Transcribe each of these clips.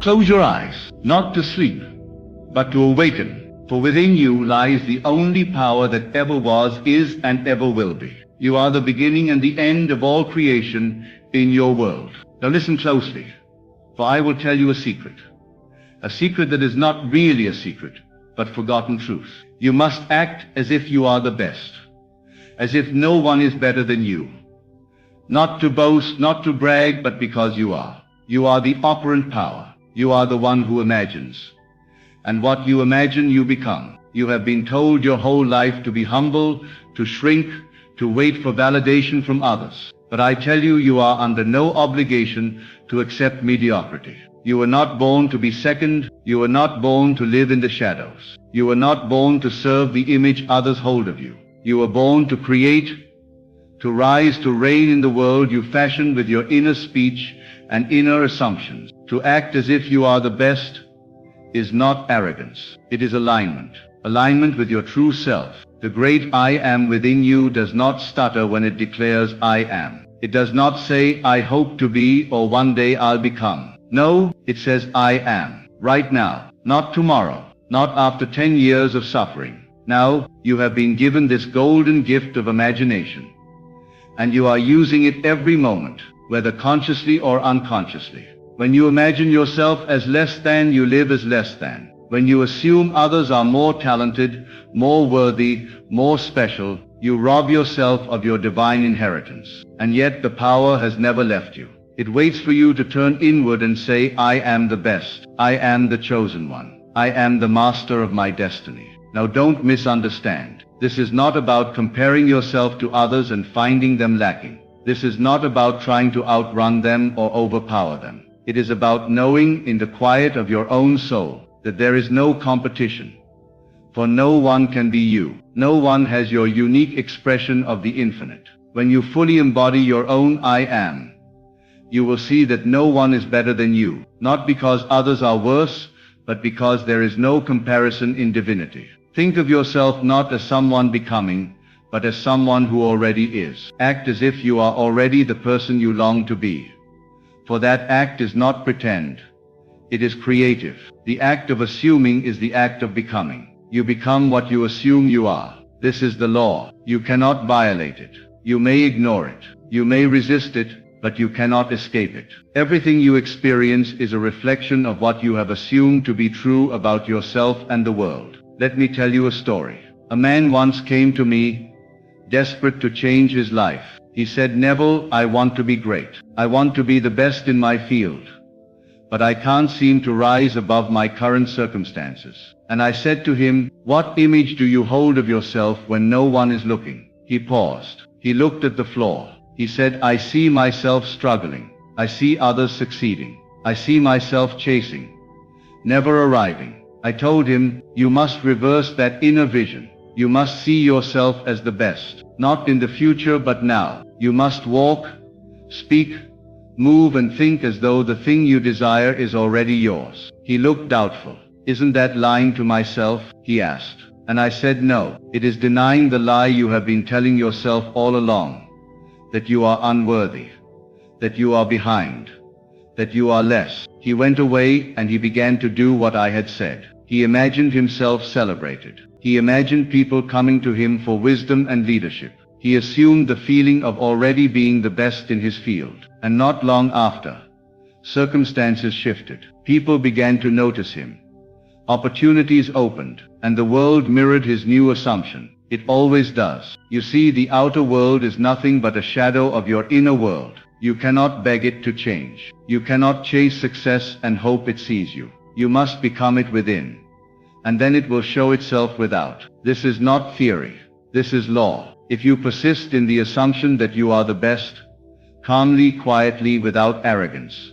Close your eyes, not to sleep, but to awaken. For within you lies the only power that ever was, is, and ever will be. You are the beginning and the end of all creation in your world. Now listen closely, for I will tell you a secret that is not really a secret, but forgotten truth. You must act as if you are the best, as if no one is better than you. Not to boast, not to brag, but because you are. You are the operant power. You are the one who imagines. And what you imagine, you become. You have been told your whole life to be humble, to shrink, to wait for validation from others. But I tell you, you are under no obligation to accept mediocrity. You were not born to be second. You were not born to live in the shadows. You were not born to serve the image others hold of you. You were born to create, to rise, to reign in the world you fashioned with your inner speech and inner assumptions. To act as if you are the best is not arrogance. It is alignment. Alignment with your true self. The great I am within you does not stutter when it declares I am. It does not say I hope to be or one day I'll become. No, it says I am. Right now, not tomorrow, not after 10 years of suffering. Now, you have been given this golden gift of imagination. And you are using it every moment, whether consciously or unconsciously. When you imagine yourself as less than, you live as less than. When you assume others are more talented, more worthy, more special, you rob yourself of your divine inheritance. And yet the power has never left you. It waits for you to turn inward and say, I am the best. I am the chosen one. I am the master of my destiny. Now don't misunderstand. This is not about comparing yourself to others and finding them lacking. This is not about trying to outrun them or overpower them. It is about knowing in the quiet of your own soul that there is no competition. For no one can be you. No one has your unique expression of the infinite. When you fully embody your own I am, you will see that no one is better than you, not because others are worse, but because there is no comparison in divinity. Think of yourself not as someone becoming, but as someone who already is. Act as if you are already the person you long to be. For that act is not pretend. It is creative. The act of assuming is the act of becoming. You become what you assume you are. This is the law. You cannot violate it. You may ignore it. You may resist it, but you cannot escape it. Everything you experience is a reflection of what you have assumed to be true about yourself and the world. Let me tell you a story. A man once came to me, desperate to change his life. He said, Neville, I want to be great. I want to be the best in my field. But I can't seem to rise above my current circumstances. And I said to him, what image do you hold of yourself when no one is looking? He paused. He looked at the floor. He said, I see myself struggling. I see others succeeding. I see myself chasing, never arriving. I told him, you must reverse that inner vision. You must see yourself as the best, not in the future but now. You must walk, speak, move and think as though the thing you desire is already yours. He looked doubtful. Isn't that lying to myself? He asked. And I said, no, it is denying the lie you have been telling yourself all along, that you are unworthy, that you are behind, that you are less. He went away and he began to do what I had said. He imagined himself celebrated. He imagined people coming to him for wisdom and leadership. He assumed the feeling of already being the best in his field. And not long after, circumstances shifted. People began to notice him. Opportunities opened, and the world mirrored his new assumption. It always does. You see, the outer world is nothing but a shadow of your inner world. You cannot beg it to change. You cannot chase success and hope it sees you. You must become it within, and then it will show itself without. This is not theory. This is law. If you persist in the assumption that you are the best, calmly, quietly, without arrogance,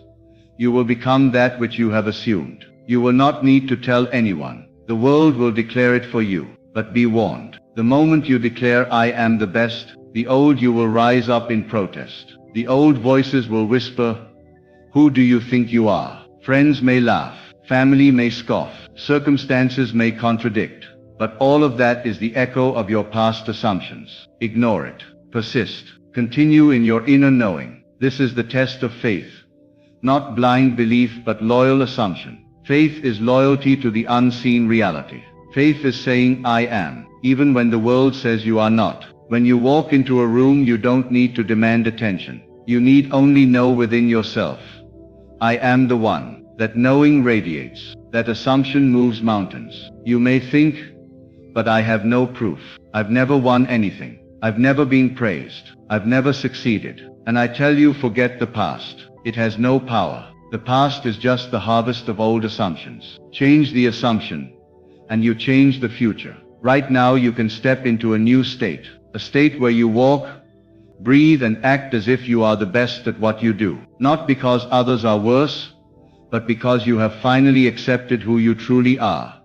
you will become that which you have assumed. You will not need to tell anyone. The world will declare it for you. But be warned. The moment you declare I am the best, the old you will rise up in protest. The old voices will whisper, who do you think you are? Friends may laugh. Family may scoff. Circumstances may contradict. But all of that is the echo of your past assumptions. Ignore it. Persist. Continue in your inner knowing. This is the test of faith. not blind belief but loyal assumption. Faith is loyalty to the unseen reality. Faith is saying I am, even when the world says you are not. When you walk into a room, you don't need to demand attention. You need only know within yourself, I am the one. That knowing radiates. That assumption moves mountains. You may think, but I have no proof. I've never won anything. I've never been praised. I've never succeeded. And I tell you, forget the past. It has no power. The past is just the harvest of old assumptions. Change the assumption, and you change the future. Right now you can step into a new state. A state where you walk, breathe and act as if you are the best at what you do. Not because others are worse, but because you have finally accepted who you truly are.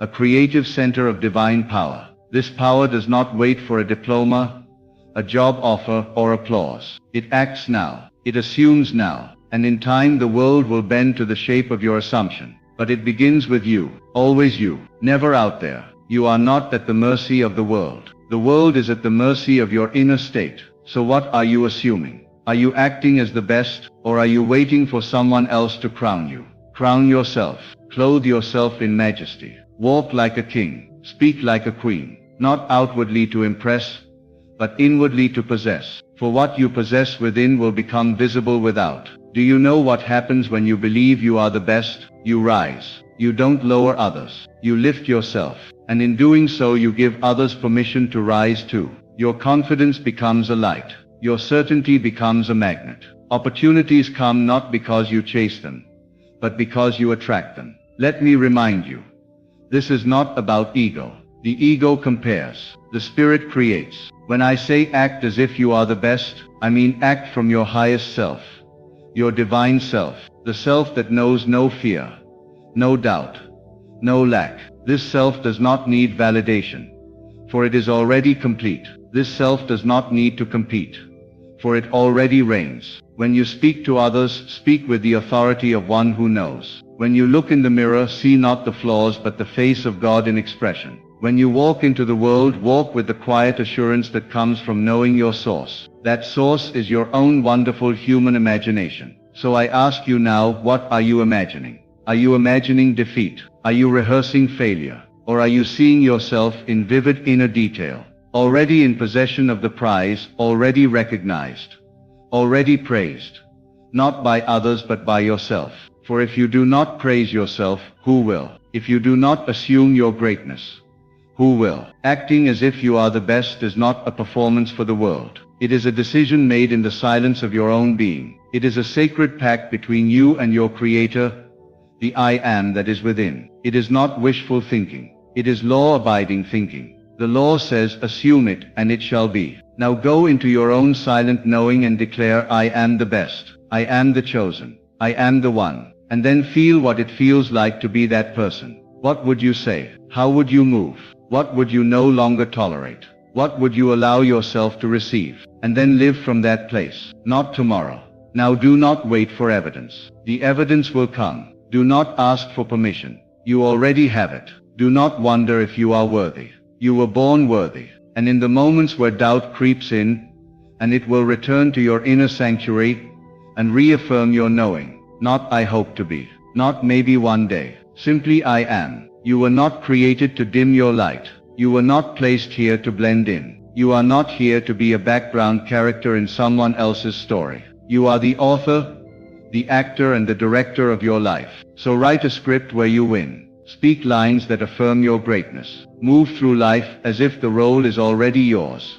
A creative center of divine power. This power does not wait for a diploma, a job offer, or applause. It acts now. It assumes now. And in time the world will bend to the shape of your assumption. But it begins with you. Always you. Never out there. You are not at the mercy of the world. The world is at the mercy of your inner state. So what are you assuming? Are you acting as the best, or are you waiting for someone else to crown you? Crown yourself. Clothe yourself in majesty. Walk like a king. Speak like a queen. Not outwardly to impress, but inwardly to possess. For what you possess within will become visible without. Do you know what happens when you believe you are the best? You rise. You don't lower others. You lift yourself. And in doing so you give others permission to rise too. Your confidence becomes a light. Your certainty becomes a magnet. Opportunities come not because you chase them, but because you attract them. Let me remind you, this is not about ego. The ego compares. The spirit creates. When I say act as if you are the best, I mean act from your highest self. Your divine self. The self that knows no fear, no doubt, no lack. This self does not need validation, for it is already complete. This self does not need to compete, for it already reigns. When you speak to others, speak with the authority of one who knows. When you look in the mirror, see not the flaws but the face of God in expression. When you walk into the world, walk with the quiet assurance that comes from knowing your source. That source is your own wonderful human imagination. So I ask you now, what are you imagining? Are you imagining defeat? Are you rehearsing failure? Or are you seeing yourself in vivid inner detail? Already in possession of the prize, already recognized, already praised, not by others but by yourself. For if you do not praise yourself, who will? If you do not assume your greatness, who will? Acting as if you are the best is not a performance for the world. It is a decision made in the silence of your own being. It is a sacred pact between you and your Creator, the I am that is within. It is not wishful thinking. It is law-abiding thinking. The law says, assume it, and it shall be. Now go into your own silent knowing and declare, I am the best. I am the chosen. I am the one. And then feel what it feels like to be that person. What would you say? How would you move? What would you no longer tolerate? What would you allow yourself to receive? And then live from that place. Not tomorrow. Now do not wait for evidence. The evidence will come. Do not ask for permission. You already have it. Do not wonder if you are worthy. You were born worthy. And in the moments where doubt creeps in, and it will return to your inner sanctuary and reaffirm your knowing. Not I hope to be. Not maybe one day. Simply I am. You were not created to dim your light. You were not placed here to blend in. You are not here to be a background character in someone else's story. You are the author, the actor and the director of your life. So write a script where you win. Speak lines that affirm your greatness. Move through life as if the role is already yours.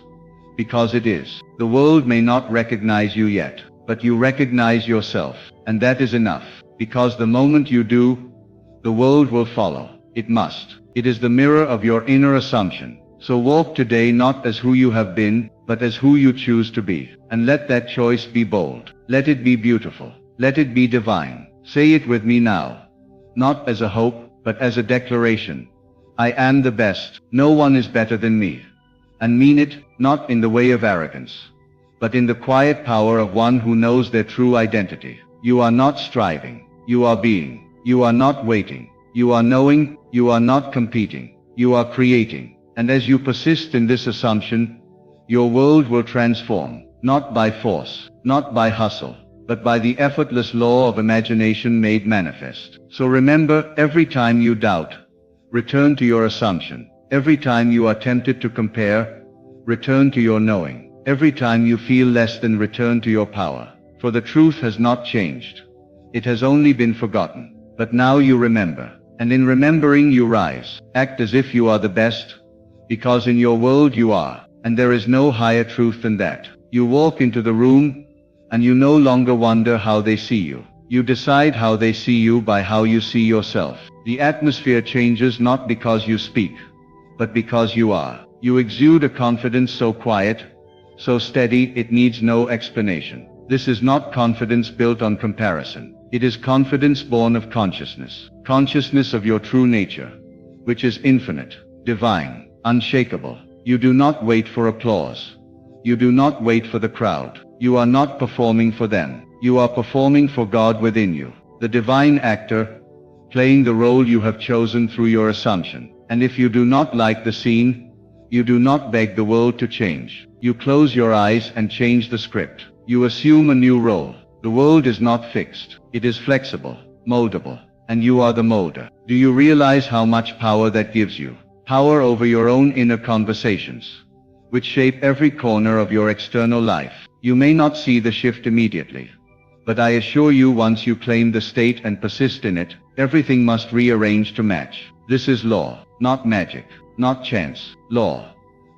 Because it is. The world may not recognize you yet, but you recognize yourself. And that is enough. Because the moment you do, the world will follow. It must. It is the mirror of your inner assumption. So walk today not as who you have been, but as who you choose to be. And let that choice be bold. Let it be beautiful. Let it be divine. Say it with me now. Not as a hope, but as a declaration. I am the best. No one is better than me. And mean it, not in the way of arrogance, but in the quiet power of one who knows their true identity. You are not striving. You are being. You are not waiting. You are knowing. You are not competing. You are creating. And as you persist in this assumption, your world will transform, not by force, not by hustle, but by the effortless law of imagination made manifest. So remember, every time you doubt, return to your assumption. Every time you are tempted to compare, return to your knowing. Every time you feel less than, return to your power. For the truth has not changed. It has only been forgotten. But now you remember. And in remembering you rise. Act as if you are the best, because in your world you are. And there is no higher truth than that. You walk into the room, and you no longer wonder how they see you. You decide how they see you by how you see yourself. The atmosphere changes not because you speak, but because you are. You exude a confidence so quiet, so steady, it needs no explanation. This is not confidence built on comparison. It is confidence born of consciousness. Consciousness of your true nature, which is infinite, divine, unshakable. You do not wait for applause. You do not wait for the crowd. You are not performing for them. You are performing for God within you, the divine actor, playing the role you have chosen through your assumption. And if you do not like the scene, you do not beg the world to change. You close your eyes and change the script. You assume a new role. The world is not fixed. It is flexible, moldable, and you are the molder. Do you realize how much power that gives you? Power over your own inner conversations, which shape every corner of your external life. You may not see the shift immediately, but I assure you, once you claim the state and persist in it, everything must rearrange to match. This is law, not magic, not chance, law.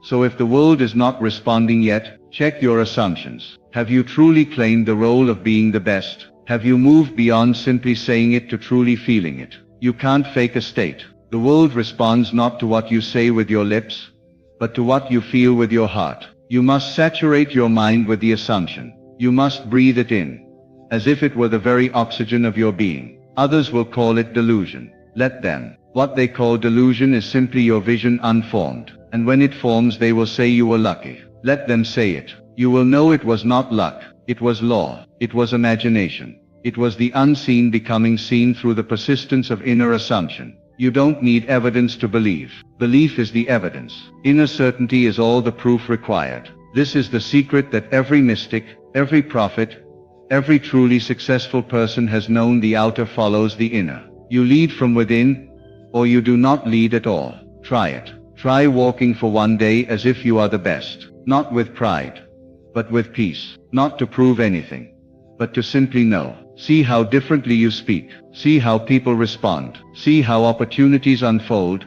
So if the world is not responding yet, check your assumptions. Have you truly claimed the role of being the best? Have you moved beyond simply saying it to truly feeling it? You can't fake a state. The world responds not to what you say with your lips, but to what you feel with your heart. You must saturate your mind with the assumption. You must breathe it in, as if it were the very oxygen of your being. Others will call it delusion. Let them. What they call delusion is simply your vision unformed. And when it forms, they will say you were lucky. Let them say it. You will know it was not luck. It was law. It was imagination. It was the unseen becoming seen through the persistence of inner assumption. You don't need evidence to believe. Belief is the evidence. Inner certainty is all the proof required. This is the secret that every mystic, every prophet, every truly successful person has known. The outer follows the inner. You lead from within, or you do not lead at all. Try it. Try walking for one day as if you are the best. Not with pride, but with peace. Not to prove anything, but to simply know. See how differently you speak. See how people respond. See how opportunities unfold,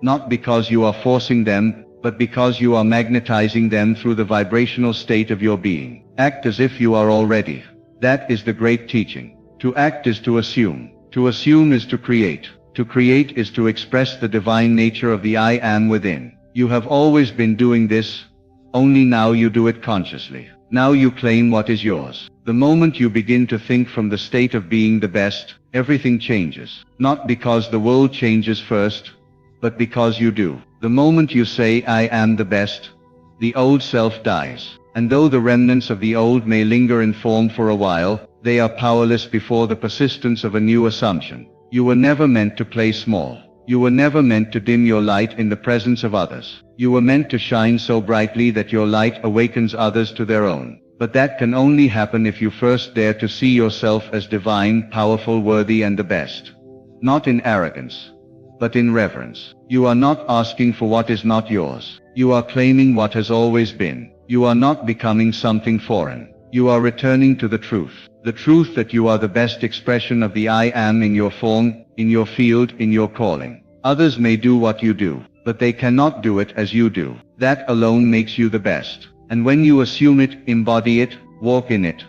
not because you are forcing them, but because you are magnetizing them through the vibrational state of your being. Act as if you are already. That is the great teaching. To act is to assume. To assume is to create. To create is to express the divine nature of the I am within. You have always been doing this, only now you do it consciously. Now you claim what is yours. The moment you begin to think from the state of being the best, everything changes. Not because the world changes first, but because you do. The moment you say, I am the best, the old self dies. And though the remnants of the old may linger in form for a while, they are powerless before the persistence of a new assumption. You were never meant to play small. You were never meant to dim your light in the presence of others. You were meant to shine so brightly that your light awakens others to their own. But that can only happen if you first dare to see yourself as divine, powerful, worthy, and the best. Not in arrogance, but in reverence. You are not asking for what is not yours. You are claiming what has always been. You are not becoming something foreign. You are returning to the truth that you are the best expression of the I am in your form, in your field, in your calling. Others may do what you do, but they cannot do it as you do. That alone makes you the best. And when you assume it, embody it, walk in it,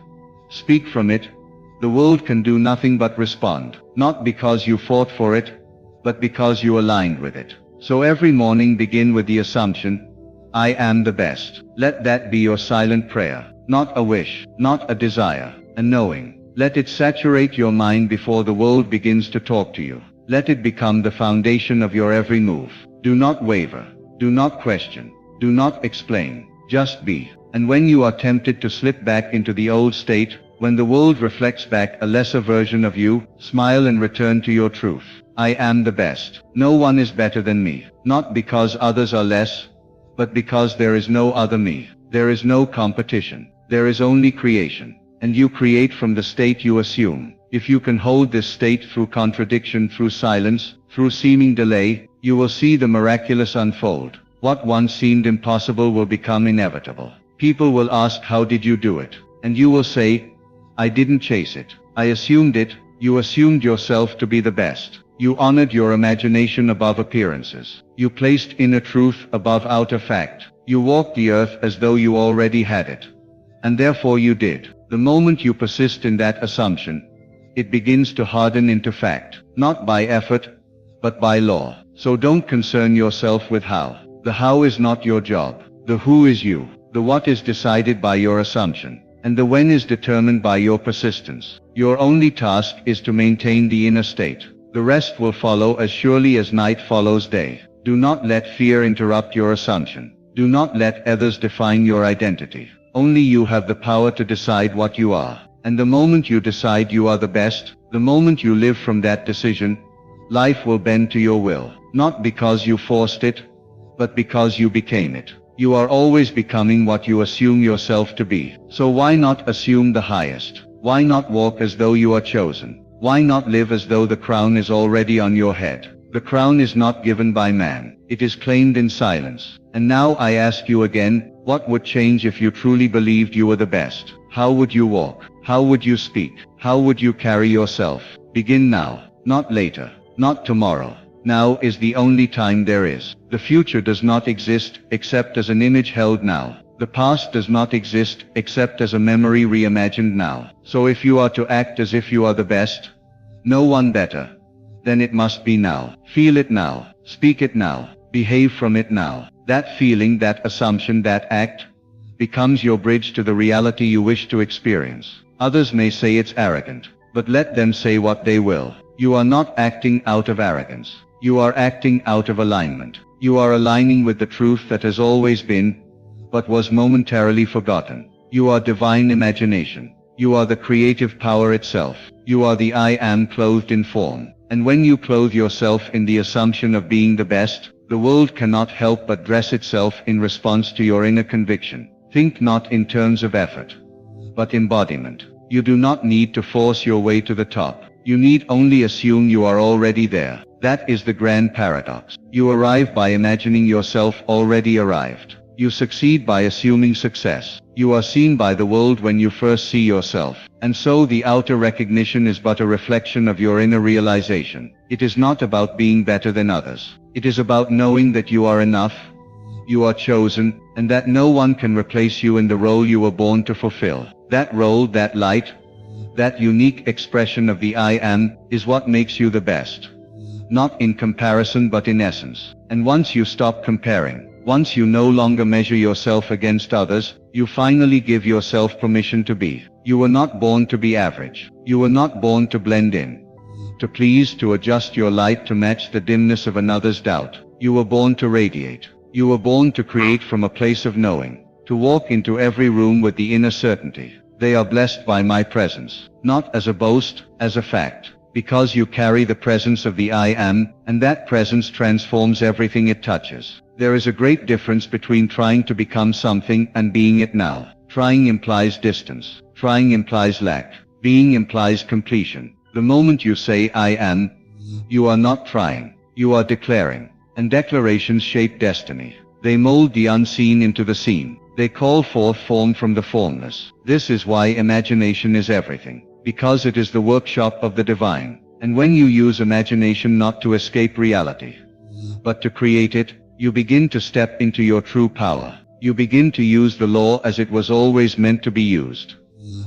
speak from it, the world can do nothing but respond. Not because you fought for it, but because you aligned with it. So every morning begin with the assumption, I am the best. Let that be your silent prayer. Not a wish, not a desire, a knowing. Let it saturate your mind before the world begins to talk to you. Let it become the foundation of your every move. Do not waver. Do not question. Do not explain. Just be. And when you are tempted to slip back into the old state, when the world reflects back a lesser version of you, smile and return to your truth. I am the best. No one is better than me. Not because others are less, but because there is no other me. There is no competition. There is only creation. and you create from the state you assume. If you can hold this state through contradiction, through silence, through seeming delay, you will see the miraculous unfold. What once seemed impossible will become inevitable. People will ask, how did you do it? And you will say, I didn't chase it. I assumed it. You assumed yourself to be the best. You honored your imagination above appearances. You placed inner truth above outer fact. You walked the earth as though you already had it. And therefore you did. The moment you persist in that assumption, it begins to harden into fact, not by effort, but by law. So don't concern yourself with how. The how is not your job. The who is you. The what is decided by your assumption, and the when is determined by your persistence. Your only task is to maintain the inner state. The rest will follow as surely as night follows day. Do not let fear interrupt your assumption. Do not let others define your identity. Only you have the power to decide what you are. And the moment you decide you are the best, the moment you live from that decision, life will bend to your will. Not because you forced it, but because you became it. You are always becoming what you assume yourself to be. So why not assume the highest? Why not walk as though you are chosen? Why not live as though the crown is already on your head? The crown is not given by man. It is claimed in silence. And now I ask you again, what would change if you truly believed you were the best? How would you walk? How would you speak? How would you carry yourself? Begin now, not later, not tomorrow. Now is the only time there is. The future does not exist except as an image held now. The past does not exist except as a memory reimagined now. So if you are to act as if you are the best, no one better, then it must be now. Feel it now. Speak it now. Behave from it now. That feeling, that assumption, that act becomes your bridge to the reality you wish to experience. Others may say it's arrogant, but let them say what they will. You are not acting out of arrogance. You are acting out of alignment. You are aligning with the truth that has always been, but was momentarily forgotten. You are divine imagination. You are the creative power itself. You are the I am clothed in form. And when you clothe yourself in the assumption of being the best, the world cannot help but dress itself in response to your inner conviction. Think not in terms of effort, but embodiment. You do not need to force your way to the top. You need only assume you are already there. That is the grand paradox. You arrive by imagining yourself already arrived. You succeed by assuming success. You are seen by the world when you first see yourself. And so the outer recognition is but a reflection of your inner realization. It is not about being better than others. It is about knowing that you are enough, you are chosen, and that no one can replace you in the role you were born to fulfill. That role, that light, that unique expression of the I am, is what makes you the best. Not in comparison but in essence. And once you stop comparing, once you no longer measure yourself against others, you finally give yourself permission to be. You were not born to be average. You were not born to blend in, to please, to adjust your light to match the dimness of another's doubt. You were born to radiate. You were born to create from a place of knowing, to walk into every room with the inner certainty. They are blessed by my presence, not as a boast, as a fact. Because you carry the presence of the I am, and that presence transforms everything it touches. There is a great difference between trying to become something and being it now. Trying implies distance. Trying implies lack. Being implies completion. The moment you say I am, you are not trying. You are declaring. And declarations shape destiny. They mold the unseen into the seen. They call forth form from the formless. This is why imagination is everything. Because it is the workshop of the divine. And when you use imagination not to escape reality, but to create it, you begin to step into your true power. You begin to use the law as it was always meant to be used.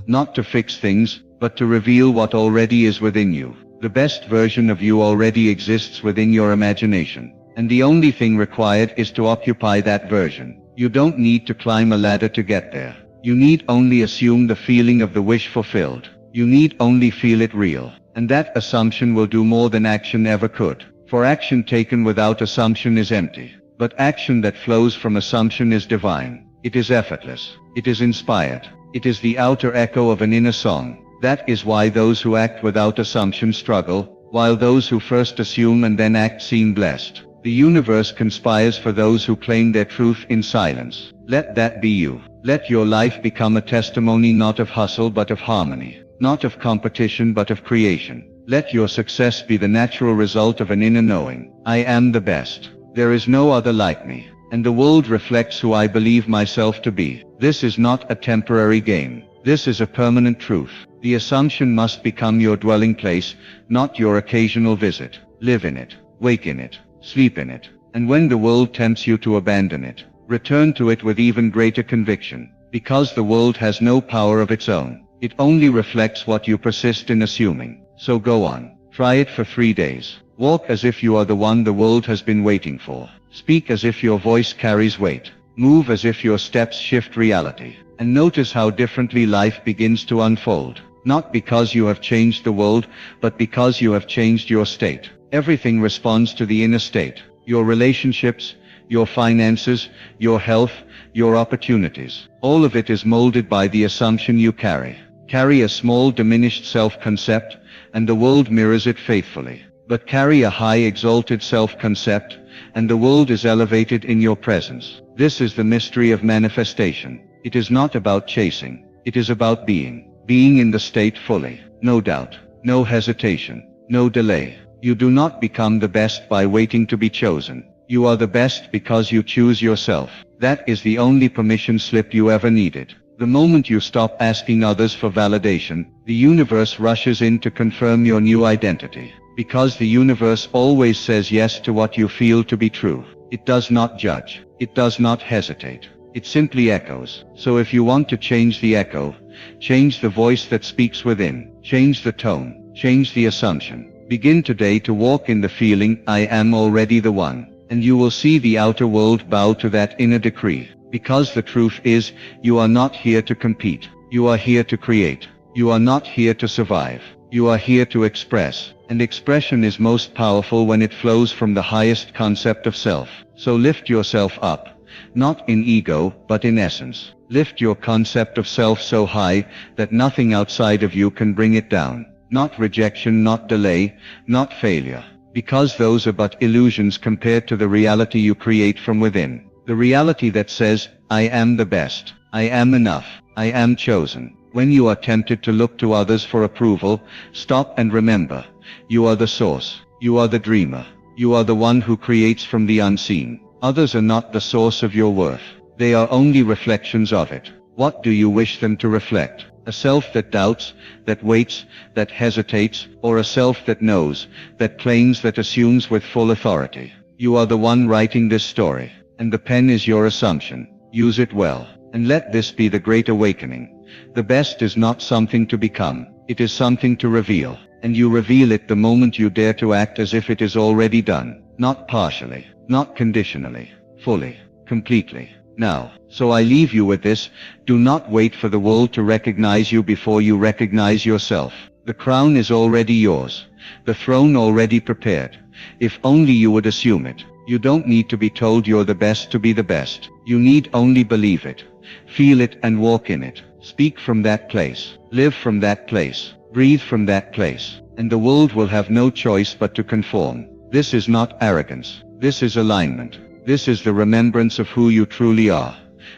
Not to fix things, but to reveal what already is within you. The best version of you already exists within your imagination. And the only thing required is to occupy that version. You don't need to climb a ladder to get there. You need only assume the feeling of the wish fulfilled. You need only feel it real. And that assumption will do more than action ever could. For action taken without assumption is empty. But action that flows from assumption is divine. It is effortless. It is inspired. It is the outer echo of an inner song. That is why those who act without assumption struggle, while those who first assume and then act seem blessed. The universe conspires for those who claim their truth in silence. Let that be you. Let your life become a testimony not of hustle but of harmony, not of competition but of creation. Let your success be the natural result of an inner knowing. I am the best. There is no other like me. And the world reflects who I believe myself to be. This is not a temporary game. This is a permanent truth. The assumption must become your dwelling place, not your occasional visit. Live in it, wake in it, sleep in it. And when the world tempts you to abandon it, return to it with even greater conviction. Because the world has no power of its own. It only reflects what you persist in assuming. So go on. Try it for 3 days. Walk as if you are the one the world has been waiting for. Speak as if your voice carries weight. Move as if your steps shift reality. And notice how differently life begins to unfold. Not because you have changed the world, but because you have changed your state. Everything responds to the inner state. Your relationships, your finances, your health, your opportunities. All of it is molded by the assumption you carry. Carry a small diminished self-concept, and the world mirrors it faithfully. But carry a high exalted self-concept, and the world is elevated in your presence. This is the mystery of manifestation. It is not about chasing. It is about being. Being in the state fully. No doubt. No hesitation. No delay. You do not become the best by waiting to be chosen. You are the best because you choose yourself. That is the only permission slip you ever needed. The moment you stop asking others for validation, the universe rushes in to confirm your new identity. Because the universe always says yes to what you feel to be true. It does not judge. It does not hesitate. It simply echoes. So if you want to change the echo, change the voice that speaks within. Change the tone. Change the assumption. Begin today to walk in the feeling, I am already the one. And you will see the outer world bow to that inner decree. Because the truth is, you are not here to compete. You are here to create. You are not here to survive. You are here to express. And expression is most powerful when it flows from the highest concept of self. So lift yourself up. Not in ego, but in essence. Lift your concept of self so high that nothing outside of you can bring it down. Not rejection, not delay, not failure. Because those are but illusions compared to the reality you create from within. The reality that says, I am the best. I am enough. I am chosen. When you are tempted to look to others for approval, stop and remember. You are the source. You are the dreamer. You are the one who creates from the unseen. Others are not the source of your worth. They are only reflections of it. What do you wish them to reflect? A self that doubts, that waits, that hesitates, or a self that knows, that claims, that assumes with full authority? You are the one writing this story, and the pen is your assumption. Use it well, and let this be the great awakening. The best is not something to become, it is something to reveal, and you reveal it the moment you dare to act as if it is already done, not partially, not conditionally, fully, completely. Now, so I leave you with this, do not wait for the world to recognize you before you recognize yourself. The crown is already yours, the throne already prepared. If only you would assume it. You don't need to be told you're the best to be the best. You need only believe it, feel it and walk in it. Speak from that place, live from that place, breathe from that place, and the world will have no choice but to conform. This is not arrogance, this is alignment. This is the remembrance of who you truly are.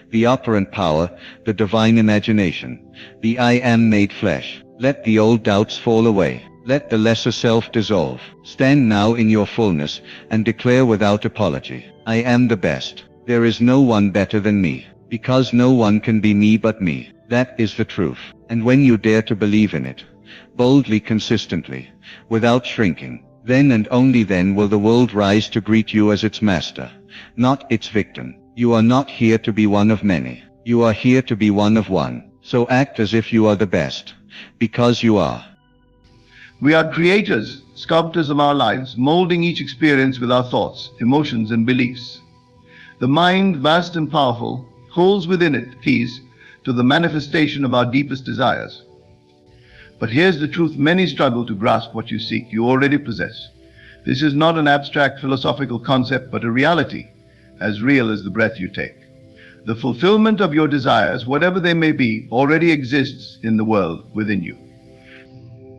The operant power, the divine imagination, the I am made flesh. Let the old doubts fall away. Let the lesser self dissolve. Stand now in your fullness and declare without apology, I am the best. There is no one better than me. Because no one can be me but me. That is the truth. And when you dare to believe in it, boldly, consistently, without shrinking, then and only then will the world rise to greet you as its master, not its victim. You are not here to be one of many. You are here to be one of one. So act as if you are the best, because you are. We are creators, sculptors of our lives, molding each experience with our thoughts, emotions, and beliefs. The mind, vast and powerful, holds within it keys to the manifestation of our deepest desires. But here's the truth: many struggle to grasp what you seek, you already possess. This is not an abstract philosophical concept, but a reality, as real as the breath you take. The fulfillment of your desires, whatever they may be, already exists in the world within you.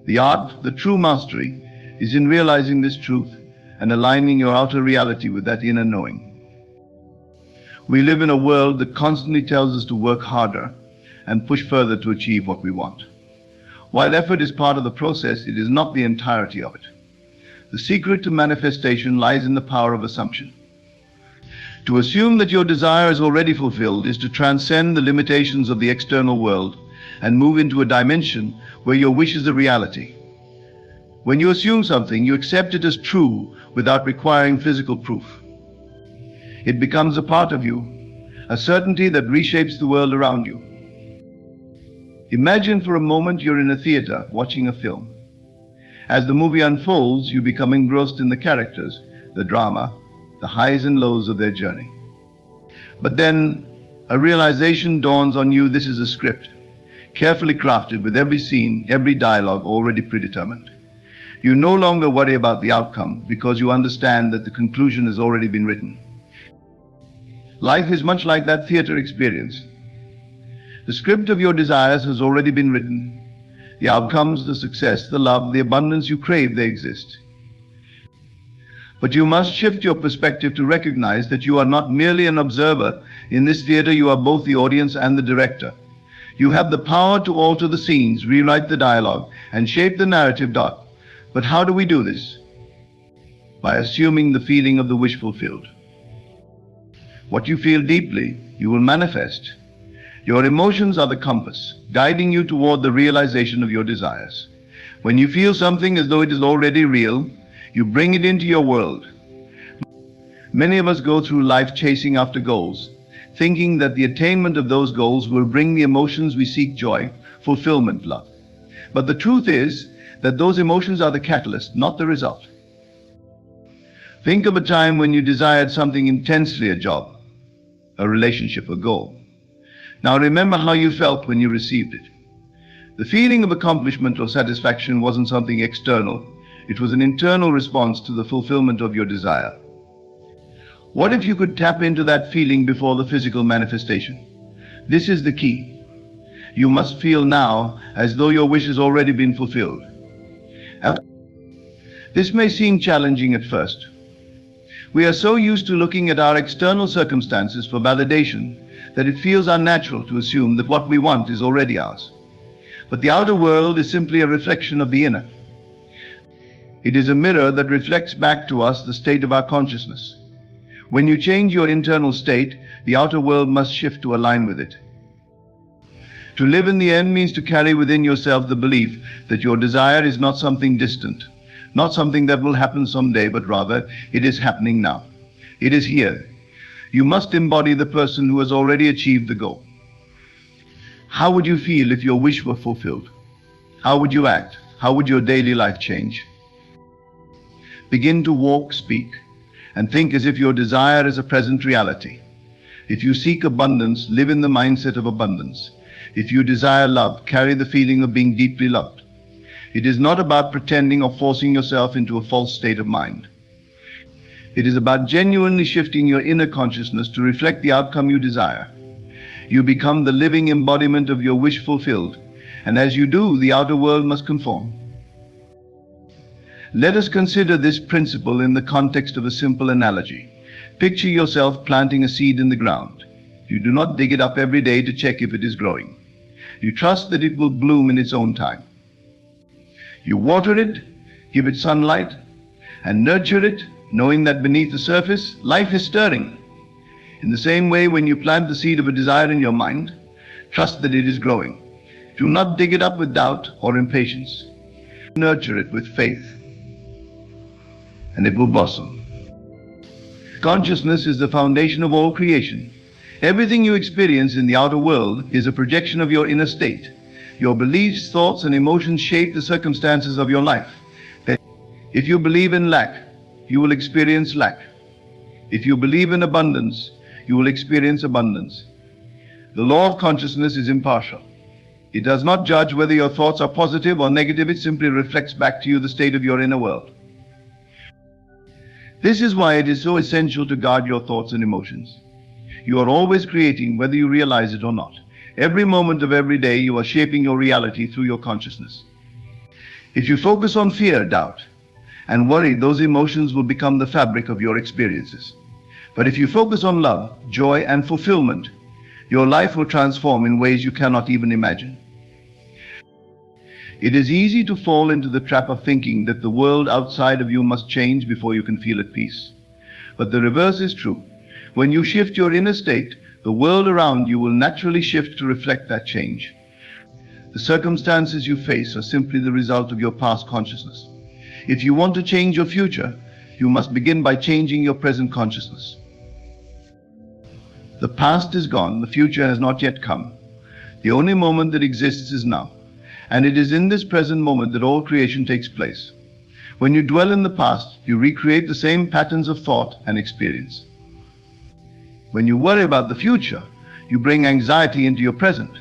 The art, the true mastery, is in realizing this truth and aligning your outer reality with that inner knowing. We live in a world that constantly tells us to work harder and push further to achieve what we want. While effort is part of the process, it is not the entirety of it. The secret to manifestation lies in the power of assumption. To assume that your desire is already fulfilled is to transcend the limitations of the external world and move into a dimension where your wish is a reality. When you assume something, you accept it as true without requiring physical proof. It becomes a part of you, a certainty that reshapes the world around you. Imagine for a moment you're in a theater watching a film. As the movie unfolds, you become engrossed in the characters, the drama, the highs and lows of their journey. But then a realization dawns on you: this is a script, carefully crafted with every scene, every dialogue already predetermined. You no longer worry about the outcome because you understand that the conclusion has already been written. Life is much like that theater experience. The script of your desires has already been written. The outcomes, the success, the love, the abundance you crave, they exist. But you must shift your perspective to recognize that you are not merely an observer. In this theater, you are both the audience and the director. You have the power to alter the scenes, rewrite the dialogue, and shape the narrative. But how do we do this? By assuming the feeling of the wish fulfilled. What you feel deeply, you will manifest. Your emotions are the compass, guiding you toward the realization of your desires. When you feel something as though it is already real, you bring it into your world. Many of us go through life chasing after goals, thinking that the attainment of those goals will bring the emotions we seek: joy, fulfillment, love. But the truth is that those emotions are the catalyst, not the result. Think of a time when you desired something intensely: a job, a relationship, a goal. Now remember how you felt when you received it. The feeling of accomplishment or satisfaction wasn't something external. It was an internal response to the fulfillment of your desire. What if you could tap into that feeling before the physical manifestation? This is the key. You must feel now as though your wish has already been fulfilled. This may seem challenging at first. We are so used to looking at our external circumstances for validation that it feels unnatural to assume that what we want is already ours. But the outer world is simply a reflection of the inner. It is a mirror that reflects back to us the state of our consciousness. When you change your internal state, the outer world must shift to align with it. To live in the end means to carry within yourself the belief that your desire is not something distant, not something that will happen someday, but rather it is happening now. It is here. You must embody the person who has already achieved the goal. How would you feel if your wish were fulfilled? How would you act? How would your daily life change? Begin to walk, speak, and think as if your desire is a present reality. If you seek abundance, live in the mindset of abundance. If you desire love, carry the feeling of being deeply loved. It is not about pretending or forcing yourself into a false state of mind. It is about genuinely shifting your inner consciousness to reflect the outcome you desire. You become the living embodiment of your wish fulfilled, and as you do, the outer world must conform. Let us consider this principle in the context of a simple analogy. Picture yourself planting a seed in the ground. You do not dig it up every day to check if it is growing. You trust that it will bloom in its own time. You water it, give it sunlight, and nurture it, knowing that beneath the surface, life is stirring. In the same way, when you plant the seed of a desire in your mind, trust that it is growing. Do not dig it up with doubt or impatience. Nurture it with faith, and it will blossom. Consciousness is the foundation of all creation. Everything you experience in the outer world is a projection of your inner state. Your beliefs, thoughts, and emotions shape the circumstances of your life. If you believe in lack, you will experience lack. If you believe in abundance, you will experience abundance. The law of consciousness is impartial. It does not judge whether your thoughts are positive or negative. It simply reflects back to you the state of your inner world. This is why it is so essential to guard your thoughts and emotions. You are always creating, whether you realize it or not. Every moment of every day, you are shaping your reality through your consciousness. If you focus on fear, doubt, and worry, those emotions will become the fabric of your experiences. But if you focus on love, joy, and fulfillment, your life will transform in ways you cannot even imagine. It is easy to fall into the trap of thinking that the world outside of you must change before you can feel at peace. But the reverse is true. When you shift your inner state, the world around you will naturally shift to reflect that change. The circumstances you face are simply the result of your past consciousness. If you want to change your future, you must begin by changing your present consciousness. The past is gone, the future has not yet come. The only moment that exists is now, and it is in this present moment that all creation takes place. When you dwell in the past, you recreate the same patterns of thought and experience. When you worry about the future, you bring anxiety into your present.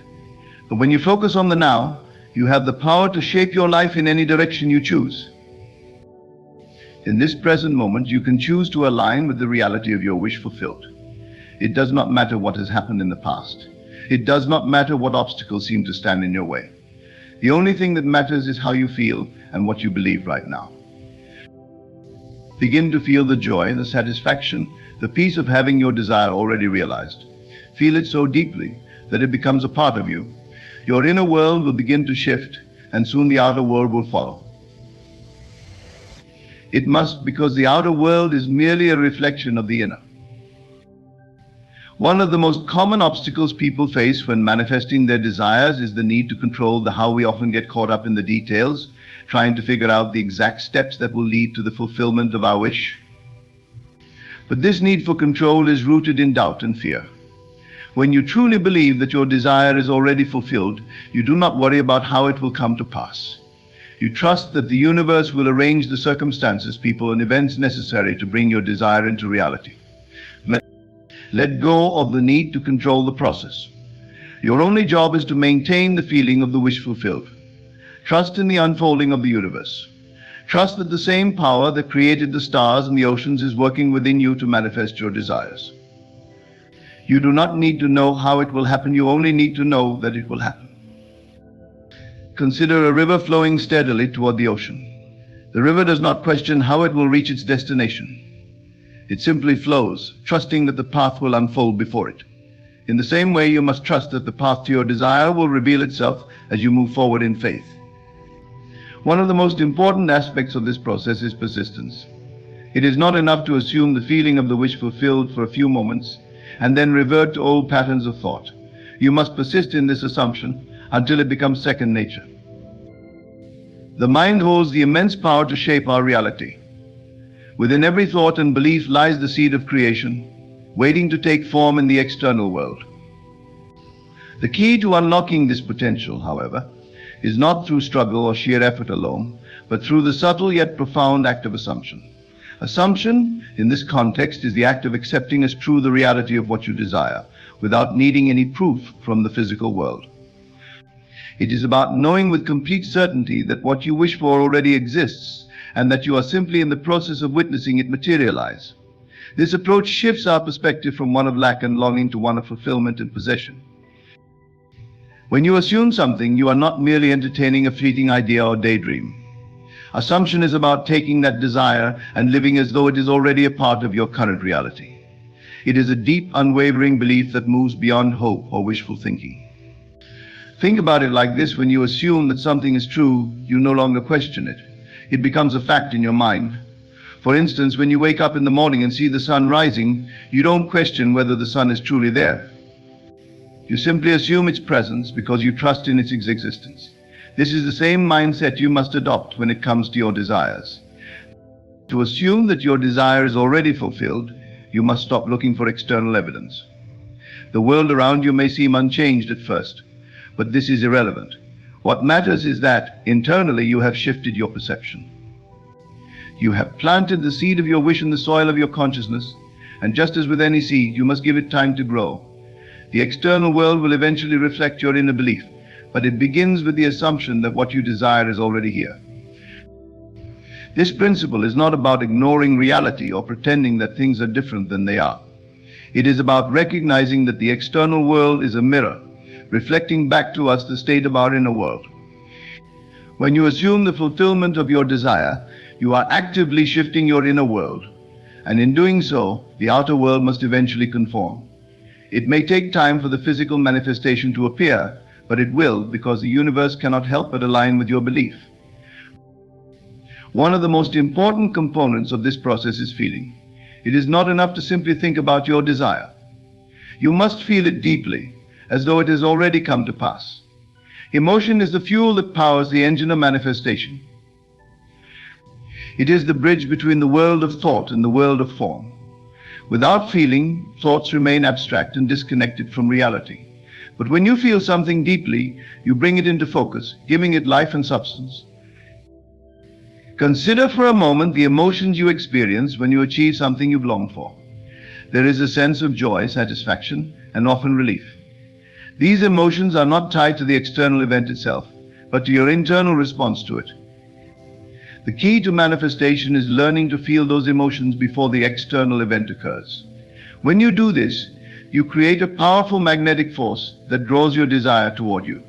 But when you focus on the now, you have the power to shape your life in any direction you choose. In this present moment, you can choose to align with the reality of your wish fulfilled. It does not matter what has happened in the past. It does not matter what obstacles seem to stand in your way. The only thing that matters is how you feel and what you believe right now. Begin to feel the joy, the satisfaction, the peace of having your desire already realized. Feel it so deeply that it becomes a part of you. Your inner world will begin to shift, and soon the outer world will follow. It must, because the outer world is merely a reflection of the inner. One of the most common obstacles people face when manifesting their desires is the need to control the how. We often get caught up in the details, trying to figure out the exact steps that will lead to the fulfillment of our wish. But this need for control is rooted in doubt and fear. When you truly believe that your desire is already fulfilled, you do not worry about how it will come to pass. You trust that the universe will arrange the circumstances, people, and events necessary to bring your desire into reality. Let go of the need to control the process. Your only job is to maintain the feeling of the wish fulfilled. Trust in the unfolding of the universe. Trust that the same power that created the stars and the oceans is working within you to manifest your desires. You do not need to know how it will happen, you only need to know that it will happen. Consider a river flowing steadily toward the ocean. The river does not question how it will reach its destination. It simply flows, trusting that the path will unfold before it. In the same way, you must trust that the path to your desire will reveal itself as you move forward in faith. One of the most important aspects of this process is persistence. It is not enough to assume the feeling of the wish fulfilled for a few moments and then revert to old patterns of thought. You must persist in this assumption until it becomes second nature. The mind holds the immense power to shape our reality. Within every thought and belief lies the seed of creation, waiting to take form in the external world. The key to unlocking this potential, however, is not through struggle or sheer effort alone, but through the subtle yet profound act of assumption. Assumption, in this context, is the act of accepting as true the reality of what you desire, without needing any proof from the physical world. It is about knowing with complete certainty that what you wish for already exists, and that you are simply in the process of witnessing it materialize. This approach shifts our perspective from one of lack and longing to one of fulfillment and possession. When you assume something, you are not merely entertaining a fleeting idea or daydream. Assumption is about taking that desire and living as though it is already a part of your current reality. It is a deep, unwavering belief that moves beyond hope or wishful thinking. Think about it like this: when you assume that something is true, you no longer question it. It becomes a fact in your mind. For instance, when you wake up in the morning and see the sun rising, you don't question whether the sun is truly there. You simply assume its presence because you trust in its existence. This is the same mindset you must adopt when it comes to your desires. To assume that your desire is already fulfilled, you must stop looking for external evidence. The world around you may seem unchanged at first, but this is irrelevant. What matters is that, internally, you have shifted your perception. You have planted the seed of your wish in the soil of your consciousness, and just as with any seed, you must give it time to grow. The external world will eventually reflect your inner belief, but it begins with the assumption that what you desire is already here. This principle is not about ignoring reality or pretending that things are different than they are. It is about recognizing that the external world is a mirror, reflecting back to us the state of our inner world. When you assume the fulfillment of your desire, You are actively shifting your inner world, and in doing so, the outer world must eventually conform. It may take time for the physical manifestation to appear, but it will, because the universe cannot help but align with your belief. One of the most important components of this process is feeling. It is not enough to simply think about your desire. You must feel it deeply, as though it has already come to pass. Emotion is the fuel that powers the engine of manifestation. It is the bridge between the world of thought and the world of form. Without feeling, thoughts remain abstract and disconnected from reality. But when you feel something deeply, you bring it into focus, giving it life and substance. Consider for a moment the emotions you experience when you achieve something you've longed for. There is a sense of joy, satisfaction, and often relief. These emotions are not tied to the external event itself, but to your internal response to it. The key to manifestation is learning to feel those emotions before the external event occurs. When you do this, you create a powerful magnetic force that draws your desire toward you.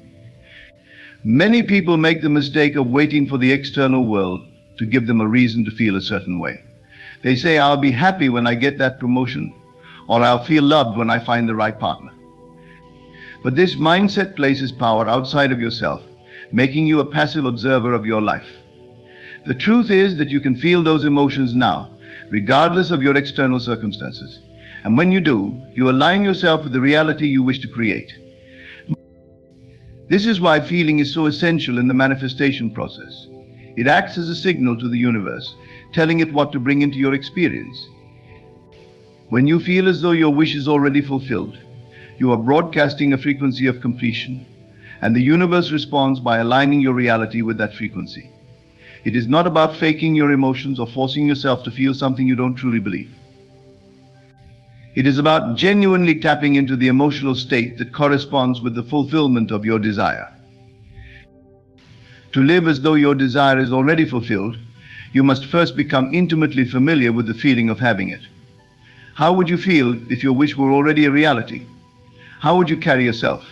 Many people make the mistake of waiting for the external world to give them a reason to feel a certain way. They say, I'll be happy when I get that promotion, or I'll feel loved when I find the right partner. But this mindset places power outside of yourself, making you a passive observer of your life. The truth is that you can feel those emotions now, regardless of your external circumstances. And when you do, you align yourself with the reality you wish to create. This is why feeling is so essential in the manifestation process. It acts as a signal to the universe, telling it what to bring into your experience. When you feel as though your wish is already fulfilled, you are broadcasting a frequency of completion, and the universe responds by aligning your reality with that frequency. It is not about faking your emotions or forcing yourself to feel something you don't truly believe. It is about genuinely tapping into the emotional state that corresponds with the fulfillment of your desire. To live as though your desire is already fulfilled, you must first become intimately familiar with the feeling of having it. How would you feel if your wish were already a reality? How would you carry yourself?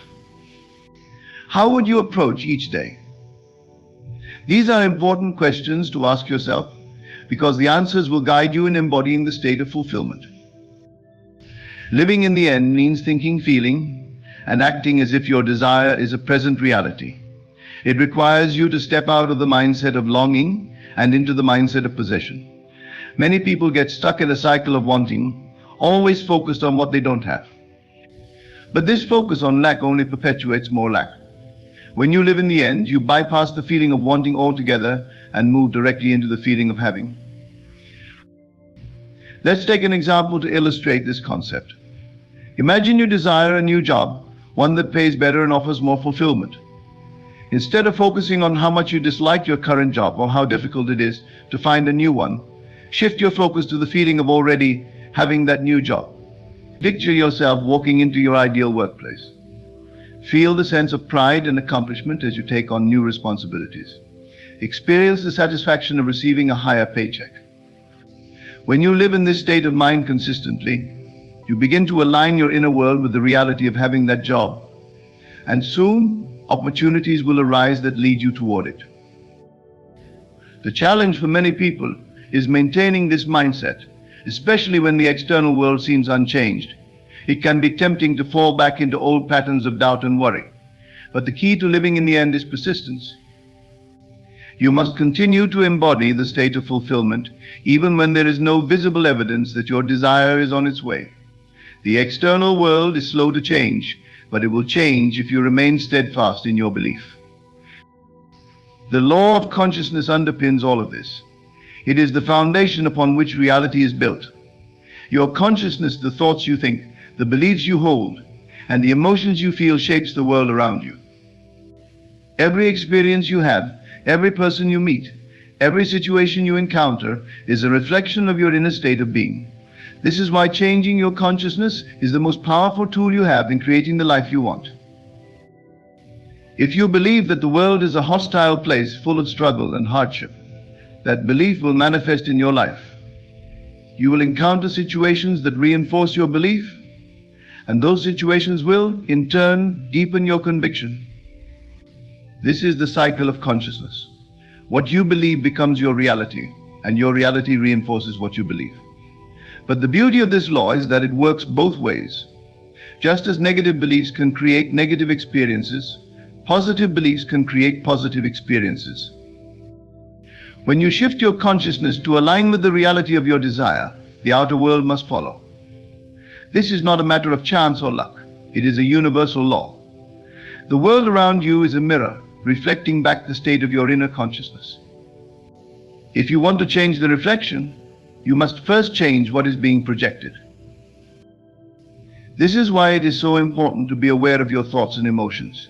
How would you approach each day? These are important questions to ask yourself, because the answers will guide you in embodying the state of fulfillment. Living in the end means thinking, feeling, and acting as if your desire is a present reality. It requires you to step out of the mindset of longing and into the mindset of possession. Many people get stuck in a cycle of wanting, always focused on what they don't have. But this focus on lack only perpetuates more lack. When you live in the end, you bypass the feeling of wanting altogether and move directly into the feeling of having. Let's take an example to illustrate this concept. Imagine you desire a new job, one that pays better and offers more fulfillment. Instead of focusing on how much you dislike your current job or how difficult it is to find a new one, shift your focus to the feeling of already having that new job. Picture yourself walking into your ideal workplace. Feel the sense of pride and accomplishment as you take on new responsibilities. Experience the satisfaction of receiving a higher paycheck. When you live in this state of mind consistently, you begin to align your inner world with the reality of having that job. And soon, opportunities will arise that lead you toward it. The challenge for many people is maintaining this mindset, especially when the external world seems unchanged. It can be tempting to fall back into old patterns of doubt and worry. But the key to living in the end is persistence. You must continue to embody the state of fulfillment, even when there is no visible evidence that your desire is on its way. The external world is slow to change, but it will change if you remain steadfast in your belief. The law of consciousness underpins all of this. It is the foundation upon which reality is built. Your consciousness, the thoughts you think, the beliefs you hold, and the emotions you feel shapes the world around you. Every experience you have, every person you meet, every situation you encounter is a reflection of your inner state of being. This is why changing your consciousness is the most powerful tool you have in creating the life you want. If you believe that the world is a hostile place full of struggle and hardship, that belief will manifest in your life. You will encounter situations that reinforce your belief, and those situations will, in turn, deepen your conviction. This is the cycle of consciousness. What you believe becomes your reality. and your reality reinforces what you believe. But the beauty of this law is that it works both ways. Just as negative beliefs can create negative experiences, positive beliefs can create positive experiences. When you shift your consciousness to align with the reality of your desire, the outer world must follow. This is not a matter of chance or luck. It is a universal law. The world around you is a mirror, reflecting back the state of your inner consciousness. If you want to change the reflection, you must first change what is being projected. This is why it is so important to be aware of your thoughts and emotions.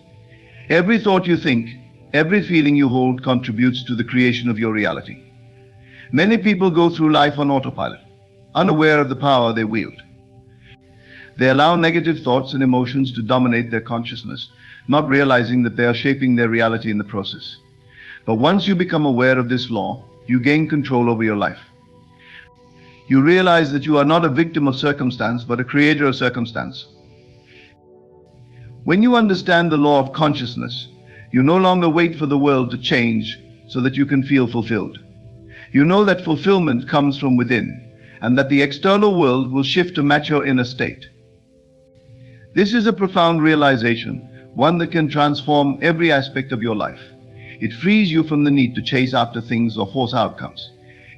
Every thought you think, every feeling you hold contributes to the creation of your reality. Many people go through life on autopilot, unaware of the power they wield. They allow negative thoughts and emotions to dominate their consciousness, not realizing that they are shaping their reality in the process. But once you become aware of this law, you gain control over your life. You realize that you are not a victim of circumstance, but a creator of circumstance. When you understand the law of consciousness, you no longer wait for the world to change so that you can feel fulfilled. You know that fulfillment comes from within, and that the external world will shift to match your inner state. This is a profound realization, one that can transform every aspect of your life. It frees you from the need to chase after things or force outcomes.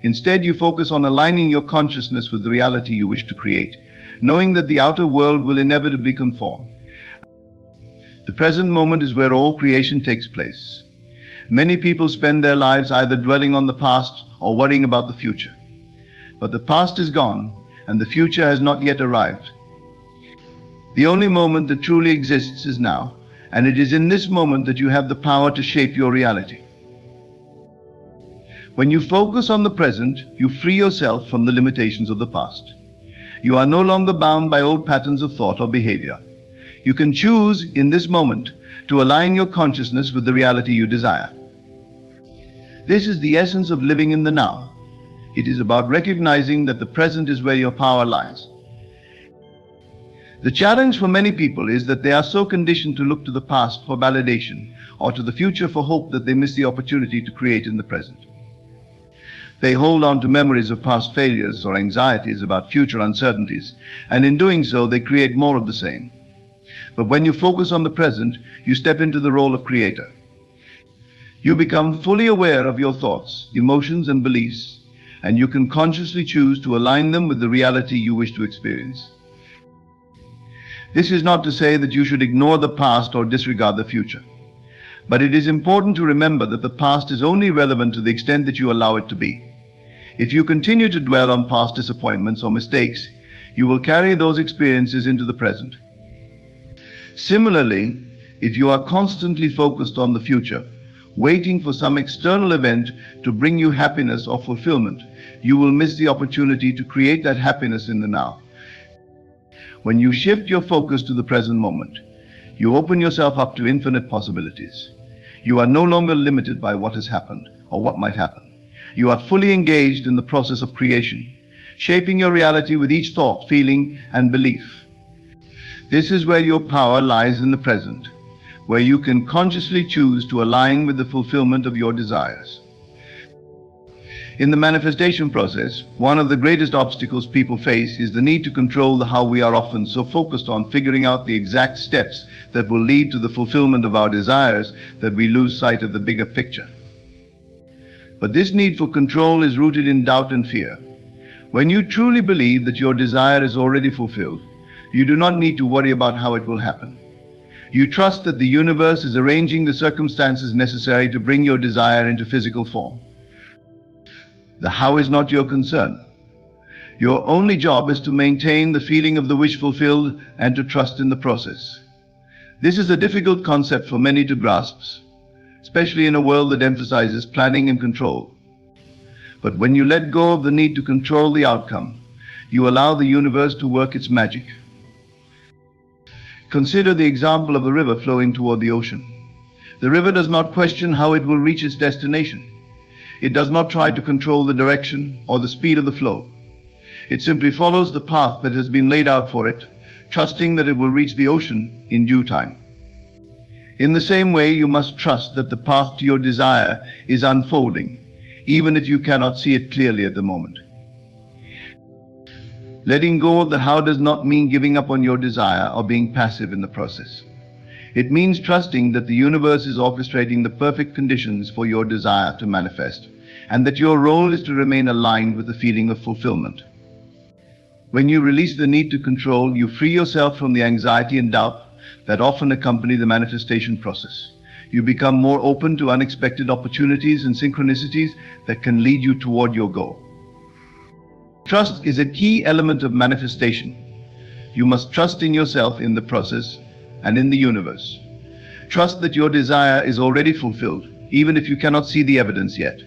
Instead, you focus on aligning your consciousness with the reality you wish to create, knowing that the outer world will inevitably conform. The present moment is where all creation takes place. Many people spend their lives either dwelling on the past or worrying about the future. But the past is gone, and the future has not yet arrived. The only moment that truly exists is now, and it is in this moment that you have the power to shape your reality. When you focus on the present, you free yourself from the limitations of the past. You are no longer bound by old patterns of thought or behavior. You can choose in this moment to align your consciousness with the reality you desire. This is the essence of living in the now. It is about recognizing that the present is where your power lies. The challenge for many people is that they are so conditioned to look to the past for validation or to the future for hope that they miss the opportunity to create in the present. They hold on to memories of past failures or anxieties about future uncertainties, and in doing so, they create more of the same. But when you focus on the present, you step into the role of creator. You become fully aware of your thoughts, emotions, and beliefs, and you can consciously choose to align them with the reality you wish to experience. This is not to say that you should ignore the past or disregard the future. But it is important to remember that the past is only relevant to the extent that you allow it to be. If you continue to dwell on past disappointments or mistakes, you will carry those experiences into the present. Similarly, if you are constantly focused on the future, waiting for some external event to bring you happiness or fulfillment, you will miss the opportunity to create that happiness in the now. When you shift your focus to the present moment, you open yourself up to infinite possibilities. You are no longer limited by what has happened or what might happen. You are fully engaged in the process of creation, shaping your reality with each thought, feeling, and belief. This is where your power lies in the present, where you can consciously choose to align with the fulfillment of your desires. In the manifestation process, one of the greatest obstacles people face is the need to control the how. We are often so focused on figuring out the exact steps that will lead to the fulfillment of our desires that we lose sight of the bigger picture. But this need for control is rooted in doubt and fear. When you truly believe that your desire is already fulfilled, you do not need to worry about how it will happen. You trust that the universe is arranging the circumstances necessary to bring your desire into physical form. The how is not your concern. Your only job is to maintain the feeling of the wish fulfilled and to trust in the process. This is a difficult concept for many to grasp, especially in a world that emphasizes planning and control. But when you let go of the need to control the outcome, you allow the universe to work its magic. Consider the example of a river flowing toward the ocean. The river does not question how it will reach its destination. It does not try to control the direction or the speed of the flow. It simply follows the path that has been laid out for it, trusting that it will reach the ocean in due time. In the same way, you must trust that the path to your desire is unfolding. even if you cannot see it clearly at the moment. Letting go of the how does not mean giving up on your desire or being passive in the process. It means trusting that the universe is orchestrating the perfect conditions for your desire to manifest, and that your role is to remain aligned with the feeling of fulfillment. When you release the need to control, you free yourself from the anxiety and doubt that often accompany the manifestation process. You become more open to unexpected opportunities and synchronicities that can lead you toward your goal. Trust is a key element of manifestation. You must trust in yourself, in the process, and in the universe. Trust that your desire is already fulfilled, even if you cannot see the evidence yet.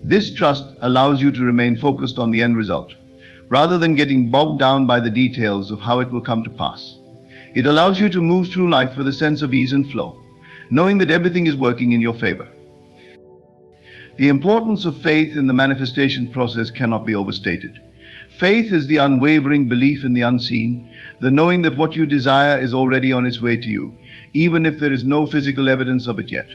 This trust allows you to remain focused on the end result, rather than getting bogged down by the details of how it will come to pass. It allows you to move through life with a sense of ease and flow, knowing that everything is working in your favor. The importance of faith in the manifestation process cannot be overstated. Faith is the unwavering belief in the unseen, the knowing that what you desire is already on its way to you, even if there is no physical evidence of it yet.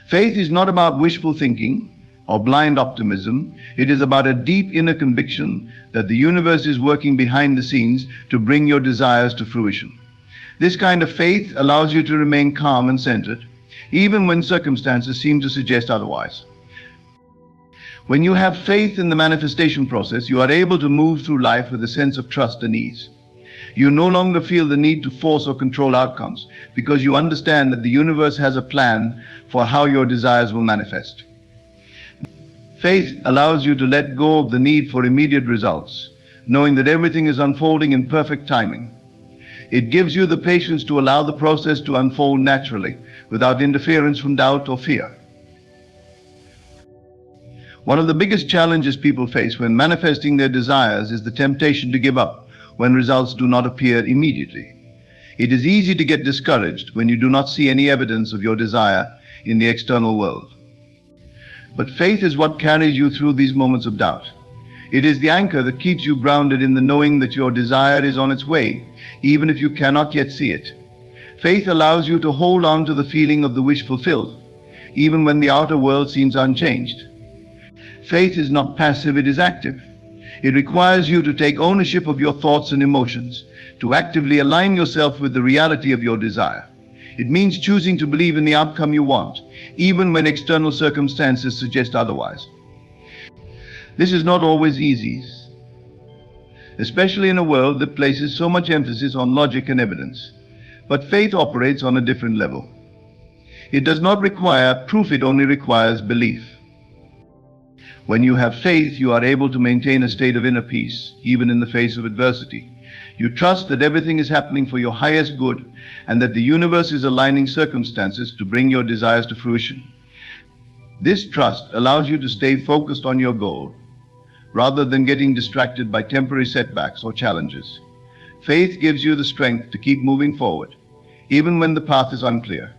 Faith is not about wishful thinking or blind optimism. It is about a deep inner conviction that the universe is working behind the scenes to bring your desires to fruition. This kind of faith allows you to remain calm and centered, even when circumstances seem to suggest otherwise. When you have faith in the manifestation process, you are able to move through life with a sense of trust and ease. You no longer feel the need to force or control outcomes, because you understand that the universe has a plan for how your desires will manifest. Faith allows you to let go of the need for immediate results, knowing that everything is unfolding in perfect timing. It gives you the patience to allow the process to unfold naturally, without interference from doubt or fear. One of the biggest challenges people face when manifesting their desires is the temptation to give up when results do not appear immediately. It is easy to get discouraged when you do not see any evidence of your desire in the external world. But faith is what carries you through these moments of doubt. It is the anchor that keeps you grounded in the knowing that your desire is on its way, even if you cannot yet see it. Faith allows you to hold on to the feeling of the wish fulfilled, even when the outer world seems unchanged. Faith is not passive, it is active. It requires you to take ownership of your thoughts and emotions, to actively align yourself with the reality of your desire. It means choosing to believe in the outcome you want, even when external circumstances suggest otherwise. This is not always easy, especially in a world that places so much emphasis on logic and evidence. But faith operates on a different level. It does not require proof, it only requires belief. When you have faith, you are able to maintain a state of inner peace, even in the face of adversity. You trust that everything is happening for your highest good, and that the universe is aligning circumstances to bring your desires to fruition. This trust allows you to stay focused on your goal, rather than getting distracted by temporary setbacks or challenges. Faith gives you the strength to keep moving forward, even when the path is unclear.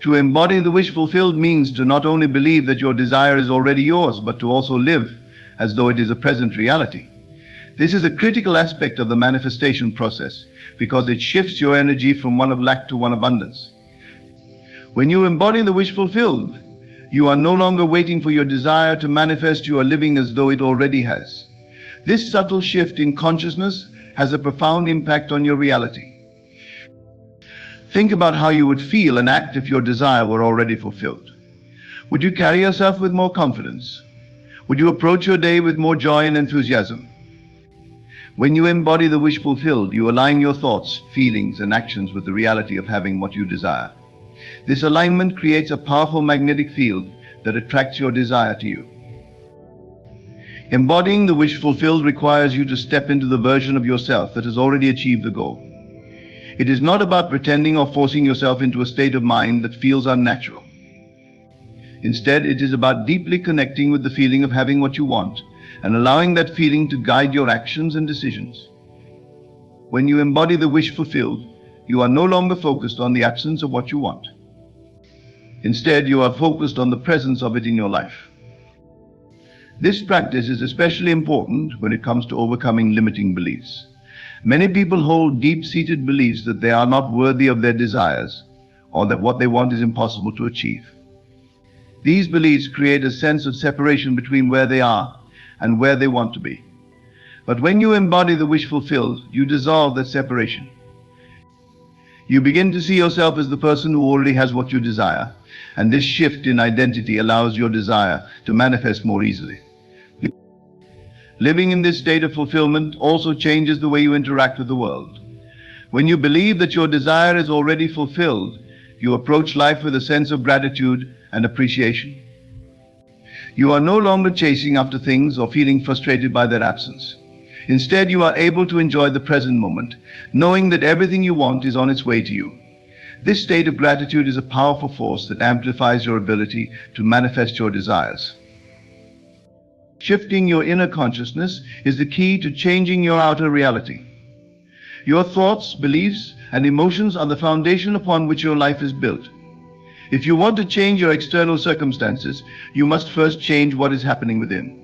To embody the wish fulfilled means to not only believe that your desire is already yours, but to also live as though it is a present reality. This is a critical aspect of the manifestation process, because it shifts your energy from one of lack to one of abundance. When you embody the wish fulfilled, you are no longer waiting for your desire to manifest, you are living as though it already has. This subtle shift in consciousness has a profound impact on your reality. Think about how you would feel and act if your desire were already fulfilled. Would you carry yourself with more confidence? Would you approach your day with more joy and enthusiasm? When you embody the wish fulfilled, you align your thoughts, feelings, and actions with the reality of having what you desire. This alignment creates a powerful magnetic field that attracts your desire to you. Embodying the wish fulfilled requires you to step into the version of yourself that has already achieved the goal. It is not about pretending or forcing yourself into a state of mind that feels unnatural. Instead, it is about deeply connecting with the feeling of having what you want and allowing that feeling to guide your actions and decisions. When you embody the wish fulfilled, you are no longer focused on the absence of what you want. Instead, you are focused on the presence of it in your life. This practice is especially important when it comes to overcoming limiting beliefs. Many people hold deep-seated beliefs that they are not worthy of their desires, or that what they want is impossible to achieve. These beliefs create a sense of separation between where they are and where they want to be. But when you embody the wish fulfilled, you dissolve that separation. You begin to see yourself as the person who already has what you desire, and this shift in identity allows your desire to manifest more easily. Living in this state of fulfillment also changes the way you interact with the world. When you believe that your desire is already fulfilled, you approach life with a sense of gratitude and appreciation. You are no longer chasing after things or feeling frustrated by their absence. Instead, you are able to enjoy the present moment, knowing that everything you want is on its way to you. This state of gratitude is a powerful force that amplifies your ability to manifest your desires. Shifting your inner consciousness is the key to changing your outer reality. Your thoughts, beliefs, and emotions are the foundation upon which your life is built. If you want to change your external circumstances, you must first change what is happening within.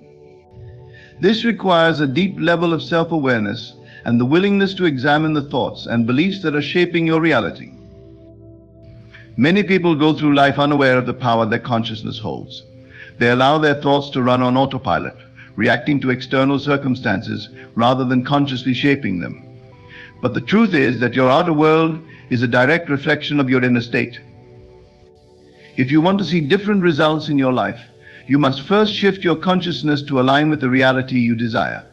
This requires a deep level of self-awareness and the willingness to examine the thoughts and beliefs that are shaping your reality. Many people go through life unaware of the power that consciousness holds. They allow their thoughts to run on autopilot, reacting to external circumstances rather than consciously shaping them. But the truth is that your outer world is a direct reflection of your inner state. If you want to see different results in your life, you must first shift your consciousness to align with the reality you desire.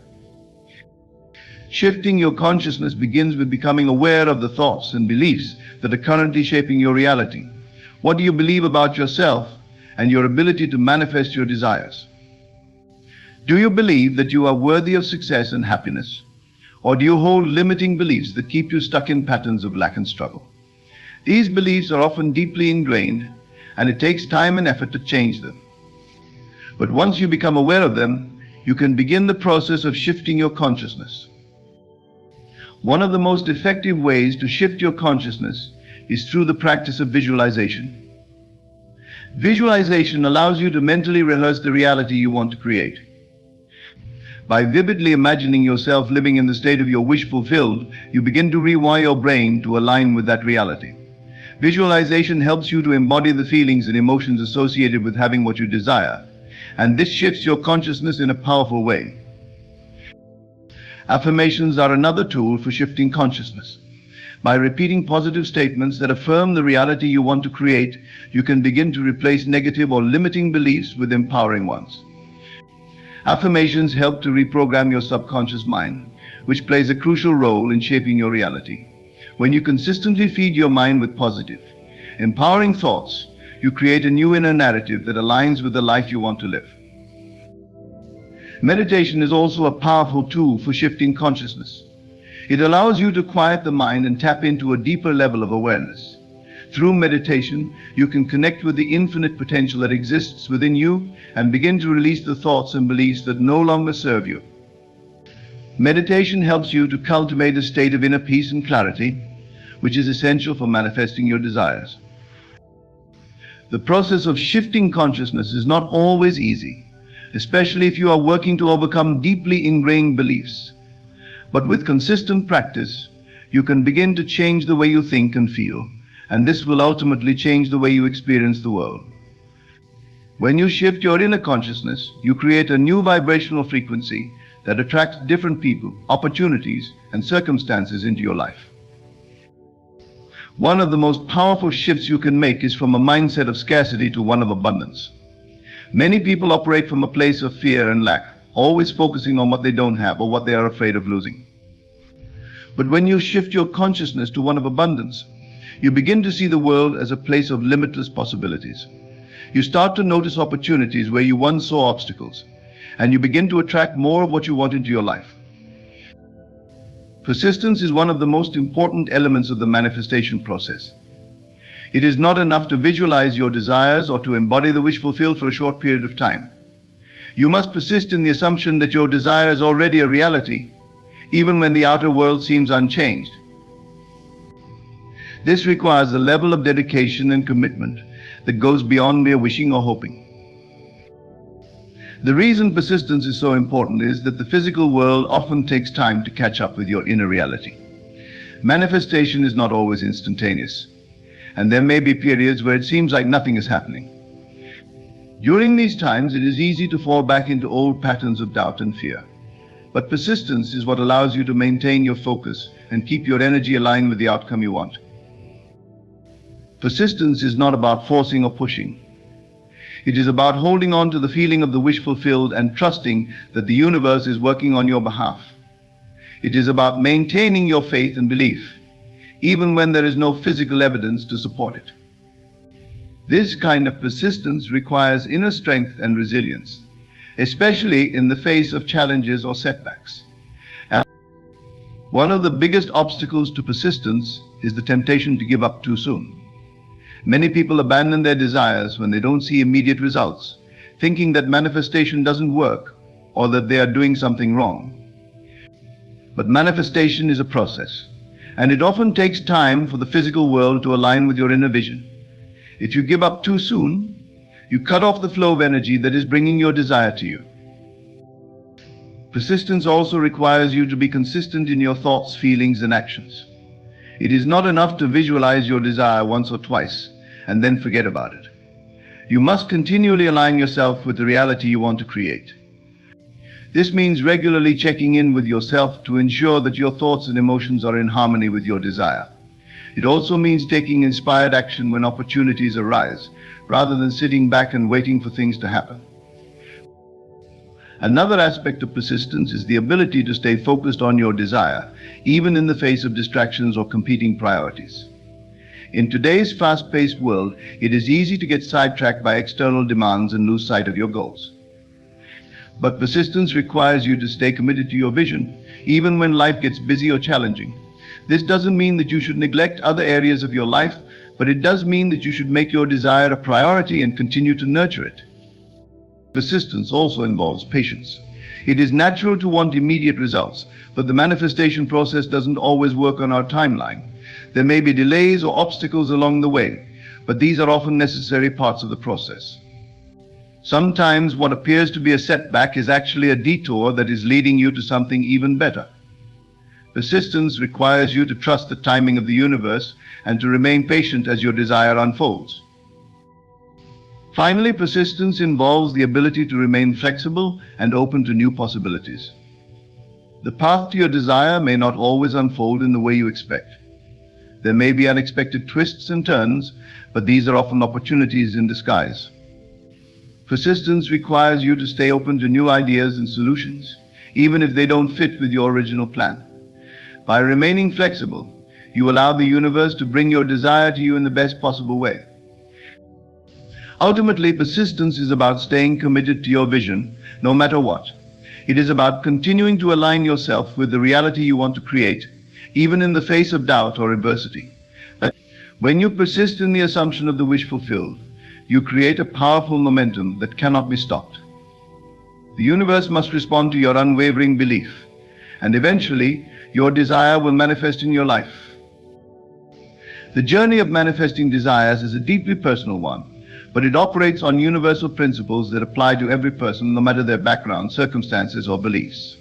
Shifting your consciousness begins with becoming aware of the thoughts and beliefs that are currently shaping your reality. What do you believe about yourself and your ability to manifest your desires? Do you believe that you are worthy of success and happiness? Or do you hold limiting beliefs that keep you stuck in patterns of lack and struggle? These beliefs are often deeply ingrained, and it takes time and effort to change them. But once you become aware of them, you can begin the process of shifting your consciousness. One of the most effective ways to shift your consciousness is through the practice of visualization. Visualization allows you to mentally rehearse the reality you want to create. By vividly imagining yourself living in the state of your wish fulfilled, you begin to rewire your brain to align with that reality. Visualization helps you to embody the feelings and emotions associated with having what you desire, and this shifts your consciousness in a powerful way. Affirmations are another tool for shifting consciousness. By repeating positive statements that affirm the reality you want to create, you can begin to replace negative or limiting beliefs with empowering ones. Affirmations help to reprogram your subconscious mind, which plays a crucial role in shaping your reality. When you consistently feed your mind with positive, empowering thoughts, you create a new inner narrative that aligns with the life you want to live. Meditation is also a powerful tool for shifting consciousness. It allows you to quiet the mind and tap into a deeper level of awareness. Through meditation, you can connect with the infinite potential that exists within you and begin to release the thoughts and beliefs that no longer serve you. Meditation helps you to cultivate a state of inner peace and clarity, which is essential for manifesting your desires. The process of shifting consciousness is not always easy, especially if you are working to overcome deeply ingrained beliefs. But with consistent practice, you can begin to change the way you think and feel, and this will ultimately change the way you experience the world. When you shift your inner consciousness, you create a new vibrational frequency that attracts different people, opportunities, and circumstances into your life. One of the most powerful shifts you can make is from a mindset of scarcity to one of abundance. Many people operate from a place of fear and lack, always focusing on what they don't have or what they are afraid of losing. But when you shift your consciousness to one of abundance, you begin to see the world as a place of limitless possibilities. You start to notice opportunities where you once saw obstacles, and you begin to attract more of what you want into your life. Persistence is one of the most important elements of the manifestation process. It is not enough to visualize your desires or to embody the wish fulfilled for a short period of time. You must persist in the assumption that your desire is already a reality, even when the outer world seems unchanged. This requires a level of dedication and commitment that goes beyond mere wishing or hoping. The reason persistence is so important is that the physical world often takes time to catch up with your inner reality. Manifestation is not always instantaneous, and there may be periods where it seems like nothing is happening. During these times, it is easy to fall back into old patterns of doubt and fear. But persistence is what allows you to maintain your focus and keep your energy aligned with the outcome you want. Persistence is not about forcing or pushing. It is about holding on to the feeling of the wish fulfilled and trusting that the universe is working on your behalf. It is about maintaining your faith and belief, even when there is no physical evidence to support it. This kind of persistence requires inner strength and resilience, especially in the face of challenges or setbacks. And one of the biggest obstacles to persistence is the temptation to give up too soon. Many people abandon their desires when they don't see immediate results, thinking that manifestation doesn't work or that they are doing something wrong. But manifestation is a process, and it often takes time for the physical world to align with your inner vision. If you give up too soon, you cut off the flow of energy that is bringing your desire to you. Persistence also requires you to be consistent in your thoughts, feelings, and actions. It is not enough to visualize your desire once or twice and then forget about it. You must continually align yourself with the reality you want to create. This means regularly checking in with yourself to ensure that your thoughts and emotions are in harmony with your desire. It also means taking inspired action when opportunities arise, rather than sitting back and waiting for things to happen. Another aspect of persistence is the ability to stay focused on your desire, even in the face of distractions or competing priorities. In today's fast-paced world, it is easy to get sidetracked by external demands and lose sight of your goals. But persistence requires you to stay committed to your vision, even when life gets busy or challenging. This doesn't mean that you should neglect other areas of your life, but it does mean that you should make your desire a priority and continue to nurture it. Persistence also involves patience. It is natural to want immediate results, but the manifestation process doesn't always work on our timeline. There may be delays or obstacles along the way, but these are often necessary parts of the process. Sometimes what appears to be a setback is actually a detour that is leading you to something even better. Persistence requires you to trust the timing of the universe and to remain patient as your desire unfolds. Finally, persistence involves the ability to remain flexible and open to new possibilities. The path to your desire may not always unfold in the way you expect. There may be unexpected twists and turns, but these are often opportunities in disguise. Persistence requires you to stay open to new ideas and solutions, even if they don't fit with your original plan. By remaining flexible, you allow the universe to bring your desire to you in the best possible way. Ultimately, persistence is about staying committed to your vision, no matter what. It is about continuing to align yourself with the reality you want to create, even in the face of doubt or adversity. When you persist in the assumption of the wish fulfilled, you create a powerful momentum that cannot be stopped. The universe must respond to your unwavering belief, and eventually, your desire will manifest in your life. The journey of manifesting desires is a deeply personal one, but it operates on universal principles that apply to every person, no matter their background, circumstances, or beliefs.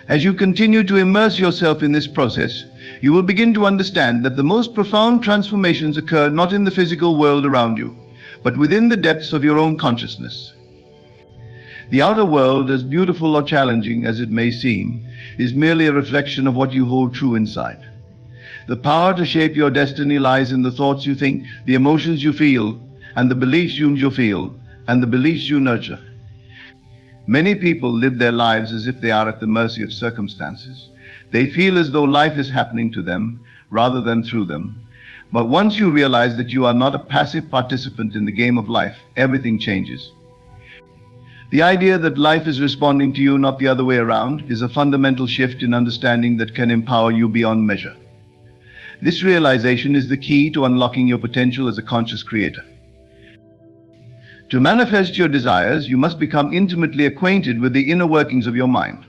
As you continue to immerse yourself in this process, you will begin to understand that the most profound transformations occur not in the physical world around you, but within the depths of your own consciousness. The outer world, as beautiful or challenging as it may seem, is merely a reflection of what you hold true inside. The power to shape your destiny lies in the thoughts you think, the emotions you feel, and the beliefs you feel, and the beliefs you nurture. Many people live their lives as if they are at the mercy of circumstances. They feel as though life is happening to them rather than through them. But once you realize that you are not a passive participant in the game of life, everything changes. The idea that life is responding to you, not the other way around, is a fundamental shift in understanding that can empower you beyond measure. This realization is the key to unlocking your potential as a conscious creator. To manifest your desires, you must become intimately acquainted with the inner workings of your mind.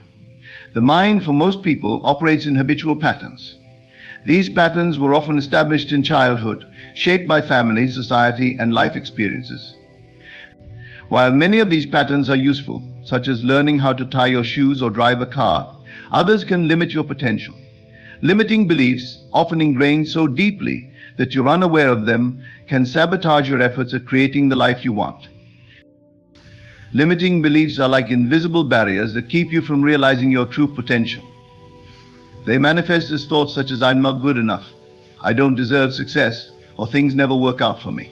The mind, for most people, operates in habitual patterns. These patterns were often established in childhood, shaped by family, society, and life experiences. While many of these patterns are useful, such as learning how to tie your shoes or drive a car, others can limit your potential. Limiting beliefs, often ingrained so deeply that you're unaware of them, can sabotage your efforts at creating the life you want. Limiting beliefs are like invisible barriers that keep you from realizing your true potential. They manifest as thoughts such as I'm not good enough, I don't deserve success, or things never work out for me.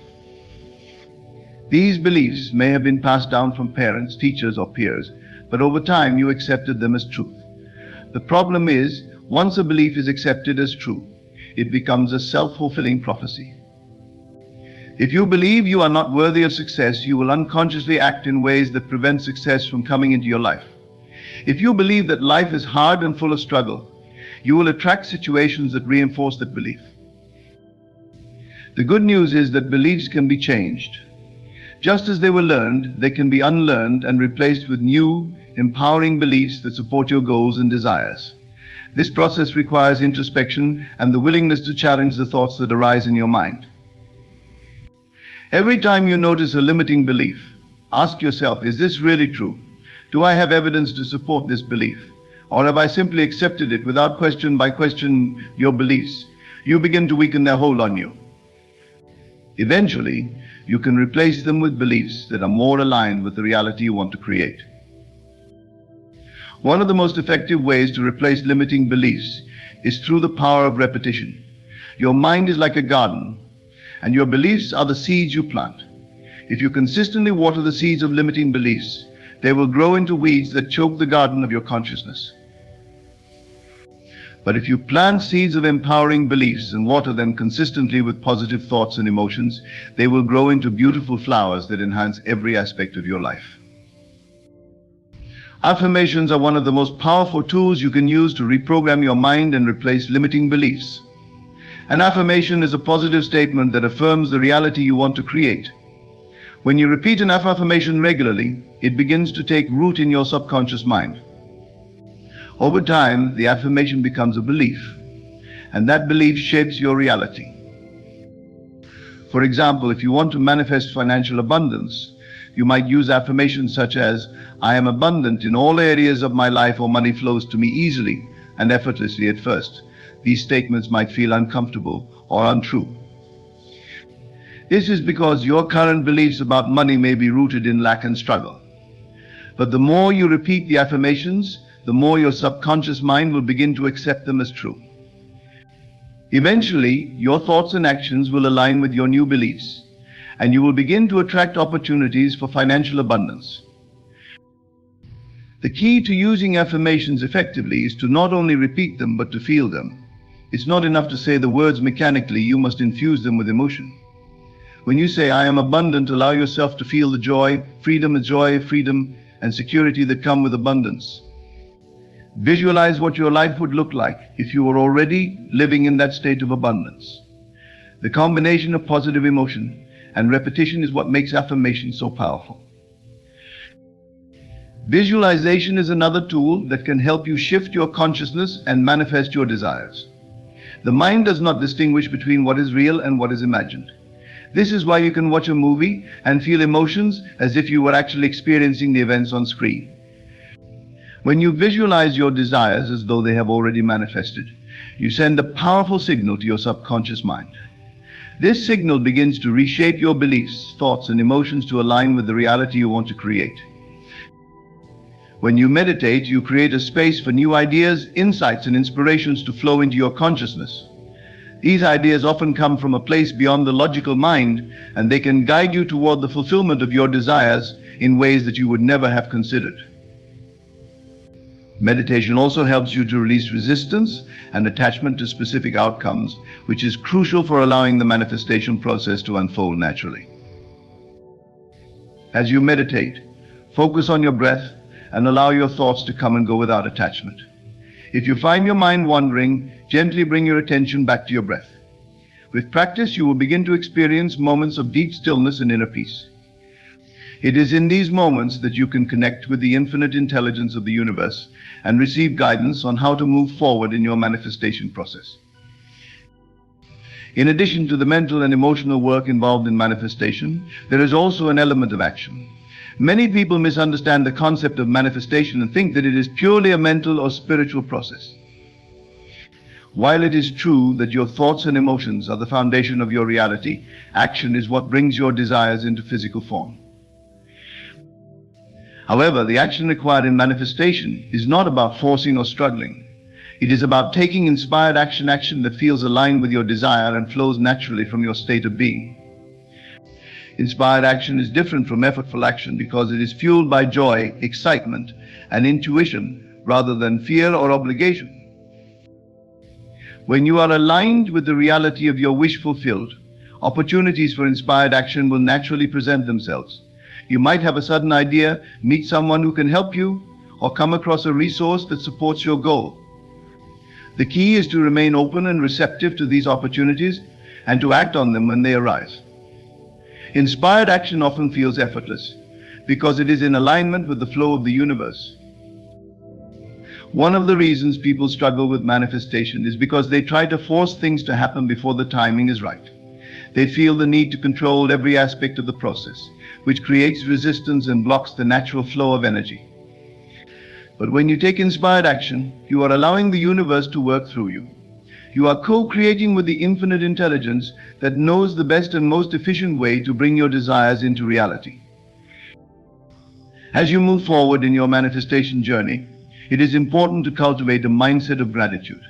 These beliefs may have been passed down from parents, teachers, or peers, but over time you accepted them as truth. The problem is, once a belief is accepted as true, it becomes a self-fulfilling prophecy. If you believe you are not worthy of success, you will unconsciously act in ways that prevent success from coming into your life. If you believe that life is hard and full of struggle, you will attract situations that reinforce that belief. The good news is that beliefs can be changed. Just as they were learned, they can be unlearned and replaced with new, empowering beliefs that support your goals and desires. This process requires introspection and the willingness to challenge the thoughts that arise in your mind. Every time you notice a limiting belief, ask yourself, is this really true? Do I have evidence to support this belief? Or have I simply accepted it without question by question your beliefs? You begin to weaken their hold on you. Eventually, you can replace them with beliefs that are more aligned with the reality you want to create. One of the most effective ways to replace limiting beliefs is through the power of repetition. Your mind is like a garden, and your beliefs are the seeds you plant. If you consistently water the seeds of limiting beliefs, they will grow into weeds that choke the garden of your consciousness. But if you plant seeds of empowering beliefs and water them consistently with positive thoughts and emotions, they will grow into beautiful flowers that enhance every aspect of your life. Affirmations are one of the most powerful tools you can use to reprogram your mind and replace limiting beliefs. An affirmation is a positive statement that affirms the reality you want to create. When you repeat an affirmation regularly, it begins to take root in your subconscious mind. Over time, the affirmation becomes a belief, and that belief shapes your reality. For example, if you want to manifest financial abundance, you might use affirmations such as, I am abundant in all areas of my life, or money flows to me easily and effortlessly at first. These statements might feel uncomfortable or untrue. This is because your current beliefs about money may be rooted in lack and struggle. But the more you repeat the affirmations, the more your subconscious mind will begin to accept them as true. Eventually, your thoughts and actions will align with your new beliefs, and you will begin to attract opportunities for financial abundance. The key to using affirmations effectively is to not only repeat them, but to feel them. It's not enough to say the words mechanically, you must infuse them with emotion. When you say, I am abundant, allow yourself to feel the joy, freedom, and security that come with abundance. Visualize what your life would look like if you were already living in that state of abundance. The combination of positive emotion and repetition is what makes affirmation so powerful. Visualization is another tool that can help you shift your consciousness and manifest your desires. The mind does not distinguish between what is real and what is imagined. This is why you can watch a movie and feel emotions as if you were actually experiencing the events on screen. When you visualize your desires as though they have already manifested, you send a powerful signal to your subconscious mind. This signal begins to reshape your beliefs, thoughts, and emotions to align with the reality you want to create. When you meditate, you create a space for new ideas, insights, and inspirations to flow into your consciousness. These ideas often come from a place beyond the logical mind, and they can guide you toward the fulfillment of your desires in ways that you would never have considered. Meditation also helps you to release resistance and attachment to specific outcomes, which is crucial for allowing the manifestation process to unfold naturally. As you meditate, focus on your breath and allow your thoughts to come and go without attachment. If you find your mind wandering, gently bring your attention back to your breath. With practice, you will begin to experience moments of deep stillness and inner peace. It is in these moments that you can connect with the infinite intelligence of the universe and receive guidance on how to move forward in your manifestation process. In addition to the mental and emotional work involved in manifestation, there is also an element of action. Many people misunderstand the concept of manifestation and think that it is purely a mental or spiritual process. While it is true that your thoughts and emotions are the foundation of your reality, action is what brings your desires into physical form. However, the action required in manifestation is not about forcing or struggling. It is about taking inspired action that feels aligned with your desire and flows naturally from your state of being. Inspired action is different from effortful action because it is fueled by joy, excitement, and intuition rather than fear or obligation. When you are aligned with the reality of your wish fulfilled, opportunities for inspired action will naturally present themselves. You might have a sudden idea, meet someone who can help you, or come across a resource that supports your goal. The key is to remain open and receptive to these opportunities and to act on them when they arise. Inspired action often feels effortless because it is in alignment with the flow of the universe. One of the reasons people struggle with manifestation is because they try to force things to happen before the timing is right. They feel the need to control every aspect of the process, which creates resistance and blocks the natural flow of energy. But when you take inspired action, you are allowing the universe to work through you. You are co-creating with the infinite intelligence that knows the best and most efficient way to bring your desires into reality. As you move forward in your manifestation journey, it is important to cultivate a mindset of gratitude.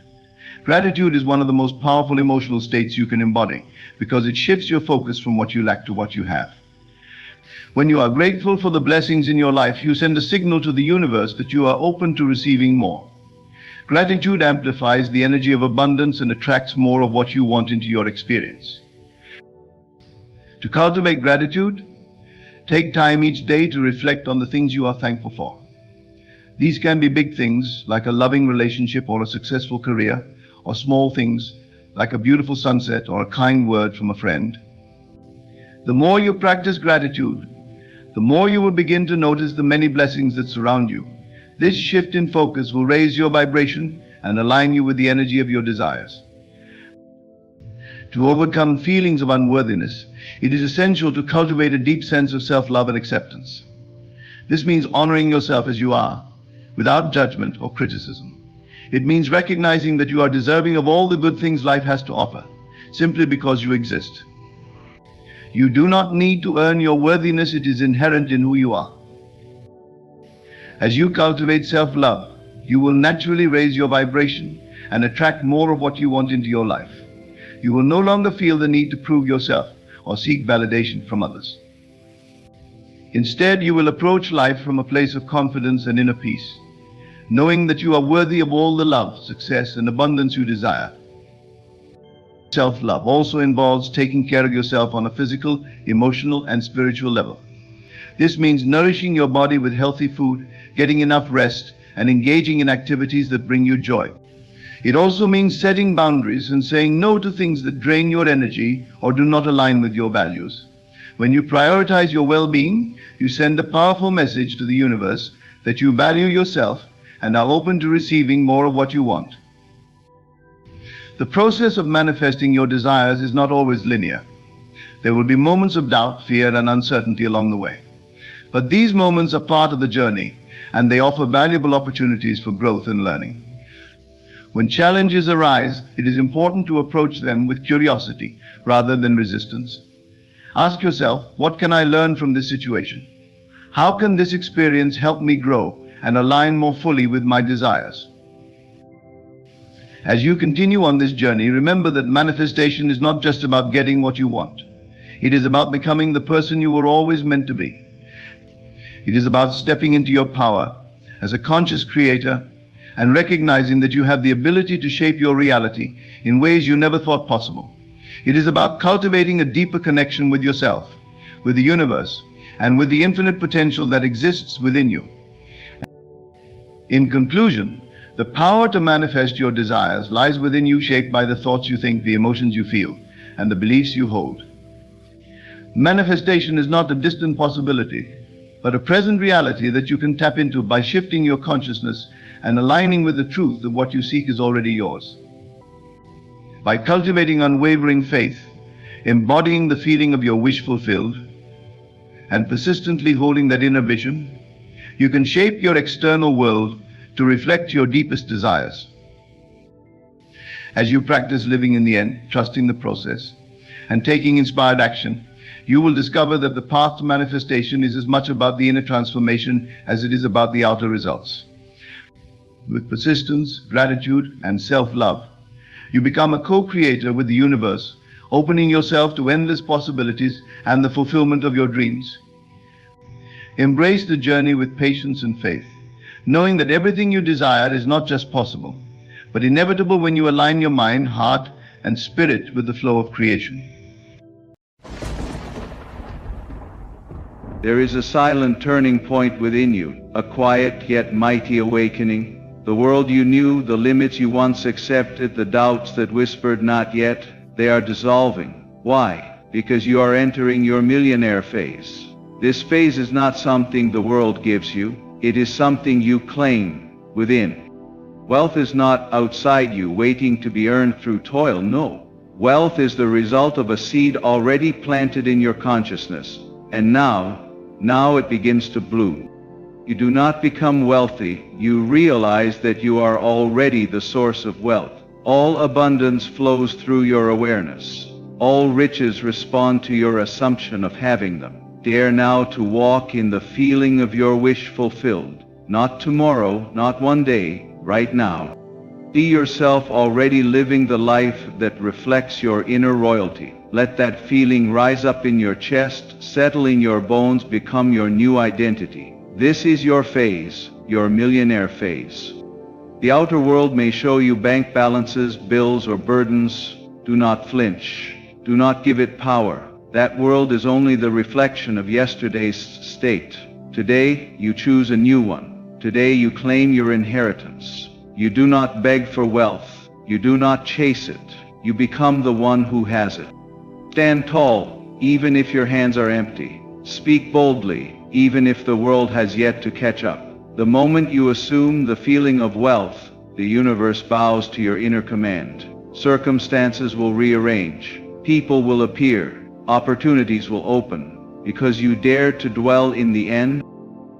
Gratitude is one of the most powerful emotional states you can embody because it shifts your focus from what you lack to what you have. When you are grateful for the blessings in your life, you send a signal to the universe that you are open to receiving more. Gratitude amplifies the energy of abundance and attracts more of what you want into your experience. To cultivate gratitude, take time each day to reflect on the things you are thankful for. These can be big things like a loving relationship or a successful career, or small things like a beautiful sunset or a kind word from a friend. The more you practice gratitude, the more you will begin to notice the many blessings that surround you. This shift in focus will raise your vibration and align you with the energy of your desires. To overcome feelings of unworthiness, it is essential to cultivate a deep sense of self-love and acceptance. This means honoring yourself as you are, without judgment or criticism. It means recognizing that you are deserving of all the good things life has to offer, simply because you exist. You do not need to earn your worthiness, it is inherent in who you are. As you cultivate self-love, you will naturally raise your vibration and attract more of what you want into your life. You will no longer feel the need to prove yourself or seek validation from others. Instead, you will approach life from a place of confidence and inner peace, knowing that you are worthy of all the love, success, and abundance you desire. Self-love also involves taking care of yourself on a physical, emotional, and spiritual level. This means nourishing your body with healthy food, getting enough rest, and engaging in activities that bring you joy. It also means setting boundaries and saying no to things that drain your energy or do not align with your values. When you prioritize your well-being, you send a powerful message to the universe that you value yourself and are open to receiving more of what you want. The process of manifesting your desires is not always linear. There will be moments of doubt, fear, and uncertainty along the way. But these moments are part of the journey, and they offer valuable opportunities for growth and learning. When challenges arise, it is important to approach them with curiosity rather than resistance. Ask yourself, what can I learn from this situation? How can this experience help me grow and align more fully with my desires? As you continue on this journey, remember that manifestation is not just about getting what you want. It is about becoming the person you were always meant to be. It is about stepping into your power as a conscious creator and recognizing that you have the ability to shape your reality in ways you never thought possible. It is about cultivating a deeper connection with yourself, with the universe, and with the infinite potential that exists within you. In conclusion, the power to manifest your desires lies within you, shaped by the thoughts you think, the emotions you feel, and the beliefs you hold. Manifestation is not a distant possibility, but a present reality that you can tap into by shifting your consciousness and aligning with the truth that what you seek is already yours. By cultivating unwavering faith, embodying the feeling of your wish fulfilled, and persistently holding that inner vision, you can shape your external world to reflect your deepest desires. As you practice living in the end, trusting the process, and taking inspired action, you will discover that the path to manifestation is as much about the inner transformation as it is about the outer results. With persistence, gratitude, and self-love, you become a co-creator with the universe, opening yourself to endless possibilities and the fulfillment of your dreams. Embrace the journey with patience and faith, knowing that everything you desire is not just possible, but inevitable when you align your mind, heart, and spirit with the flow of creation. There is a silent turning point within you, a quiet yet mighty awakening. The world you knew, the limits you once accepted, the doubts that whispered not yet, they are dissolving. Why? Because you are entering your millionaire phase. This phase is not something the world gives you, it is something you claim within. Wealth is not outside you waiting to be earned through toil, no. Wealth is the result of a seed already planted in your consciousness, and now it begins to bloom. You do not become wealthy, you realize that you are already the source of wealth. All abundance flows through your awareness. All riches respond to your assumption of having them. Dare now to walk in the feeling of your wish fulfilled. Not tomorrow, not one day, right now. See yourself already living the life that reflects your inner royalty. Let that feeling rise up in your chest, settle in your bones, become your new identity. This is your phase, your millionaire phase. The outer world may show you bank balances, bills, or burdens. Do not flinch. Do not give it power. That world is only the reflection of yesterday's state. Today, you choose a new one. Today, you claim your inheritance. You do not beg for wealth. You do not chase it. You become the one who has it. Stand tall, even if your hands are empty. Speak boldly, even if the world has yet to catch up. The moment you assume the feeling of wealth, the universe bows to your inner command. Circumstances will rearrange. People will appear. Opportunities will open. Because you dare to dwell in the end.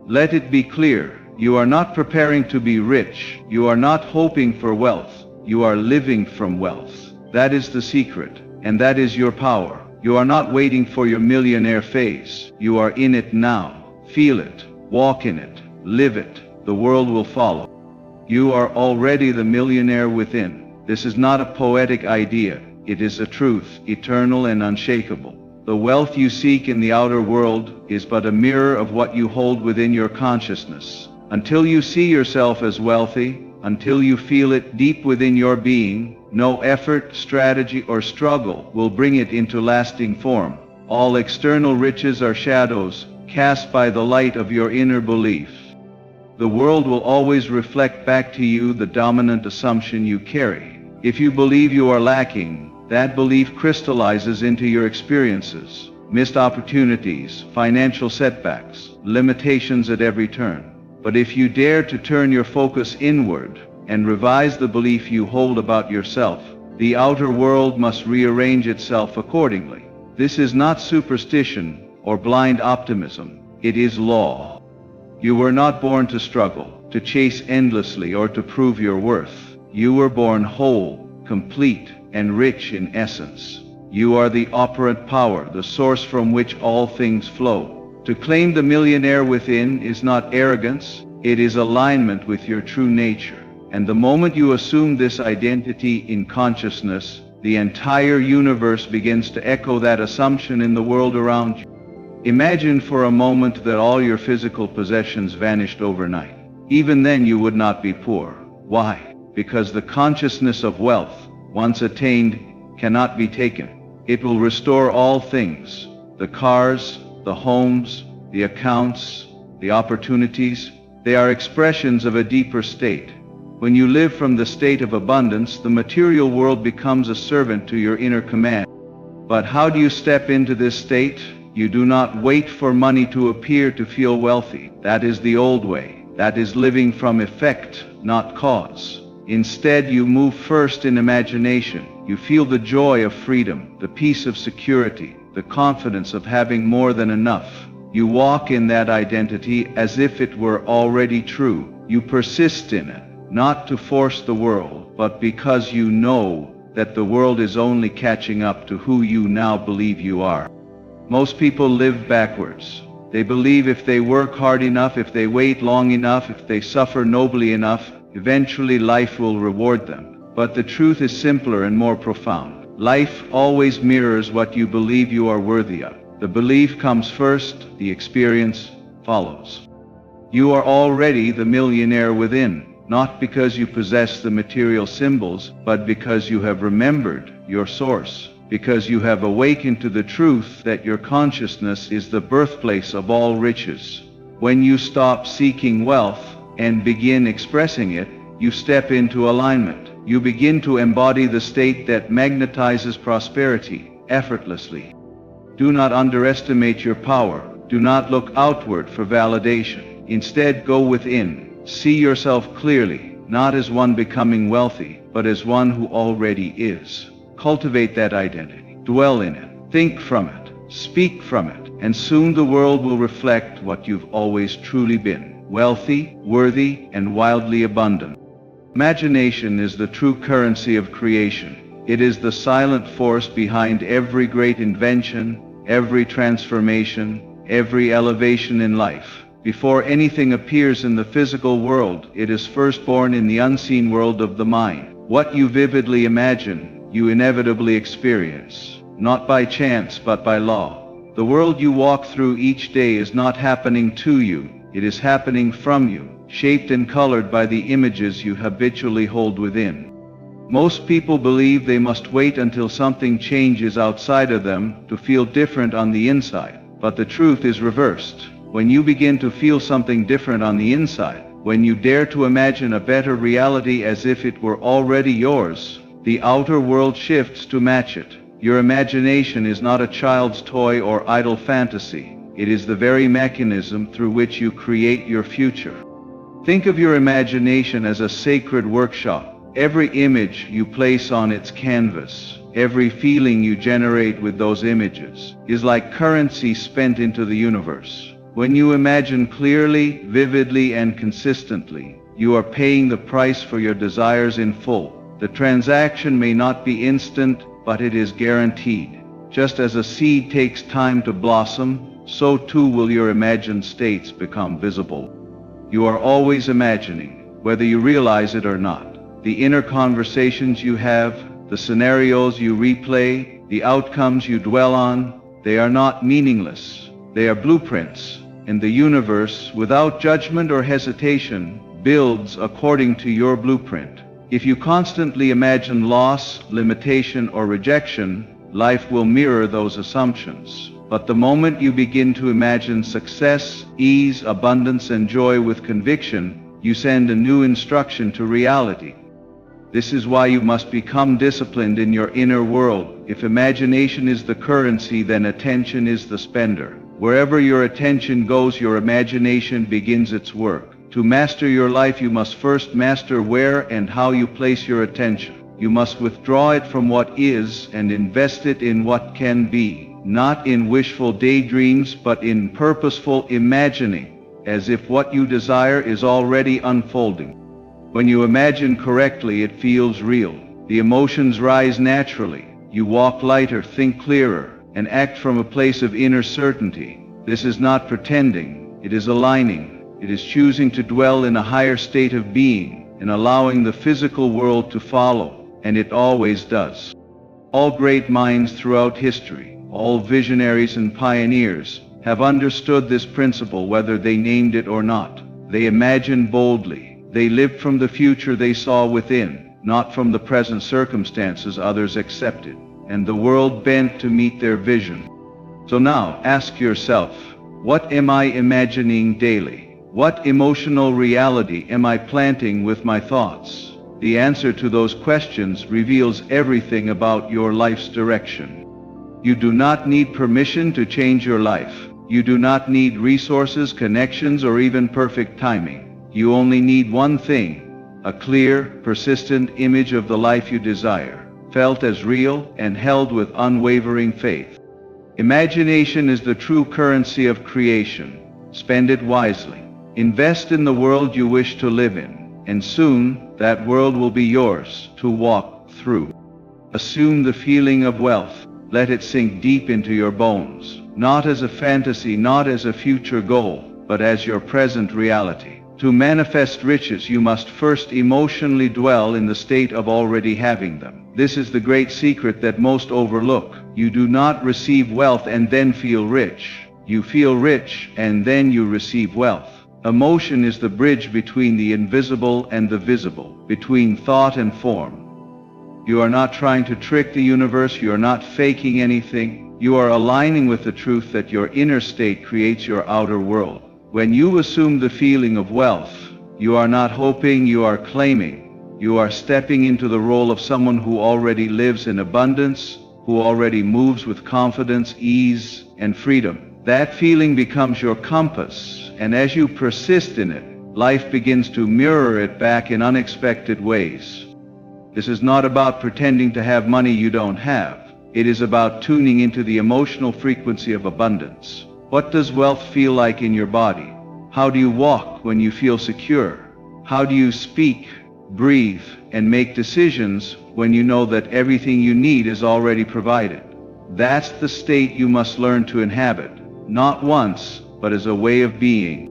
Let it be clear, you are not preparing to be rich. You are not hoping for wealth. You are living from wealth. That is the secret, and that is your power. You are not waiting for your millionaire phase. You are in it now. Feel it, walk in it, live it. The world will follow. You are already the millionaire within. This is not a poetic idea. It is a truth, eternal and unshakable. The wealth you seek in the outer world is but a mirror of what you hold within your consciousness. Until you see yourself as wealthy, until you feel it deep within your being, no effort, strategy, or struggle will bring it into lasting form. All external riches are shadows, cast by the light of your inner belief. The world will always reflect back to you the dominant assumption you carry. If you believe you are lacking, that belief crystallizes into your experiences, missed opportunities, financial setbacks, limitations at every turn. But if you dare to turn your focus inward and revise the belief you hold about yourself, the outer world must rearrange itself accordingly. This is not superstition or blind optimism. It is law. You were not born to struggle, to chase endlessly, or to prove your worth. You were born whole, complete, and rich in essence. You are the operant power, the source from which all things flow. To claim the millionaire within is not arrogance, it is alignment with your true nature. And the moment you assume this identity in consciousness, the entire universe begins to echo that assumption in the world around you. Imagine for a moment that all your physical possessions vanished overnight. Even then you would not be poor. Why? Because the consciousness of wealth, once attained, cannot be taken. It will restore all things, the cars, the homes, the accounts, the opportunities. They are expressions of a deeper state. When you live from the state of abundance, the material world becomes a servant to your inner command. But how do you step into this state? You do not wait for money to appear to feel wealthy. That is the old way. That is living from effect, not cause. Instead, you move first in imagination. You feel the joy of freedom, the peace of security, the confidence of having more than enough. You walk in that identity as if it were already true. You persist in it, not to force the world, but because you know that the world is only catching up to who you now believe you are. Most people live backwards. They believe if they work hard enough, if they wait long enough, if they suffer nobly enough, eventually life will reward them. But the truth is simpler and more profound. Life always mirrors what you believe you are worthy of. The belief comes first, the experience follows. You are already the millionaire within, not because you possess the material symbols, but because you have remembered your source, because you have awakened to the truth that your consciousness is the birthplace of all riches. When you stop seeking wealth and begin expressing it, you step into alignment. You begin to embody the state that magnetizes prosperity effortlessly. Do not underestimate your power. Do not look outward for validation. Instead, go within. See yourself clearly, not as one becoming wealthy, but as one who already is. Cultivate that identity. Dwell in it. Think from it. Speak from it. And soon the world will reflect what you've always truly been. Wealthy, worthy, and wildly abundant. Imagination is the true currency of creation. It is the silent force behind every great invention, every transformation, every elevation in life. Before anything appears in the physical world, it is first born in the unseen world of the mind. What you vividly imagine, you inevitably experience, not by chance but by law. The world you walk through each day is not happening to you, it is happening from you, shaped and colored by the images you habitually hold within. Most people believe they must wait until something changes outside of them to feel different on the inside, but the truth is reversed. When you begin to feel something different on the inside, when you dare to imagine a better reality as if it were already yours, the outer world shifts to match it. Your imagination is not a child's toy or idle fantasy. It is the very mechanism through which you create your future. Think of your imagination as a sacred workshop. Every image you place on its canvas, every feeling you generate with those images, is like currency spent into the universe. When you imagine clearly, vividly, and consistently, you are paying the price for your desires in full. The transaction may not be instant, but it is guaranteed. Just as a seed takes time to blossom, so too will your imagined states become visible. You are always imagining, whether you realize it or not. The inner conversations you have, the scenarios you replay, the outcomes you dwell on, they are not meaningless. They are blueprints. And the universe, without judgment or hesitation, builds according to your blueprint. If you constantly imagine loss, limitation, or rejection, life will mirror those assumptions. But the moment you begin to imagine success, ease, abundance, and joy with conviction, you send a new instruction to reality. This is why you must become disciplined in your inner world. If imagination is the currency, then attention is the spender. Wherever your attention goes, your imagination begins its work. To master your life, you must first master where and how you place your attention. You must withdraw it from what is and invest it in what can be, not in wishful daydreams, but in purposeful imagining, as if what you desire is already unfolding. When you imagine correctly, it feels real. The emotions rise naturally. You walk lighter, think clearer, and act from a place of inner certainty. This is not pretending, it is aligning. It is choosing to dwell in a higher state of being and allowing the physical world to follow, and it always does. All great minds throughout history, all visionaries and pioneers, have understood this principle whether they named it or not. They imagined boldly. They lived from the future they saw within, not from the present circumstances others accepted, and the world bent to meet their vision. So now, ask yourself, what am I imagining daily? What emotional reality am I planting with my thoughts? The answer to those questions reveals everything about your life's direction. You do not need permission to change your life. You do not need resources, connections, or even perfect timing. You only need one thing: a clear, persistent image of the life you desire, felt as real and held with unwavering faith. Imagination is the true currency of creation. Spend it wisely. Invest in the world you wish to live in, and soon that world will be yours to walk through. Assume the feeling of wealth. Let it sink deep into your bones. not as a fantasy, not as a future goal, but as your present reality. To manifest riches, you must first emotionally dwell in the state of already having them. This is the great secret that most overlook. You do not receive wealth and then feel rich. You feel rich and then you receive wealth. Emotion is the bridge between the invisible and the visible, between thought and form. You are not trying to trick the universe, you are not faking anything. You are aligning with the truth that your inner state creates your outer world. When you assume the feeling of wealth, you are not hoping, you are claiming. You are stepping into the role of someone who already lives in abundance, who already moves with confidence, ease, and freedom. That feeling becomes your compass, and as you persist in it, life begins to mirror it back in unexpected ways. This is not about pretending to have money you don't have. It is about tuning into the emotional frequency of abundance. What does wealth feel like in your body? How do you walk when you feel secure? How do you speak, breathe, and make decisions when you know that everything you need is already provided? That's the state you must learn to inhabit, not once, but as a way of being.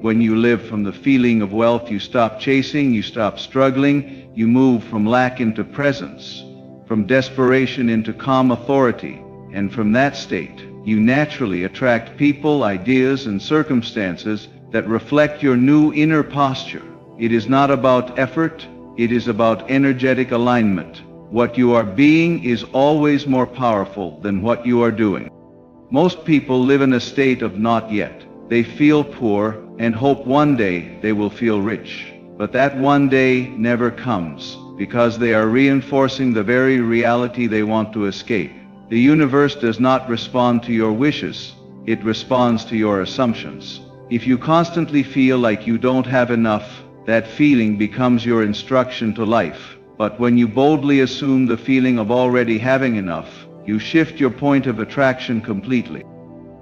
When you live from the feeling of wealth, you stop chasing, you stop struggling, you move from lack into presence, from desperation into calm authority, and from that state, you naturally attract people, ideas, and circumstances that reflect your new inner posture. It is not about effort, it is about energetic alignment. What you are being is always more powerful than what you are doing. Most people live in a state of not yet. They feel poor and hope one day they will feel rich. But that one day never comes, because they are reinforcing the very reality they want to escape. The universe does not respond to your wishes, it responds to your assumptions. If you constantly feel like you don't have enough, that feeling becomes your instruction to life. But when you boldly assume the feeling of already having enough, you shift your point of attraction completely.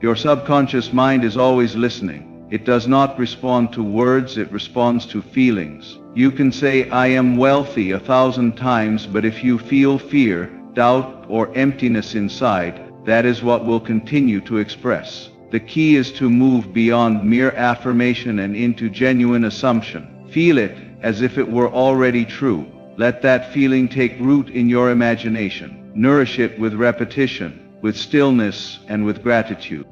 Your subconscious mind is always listening. It does not respond to words, it responds to feelings. You can say, "I am wealthy" 1,000 times, but if you feel fear, doubt, or emptiness inside, that is what will continue to express. The key is to move beyond mere affirmation and into genuine assumption. Feel it as if it were already true. Let that feeling take root in your imagination. Nourish it with repetition, with stillness, and with gratitude.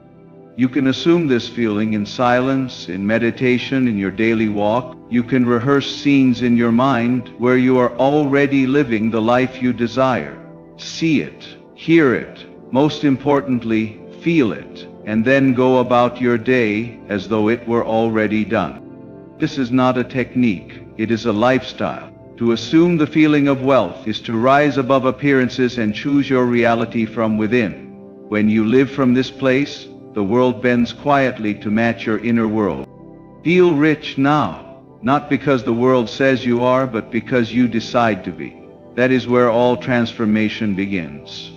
You can assume this feeling in silence, in meditation, in your daily walk. You can rehearse scenes in your mind where you are already living the life you desire. See it, hear it, most importantly, feel it, and then go about your day as though it were already done. This is not a technique, it is a lifestyle. To assume the feeling of wealth is to rise above appearances and choose your reality from within. When you live from this place, the world bends quietly to match your inner world. Feel rich now, not because the world says you are, but because you decide to be. That is where all transformation begins.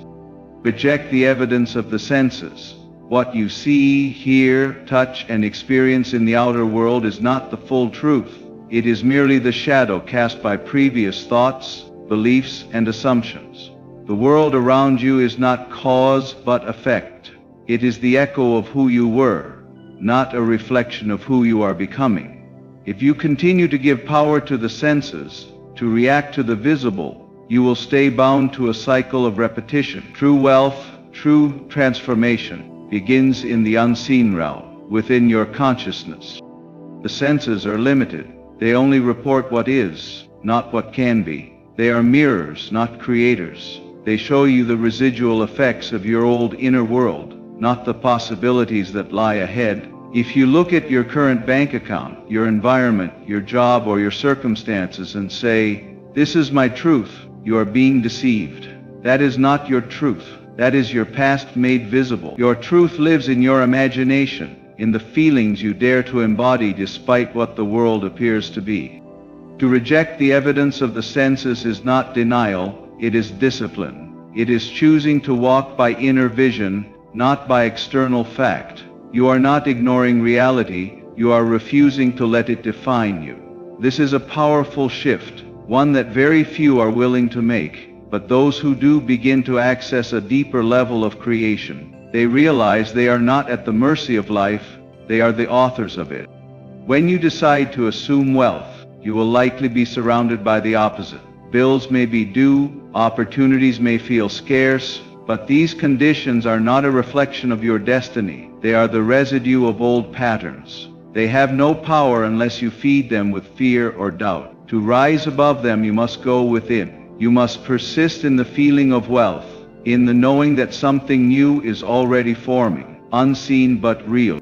Reject the evidence of the senses. What you see, hear, touch, and experience in the outer world is not the full truth. It is merely the shadow cast by previous thoughts, beliefs, and assumptions. The world around you is not cause but effect. It is the echo of who you were, not a reflection of who you are becoming. If you continue to give power to the senses, to react to the visible, you will stay bound to a cycle of repetition. True wealth, true transformation, begins in the unseen realm, within your consciousness. The senses are limited. They only report what is, not what can be. They are mirrors, not creators. They show you the residual effects of your old inner world, not the possibilities that lie ahead. If you look at your current bank account, your environment, your job, or your circumstances and say, "This is my truth," you are being deceived. That is not your truth. That is your past made visible. Your truth lives in your imagination, in the feelings you dare to embody despite what the world appears to be. To reject the evidence of the senses is not denial, it is discipline. It is choosing to walk by inner vision, not by external fact. You are not ignoring reality, you are refusing to let it define you. This is a powerful shift, one that very few are willing to make, but those who do begin to access a deeper level of creation. They realize they are not at the mercy of life, they are the authors of it. When you decide to assume wealth, you will likely be surrounded by the opposite. Bills may be due, opportunities may feel scarce, but these conditions are not a reflection of your destiny. They are the residue of old patterns. They have no power unless you feed them with fear or doubt. To rise above them, you must go within. You must persist in the feeling of wealth, in the knowing that something new is already forming, unseen but real.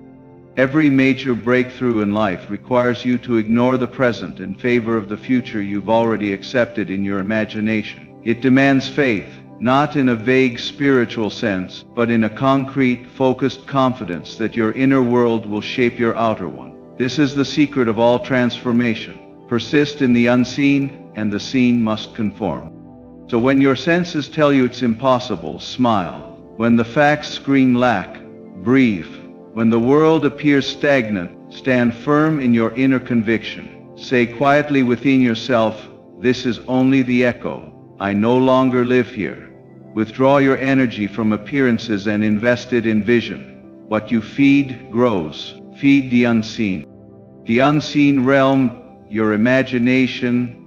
Every major breakthrough in life requires you to ignore the present in favor of the future you've already accepted in your imagination. It demands faith, not in a vague spiritual sense, but in a concrete, focused confidence that your inner world will shape your outer one. This is the secret of all transformation. Persist in the unseen, and the seen must conform. So when your senses tell you it's impossible, smile. When the facts scream lack, breathe. When the world appears stagnant, stand firm in your inner conviction. Say quietly within yourself, this is only the echo. I no longer live here. Withdraw your energy from appearances and invest it in vision. What you feed grows. Feed the unseen. The unseen realm, your imagination,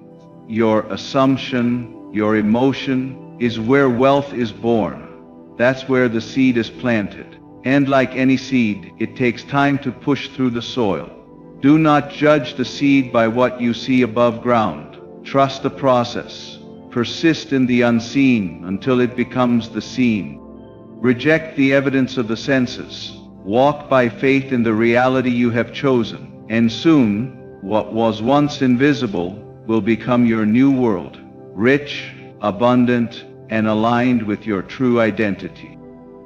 your assumption, your emotion, is where wealth is born. That's where the seed is planted. And like any seed, it takes time to push through the soil. Do not judge the seed by what you see above ground. Trust the process. Persist in the unseen until it becomes the seen. Reject the evidence of the senses. Walk by faith in the reality you have chosen. And soon, what was once invisible will become your new world, rich, abundant, and aligned with your true identity.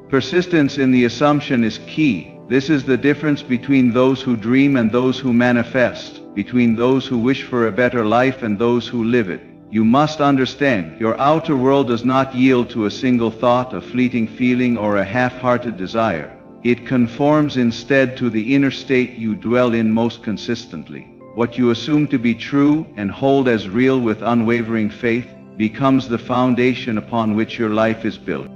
Persistence in the assumption is key. This is the difference between those who dream and those who manifest, between those who wish for a better life and those who live it. You must understand, your outer world does not yield to a single thought, a fleeting feeling, or a half-hearted desire. It conforms instead to the inner state you dwell in most consistently. What you assume to be true and hold as real with unwavering faith becomes the foundation upon which your life is built.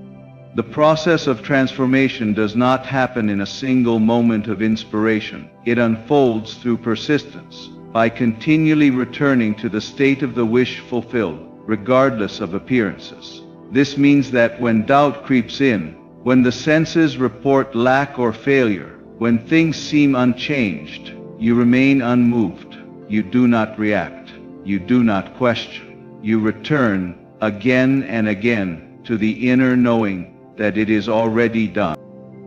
The process of transformation does not happen in a single moment of inspiration. It unfolds through persistence, by continually returning to the state of the wish fulfilled, regardless of appearances. This means that when doubt creeps in, when the senses report lack or failure, when things seem unchanged, you remain unmoved. You do not react. You do not question. You return again and again to the inner knowing that it is already done.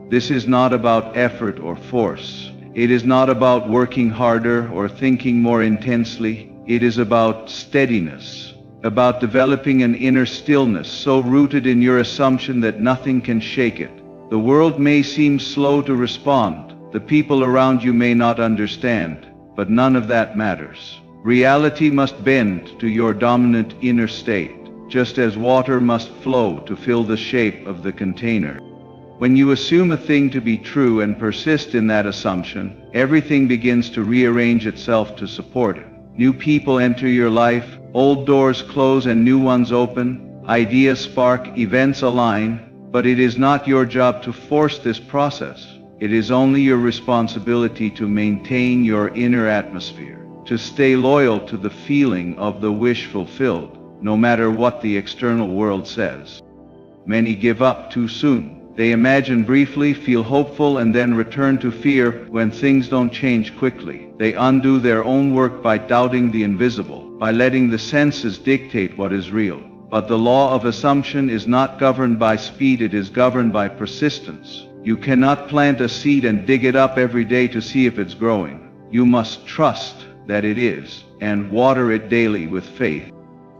This is not about effort or force. It is not about working harder or thinking more intensely. It is about steadiness, about developing an inner stillness so rooted in your assumption that nothing can shake it. The world may seem slow to respond. The people around you may not understand, but none of that matters. Reality must bend to your dominant inner state, just as water must flow to fill the shape of the container. When you assume a thing to be true and persist in that assumption, everything begins to rearrange itself to support it. New people enter your life, old doors close and new ones open, ideas spark, events align, but it is not your job to force this process. It is only your responsibility to maintain your inner atmosphere, to stay loyal to the feeling of the wish fulfilled, no matter what the external world says. Many give up too soon. They imagine briefly, feel hopeful, and then return to fear when things don't change quickly. They undo their own work by doubting the invisible, by letting the senses dictate what is real. But the law of assumption is not governed by speed, it is governed by persistence. You cannot plant a seed and dig it up every day to see if it's growing. You must trust that it is, and water it daily with faith.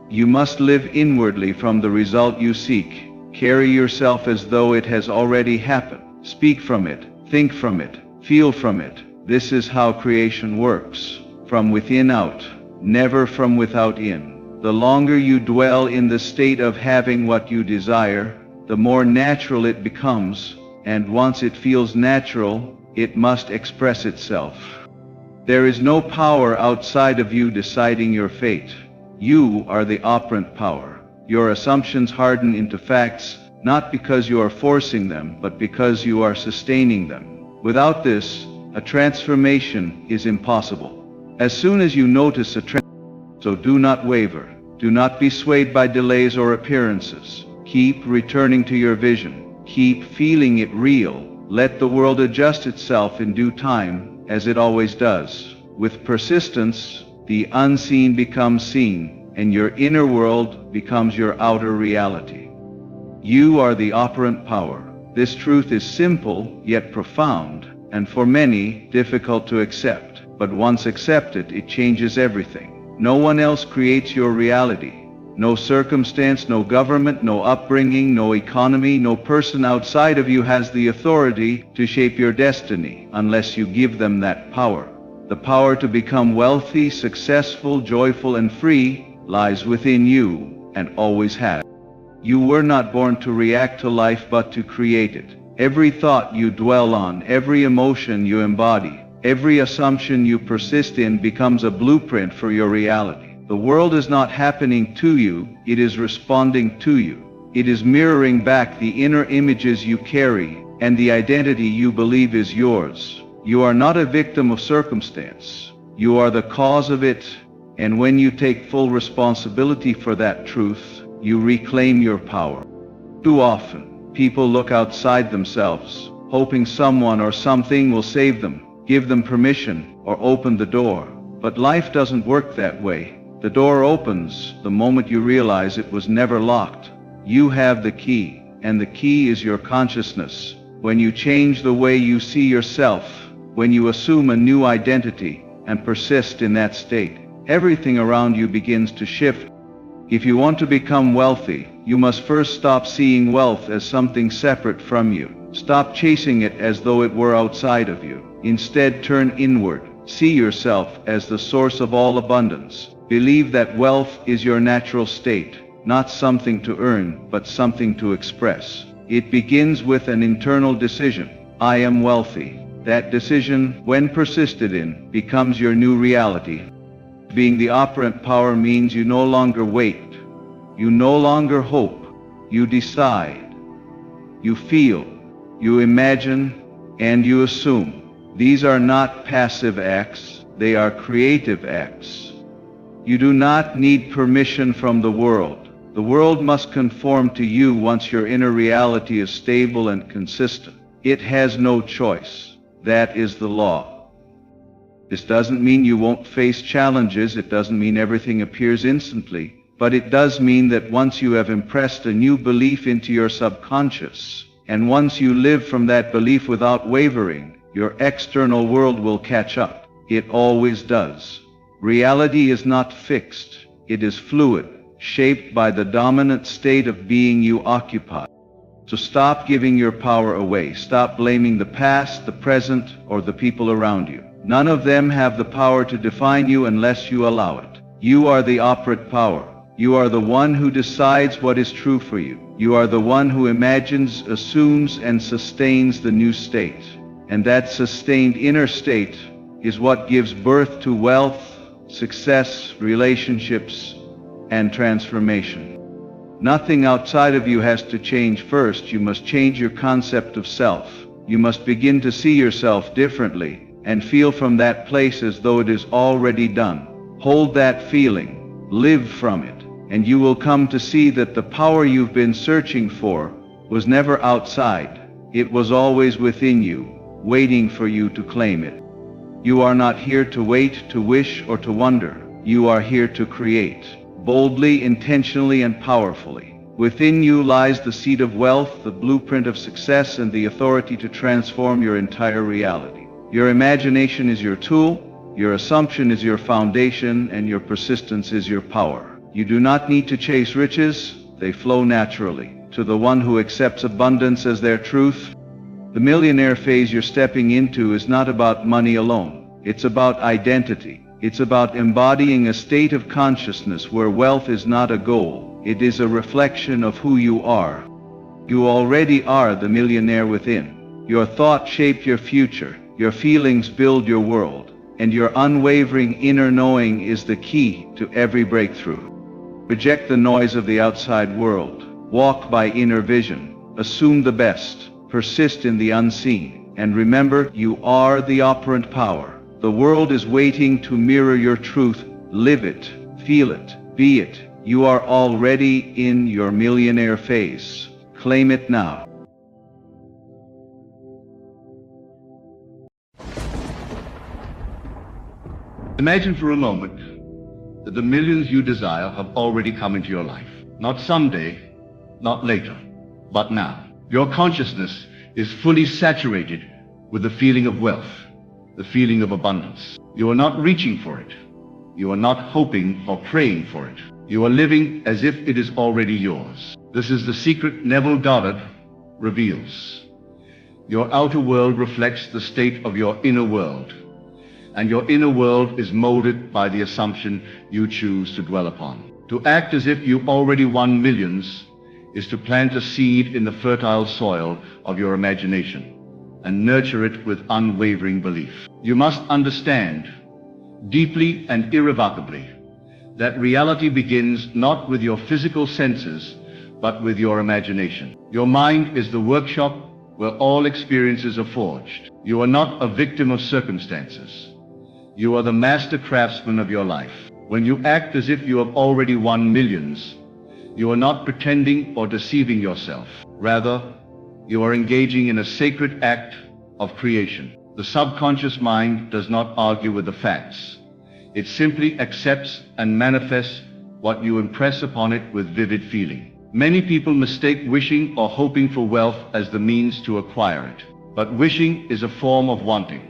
You must live inwardly from the result you seek. Carry yourself as though it has already happened. Speak from it, think from it, feel from it. This is how creation works. From within out, never from without in. The longer you dwell in the state of having what you desire, the more natural it becomes, and once it feels natural, it must express itself. There is no power outside of you deciding your fate. You are the operant power. Your assumptions harden into facts, not because you are forcing them, but because you are sustaining them. Without this, a transformation is impossible. As soon as you notice a transformation, so do not waver. Do not be swayed by delays or appearances. Keep returning to your vision. Keep feeling it real. Let the world adjust itself in due time, as it always does. With persistence, the unseen becomes seen, and your inner world becomes your outer reality. You are the operant power. This truth is simple, yet profound, and for many, difficult to accept. But once accepted, it changes everything. No one else creates your reality. No circumstance, no government, no upbringing, no economy, no person outside of you has the authority to shape your destiny unless you give them that power. The power to become wealthy, successful, joyful, and free lies within you and always has. You were not born to react to life but to create it. Every thought you dwell on, every emotion you embody, every assumption you persist in becomes a blueprint for your reality. The world is not happening to you, it is responding to you. It is mirroring back the inner images you carry and the identity you believe is yours. You are not a victim of circumstance. You are the cause of it, and when you take full responsibility for that truth, you reclaim your power. Too often, people look outside themselves, hoping someone or something will save them, give them permission, or open the door. But life doesn't work that way. The door opens the moment you realize it was never locked. You have the key, and the key is your consciousness. When you change the way you see yourself, when you assume a new identity and persist in that state, everything around you begins to shift. If you want to become wealthy, you must first stop seeing wealth as something separate from you. Stop chasing it as though it were outside of you. Instead, turn inward. See yourself as the source of all abundance. Believe that wealth is your natural state, not something to earn, but something to express. It begins with an internal decision. I am wealthy. That decision, when persisted in, becomes your new reality. Being the operant power means you no longer wait. You no longer hope. You decide. You feel. You imagine. And you assume. These are not passive acts. They are creative acts. You do not need permission from the world. The world must conform to you once your inner reality is stable and consistent. It has no choice. That is the law. This doesn't mean you won't face challenges. It doesn't mean everything appears instantly. But it does mean that once you have impressed a new belief into your subconscious, and once you live from that belief without wavering, your external world will catch up. It always does. Reality is not fixed. It is fluid, shaped by the dominant state of being you occupy. So stop giving your power away. Stop blaming the past, the present, or the people around you. None of them have the power to define you unless you allow it. You are the operant power. You are the one who decides what is true for you. You are the one who imagines, assumes, and sustains the new state. And that sustained inner state is what gives birth to wealth, success, relationships, and transformation. Nothing outside of you has to change first. You must change your concept of self. You must begin to see yourself differently and feel from that place as though it is already done. Hold that feeling, live from it, and you will come to see that the power you've been searching for was never outside. It was always within you, waiting for you to claim it. You are not here to wait, to wish, or to wonder. You are here to create, boldly, intentionally, and powerfully. Within you lies the seed of wealth, the blueprint of success, and the authority to transform your entire reality. Your imagination is your tool, your assumption is your foundation, and your persistence is your power. You do not need to chase riches, they flow naturally. To the one who accepts abundance as their truth, the millionaire phase you're stepping into is not about money alone. It's about identity. It's about embodying a state of consciousness where wealth is not a goal. It is a reflection of who you are. You already are the millionaire within. Your thoughts shape your future. Your feelings build your world. And your unwavering inner knowing is the key to every breakthrough. Reject the noise of the outside world. Walk by inner vision. Assume the best. Persist in the unseen. And remember, you are the operant power. The world is waiting to mirror your truth. Live it, feel it, be it. You are already in your millionaire phase. Claim it now. Imagine for a moment that the millions you desire have already come into your life. Not someday, not later, but now. Your consciousness is fully saturated with the feeling of wealth, the feeling of abundance. You are not reaching for it. You are not hoping or praying for it. You are living as if it is already yours. This is the secret Neville Goddard reveals. Your outer world reflects the state of your inner world, and your inner world is molded by the assumption you choose to dwell upon. To act as if you already won millions is to plant a seed in the fertile soil of your imagination and nurture it with unwavering belief. You must understand, deeply and irrevocably, that reality begins not with your physical senses, but with your imagination. Your mind is the workshop where all experiences are forged. You are not a victim of circumstances. You are the master craftsman of your life. When you act as if you have already won millions, you are not pretending or deceiving yourself. Rather, you are engaging in a sacred act of creation. The subconscious mind does not argue with the facts. It simply accepts and manifests what you impress upon it with vivid feeling. Many people mistake wishing or hoping for wealth as the means to acquire it. But wishing is a form of wanting,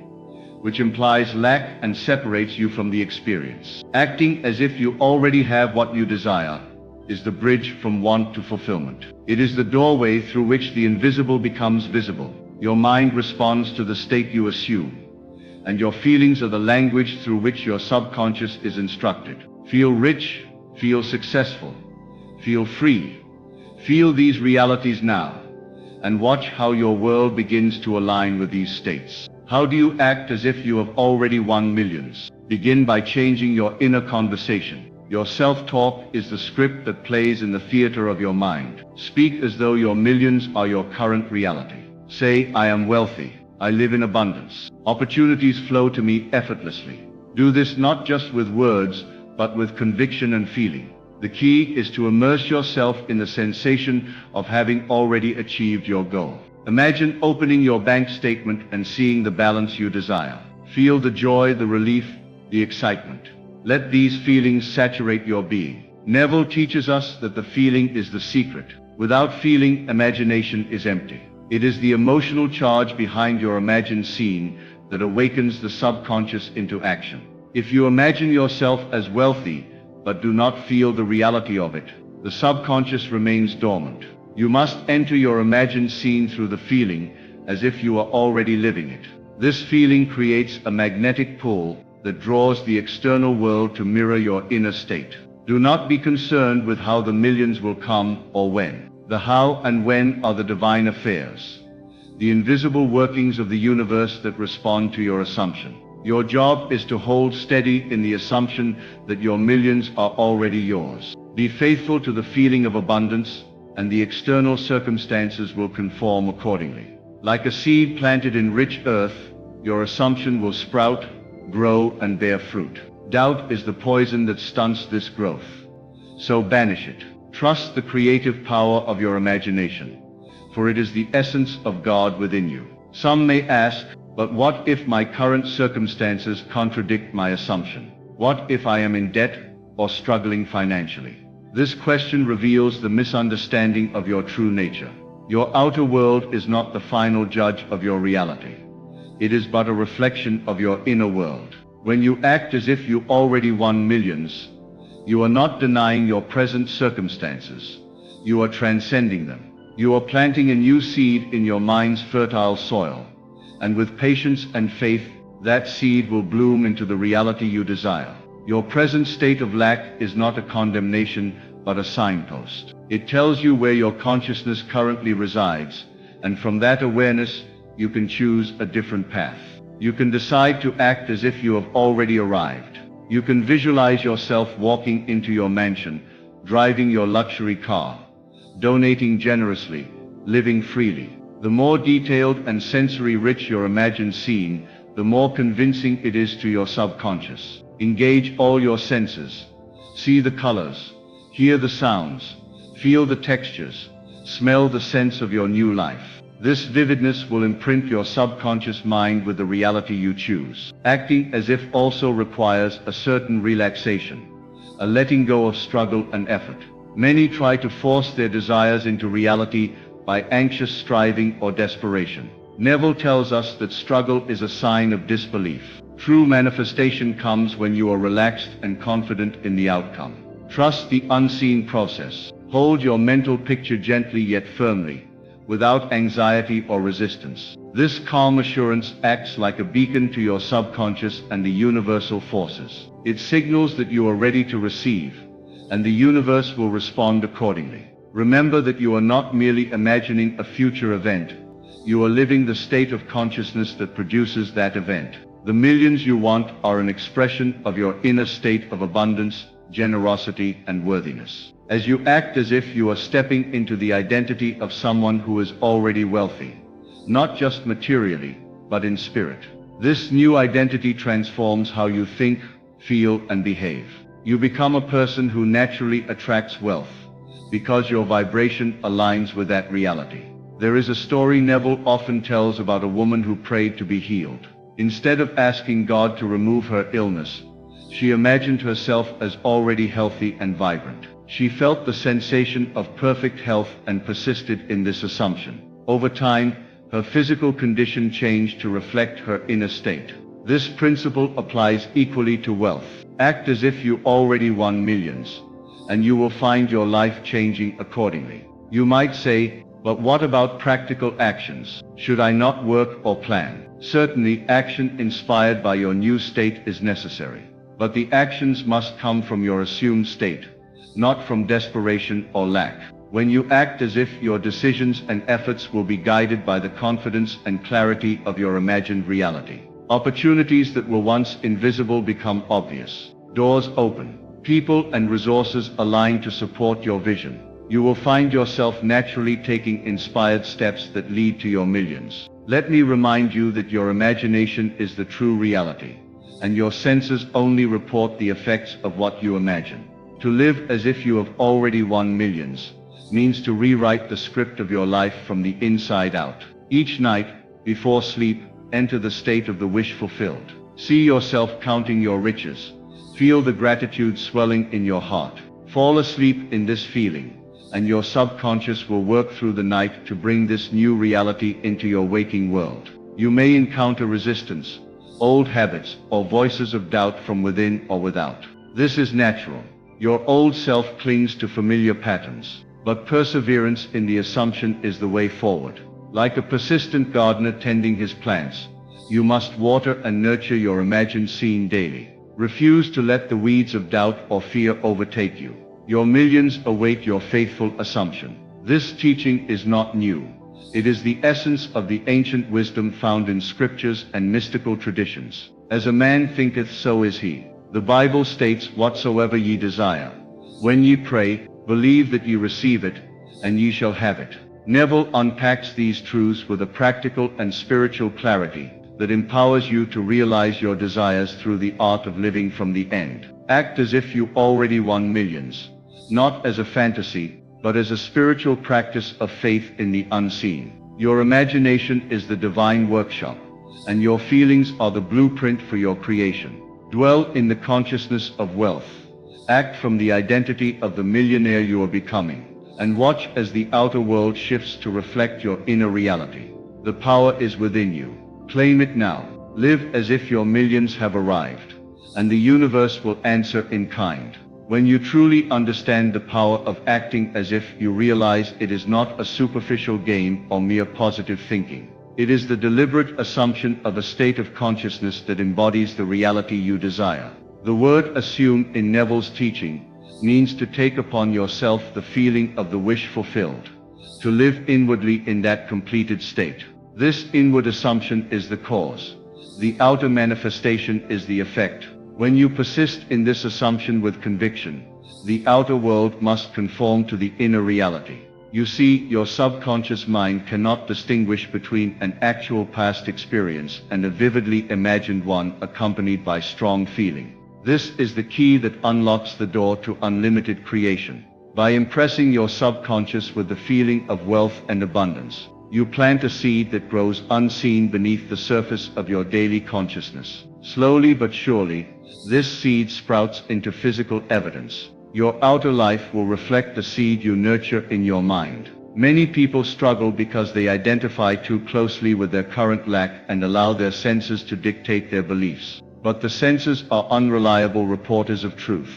which implies lack and separates you from the experience. Acting as if you already have what you desire is the bridge from want to fulfillment. It is the doorway through which the invisible becomes visible. Your mind responds to the state you assume, and your feelings are the language through which your subconscious is instructed. Feel rich, feel successful, feel free. Feel these realities now, and watch how your world begins to align with these states. How do you act as if you have already won millions? Begin by changing your inner conversation. Your self-talk is the script that plays in the theater of your mind. Speak as though your millions are your current reality. Say, I am wealthy. I live in abundance. Opportunities flow to me effortlessly. Do this not just with words, but with conviction and feeling. The key is to immerse yourself in the sensation of having already achieved your goal. Imagine opening your bank statement and seeing the balance you desire. Feel the joy, the relief, the excitement. Let these feelings saturate your being. Neville teaches us that the feeling is the secret. Without feeling, imagination is empty. It is the emotional charge behind your imagined scene that awakens the subconscious into action. If you imagine yourself as wealthy, but do not feel the reality of it, the subconscious remains dormant. You must enter your imagined scene through the feeling as if you are already living it. This feeling creates a magnetic pull that draws the external world to mirror your inner state. Do not be concerned with how the millions will come or when. The how and when are the divine affairs, the invisible workings of the universe that respond to your assumption. Your job is to hold steady in the assumption that your millions are already yours. Be faithful to the feeling of abundance, and the external circumstances will conform accordingly. Like a seed planted in rich earth, your assumption will sprout, grow, and bear fruit. Doubt is the poison that stunts this growth. So banish it. Trust the creative power of your imagination, for it is the essence of God within you. Some may ask, but what if my current circumstances contradict my assumption? What if I am in debt or struggling financially? This question reveals the misunderstanding of your true nature. Your outer world is not the final judge of your reality. It is but a reflection of your inner world. When you act as if you already won millions, you are not denying your present circumstances. You are transcending them. You are planting a new seed in your mind's fertile soil, and with patience and faith, that seed will bloom into the reality you desire. Your present state of lack is not a condemnation, but a signpost. It tells you where your consciousness currently resides, and from that awareness, you can choose a different path. You can decide to act as if you have already arrived. You can visualize yourself walking into your mansion, driving your luxury car, donating generously, living freely. The more detailed and sensory-rich your imagined scene, the more convincing it is to your subconscious. Engage all your senses. See the colors, hear the sounds, feel the textures, smell the sense of your new life. This vividness will imprint your subconscious mind with the reality you choose. Acting as if also requires a certain relaxation, a letting go of struggle and effort. Many try to force their desires into reality by anxious striving or desperation. Neville tells us that struggle is a sign of disbelief. True manifestation comes when you are relaxed and confident in the outcome. Trust the unseen process. Hold your mental picture gently yet firmly, without anxiety or resistance. This calm assurance acts like a beacon to your subconscious and the universal forces. It signals that you are ready to receive, and the universe will respond accordingly. Remember that you are not merely imagining a future event. You are living the state of consciousness that produces that event. The millions you want are an expression of your inner state of abundance, generosity, and worthiness. As you act as if you are stepping into the identity of someone who is already wealthy, not just materially, but in spirit. This new identity transforms how you think, feel, and behave. You become a person who naturally attracts wealth, because your vibration aligns with that reality. There is a story Neville often tells about a woman who prayed to be healed. Instead of asking God to remove her illness, she imagined herself as already healthy and vibrant. She felt the sensation of perfect health and persisted in this assumption. Over time, her physical condition changed to reflect her inner state. This principle applies equally to wealth. Act as if you already won millions, and you will find your life changing accordingly. You might say, but what about practical actions? Should I not work or plan? Certainly, action inspired by your new state is necessary. But the actions must come from your assumed state, not from desperation or lack. When you act as if, your decisions and efforts will be guided by the confidence and clarity of your imagined reality. Opportunities that were once invisible become obvious. Doors open. People and resources align to support your vision. You will find yourself naturally taking inspired steps that lead to your millions. Let me remind you that your imagination is the true reality, and your senses only report the effects of what you imagine. To live as if you have already won millions means to rewrite the script of your life from the inside out. Each night, before sleep, enter the state of the wish fulfilled. See yourself counting your riches. Feel the gratitude swelling in your heart. Fall asleep in this feeling, and your subconscious will work through the night to bring this new reality into your waking world. You may encounter resistance, old habits, or voices of doubt from within or without. This is natural. Your old self clings to familiar patterns, but perseverance in the assumption is the way forward. Like a persistent gardener tending his plants, you must water and nurture your imagined scene daily. Refuse to let the weeds of doubt or fear overtake you. Your millions await your faithful assumption. This teaching is not new. It is the essence of the ancient wisdom found in scriptures and mystical traditions. As a man thinketh, so is he. The Bible states, whatsoever ye desire, when ye pray, believe that ye receive it, and ye shall have it. Neville unpacks these truths with a practical and spiritual clarity that empowers you to realize your desires through the art of living from the end. Act as if you already won millions, not as a fantasy, but as a spiritual practice of faith in the unseen. Your imagination is the divine workshop, and your feelings are the blueprint for your creation. Dwell in the consciousness of wealth. Act from the identity of the millionaire you are becoming, and watch as the outer world shifts to reflect your inner reality. The power is within you. Claim it now. Live as if your millions have arrived, and the universe will answer in kind. When you truly understand the power of acting as if, you realize it is not a superficial game or mere positive thinking. It is the deliberate assumption of a state of consciousness that embodies the reality you desire. The word assume in Neville's teaching means to take upon yourself the feeling of the wish fulfilled, to live inwardly in that completed state. This inward assumption is the cause. The outer manifestation is the effect. When you persist in this assumption with conviction, the outer world must conform to the inner reality. You see, your subconscious mind cannot distinguish between an actual past experience and a vividly imagined one accompanied by strong feeling. This is the key that unlocks the door to unlimited creation. By impressing your subconscious with the feeling of wealth and abundance, you plant a seed that grows unseen beneath the surface of your daily consciousness. Slowly but surely, this seed sprouts into physical evidence. Your outer life will reflect the seed you nurture in your mind. Many people struggle because they identify too closely with their current lack and allow their senses to dictate their beliefs. But the senses are unreliable reporters of truth.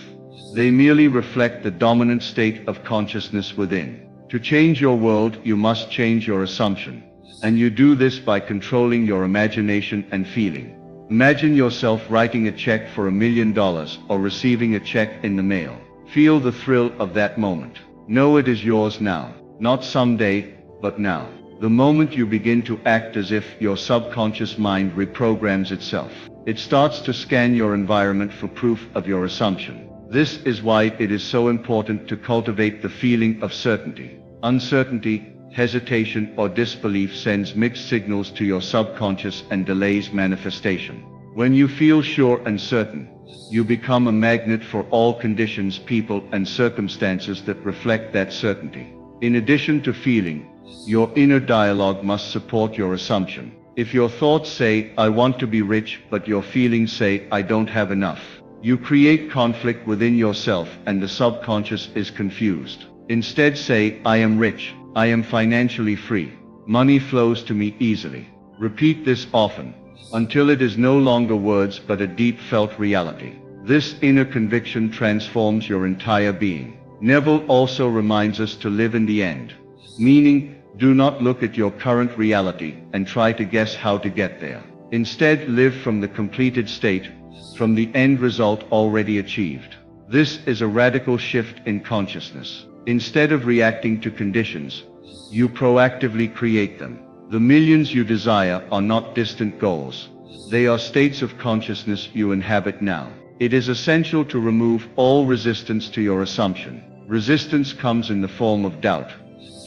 They merely reflect the dominant state of consciousness within. To change your world, you must change your assumption. And you do this by controlling your imagination and feeling. Imagine yourself writing a check for $1 million or receiving a check in the mail. Feel the thrill of that moment. Know it is yours now, not someday, but now. The moment you begin to act as if, your subconscious mind reprograms itself. It starts to scan your environment for proof of your assumption. This is why it is so important to cultivate the feeling of certainty. Uncertainty, hesitation, or disbelief sends mixed signals to your subconscious and delays manifestation. When you feel sure and certain, you become a magnet for all conditions, people, and circumstances that reflect that certainty. In addition to feeling, your inner dialogue must support your assumption. If your thoughts say, "I want to be rich," but your feelings say, "I don't have enough," you create conflict within yourself and the subconscious is confused. Instead say, "I am rich, I am financially free, money flows to me easily." Repeat this often, until it is no longer words but a deep felt reality. This inner conviction transforms your entire being. Neville also reminds us to live in the end, meaning, do not look at your current reality and try to guess how to get there. Instead, live from the completed state, from the end result already achieved. This is a radical shift in consciousness. Instead of reacting to conditions, you proactively create them. The millions you desire are not distant goals. They are states of consciousness you inhabit now. It is essential to remove all resistance to your assumption. Resistance comes in the form of doubt,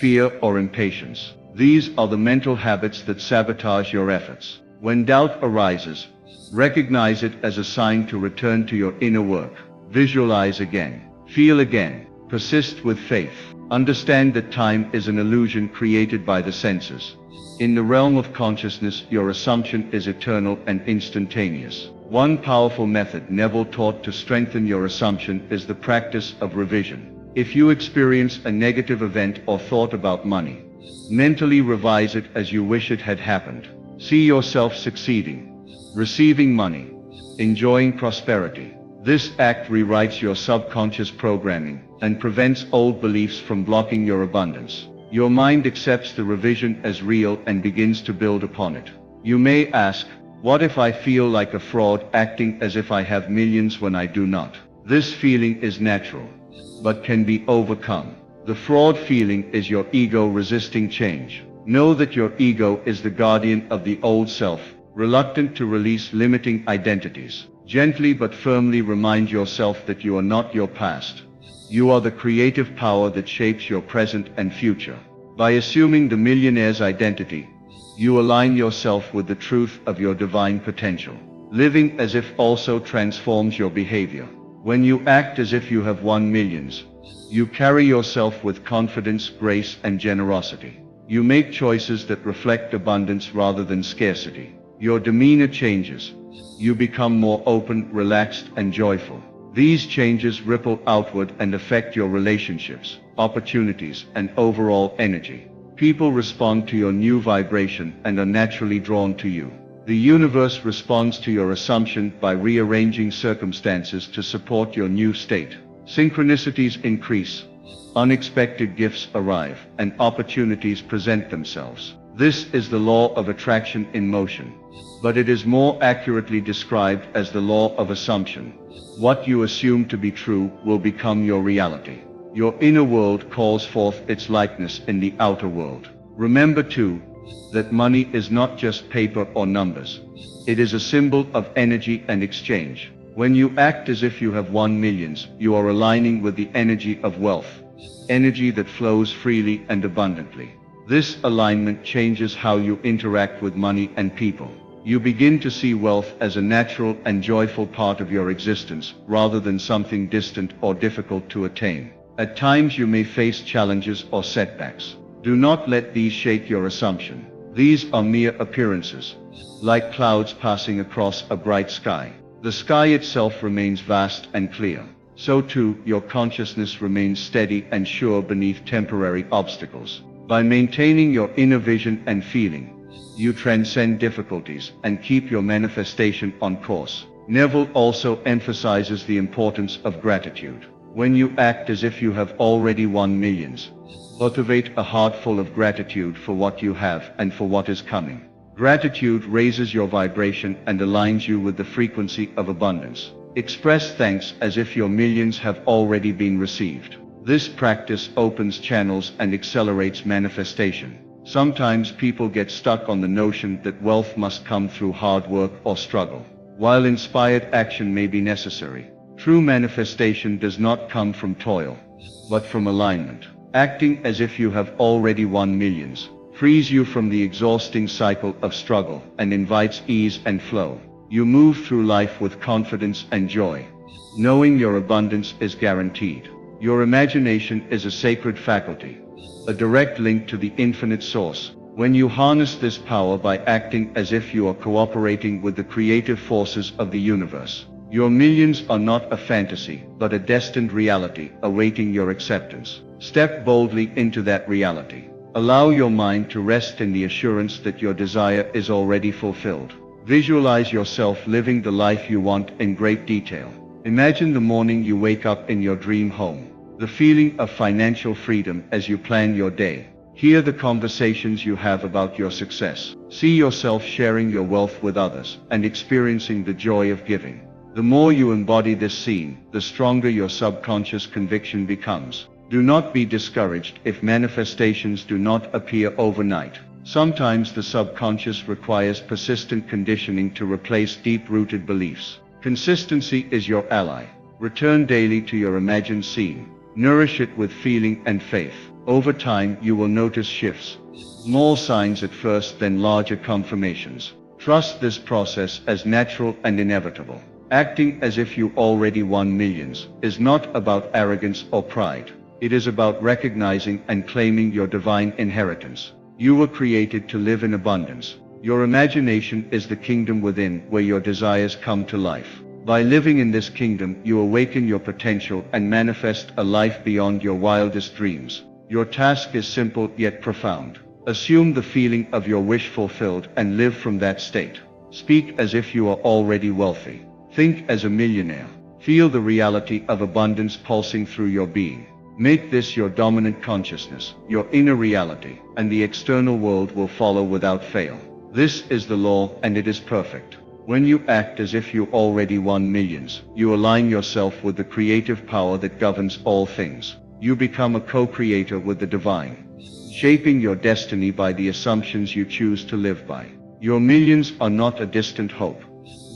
fear, or impatience. These are the mental habits that sabotage your efforts. When doubt arises, recognize it as a sign to return to your inner work. Visualize again. Feel again. Persist with faith. Understand that time is an illusion created by the senses. In the realm of consciousness, your assumption is eternal and instantaneous. One powerful method Neville taught to strengthen your assumption is the practice of revision. If you experience a negative event or thought about money, mentally revise it as you wish it had happened. See yourself succeeding, receiving money, enjoying prosperity. This act rewrites your subconscious programming and prevents old beliefs from blocking your abundance. Your mind accepts the revision as real and begins to build upon it. You may ask, what if I feel like a fraud, acting as if I have millions when I do not? This feeling is natural, but can be overcome. The fraud feeling is your ego resisting change. Know that your ego is the guardian of the old self, reluctant to release limiting identities. Gently but firmly remind yourself that you are not your past. You are the creative power that shapes your present and future. By assuming the millionaire's identity, you align yourself with the truth of your divine potential. Living as if also transforms your behavior. When you act as if you have won millions, you carry yourself with confidence, grace, and generosity. You make choices that reflect abundance rather than scarcity. Your demeanor changes. You become more open, relaxed, and joyful. These changes ripple outward and affect your relationships, opportunities, and overall energy. People respond to your new vibration and are naturally drawn to you. The universe responds to your assumption by rearranging circumstances to support your new state. Synchronicities increase, unexpected gifts arrive, and opportunities present themselves. This is the law of attraction in motion, but it is more accurately described as the law of assumption. What you assume to be true will become your reality. Your inner world calls forth its likeness in the outer world. Remember too, that money is not just paper or numbers. It is a symbol of energy and exchange. When you act as if you have won millions, you are aligning with the energy of wealth. energy that flows freely and abundantly. This alignment changes how you interact with money and people. You begin to see wealth as a natural and joyful part of your existence, rather than something distant or difficult to attain. At times you may face challenges or setbacks. Do not let these shake your assumption. These are mere appearances, like clouds passing across a bright sky. The sky itself remains vast and clear. So too, your consciousness remains steady and sure beneath temporary obstacles. By maintaining your inner vision and feeling, you transcend difficulties and keep your manifestation on course. Neville also emphasizes the importance of gratitude. When you act as if you have already won millions, cultivate a heart full of gratitude for what you have and for what is coming. Gratitude raises your vibration and aligns you with the frequency of abundance. Express thanks as if your millions have already been received. This practice opens channels and accelerates manifestation. Sometimes people get stuck on the notion that wealth must come through hard work or struggle. While inspired action may be necessary, true manifestation does not come from toil, but from alignment. Acting as if you have already won millions frees you from the exhausting cycle of struggle and invites ease and flow. You move through life with confidence and joy, knowing your abundance is guaranteed. Your imagination is a sacred faculty, a direct link to the infinite source. When you harness this power by acting as if you are cooperating with the creative forces of the universe, your millions are not a fantasy, but a destined reality awaiting your acceptance. Step boldly into that reality. Allow your mind to rest in the assurance that your desire is already fulfilled. Visualize yourself living the life you want in great detail. Imagine the morning you wake up in your dream home, the feeling of financial freedom as you plan your day. Hear the conversations you have about your success. See yourself sharing your wealth with others and experiencing the joy of giving. The more you embody this scene, the stronger your subconscious conviction becomes. Do not be discouraged if manifestations do not appear overnight. Sometimes the subconscious requires persistent conditioning to replace deep-rooted beliefs. Consistency is your ally. Return daily to your imagined scene. Nourish it with feeling and faith. Over time, you will notice shifts. Small signs at first, then larger confirmations. Trust this process as natural and inevitable. Acting as if you already won millions is not about arrogance or pride. It is about recognizing and claiming your divine inheritance. You were created to live in abundance. Your imagination is the kingdom within, where your desires come to life. By living in this kingdom, you awaken your potential and manifest a life beyond your wildest dreams. Your task is simple yet profound. Assume the feeling of your wish fulfilled and live from that state. Speak as if you are already wealthy. Think as a millionaire. Feel the reality of abundance pulsing through your being. Make this your dominant consciousness, your inner reality, and the external world will follow without fail. This is the law, and it is perfect. When you act as if you already won millions, you align yourself with the creative power that governs all things. You become a co-creator with the divine, shaping your destiny by the assumptions you choose to live by. Your millions are not a distant hope.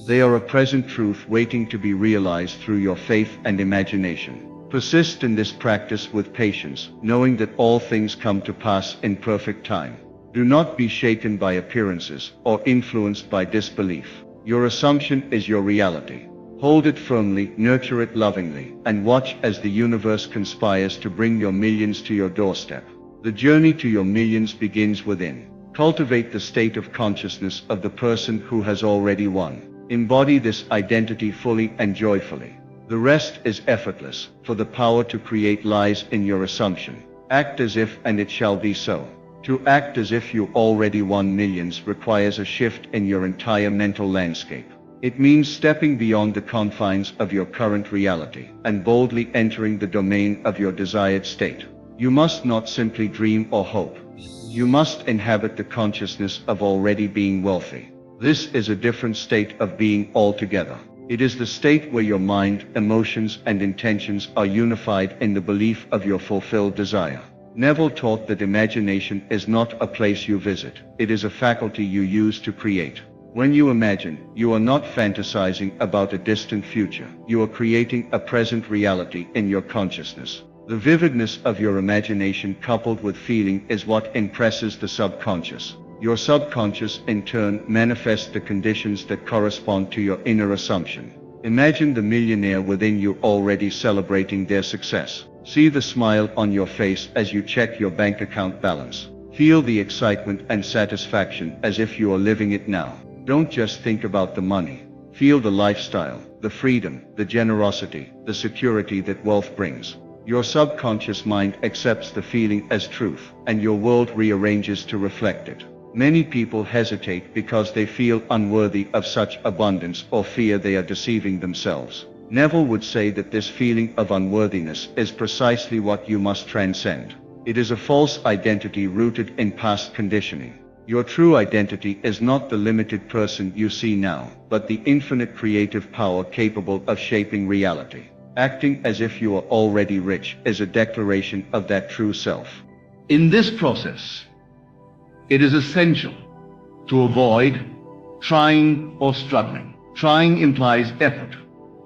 They are a present truth waiting to be realized through your faith and imagination. Persist in this practice with patience, knowing that all things come to pass in perfect time. Do not be shaken by appearances or influenced by disbelief. Your assumption is your reality. Hold it firmly, nurture it lovingly, and watch as the universe conspires to bring your millions to your doorstep. The journey to your millions begins within. Cultivate the state of consciousness of the person who has already won. Embody this identity fully and joyfully. The rest is effortless, for the power to create lies in your assumption. Act as if and it shall be so. To act as if you already won millions requires a shift in your entire mental landscape. It means stepping beyond the confines of your current reality and boldly entering the domain of your desired state. You must not simply dream or hope. You must inhabit the consciousness of already being wealthy. This is a different state of being altogether. It is the state where your mind, emotions, and intentions are unified in the belief of your fulfilled desire. Neville taught that imagination is not a place you visit. It is a faculty you use to create. When you imagine, you are not fantasizing about a distant future. You are creating a present reality in your consciousness. The vividness of your imagination coupled with feeling is what impresses the subconscious. Your subconscious in turn manifests the conditions that correspond to your inner assumption. Imagine the millionaire within you already celebrating their success. See the smile on your face as you check your bank account balance. Feel the excitement and satisfaction as if you are living it now. Don't just think about the money. Feel the lifestyle, the freedom, the generosity, the security that wealth brings. Your subconscious mind accepts the feeling as truth, and your world rearranges to reflect it. Many people hesitate because they feel unworthy of such abundance or fear they are deceiving themselves. Neville would say that this feeling of unworthiness is precisely what you must transcend. It is a false identity rooted in past conditioning. Your true identity is not the limited person you see now, but the infinite creative power capable of shaping reality. Acting as if you are already rich is a declaration of that true self. In this process, it is essential to avoid trying or struggling. Trying implies effort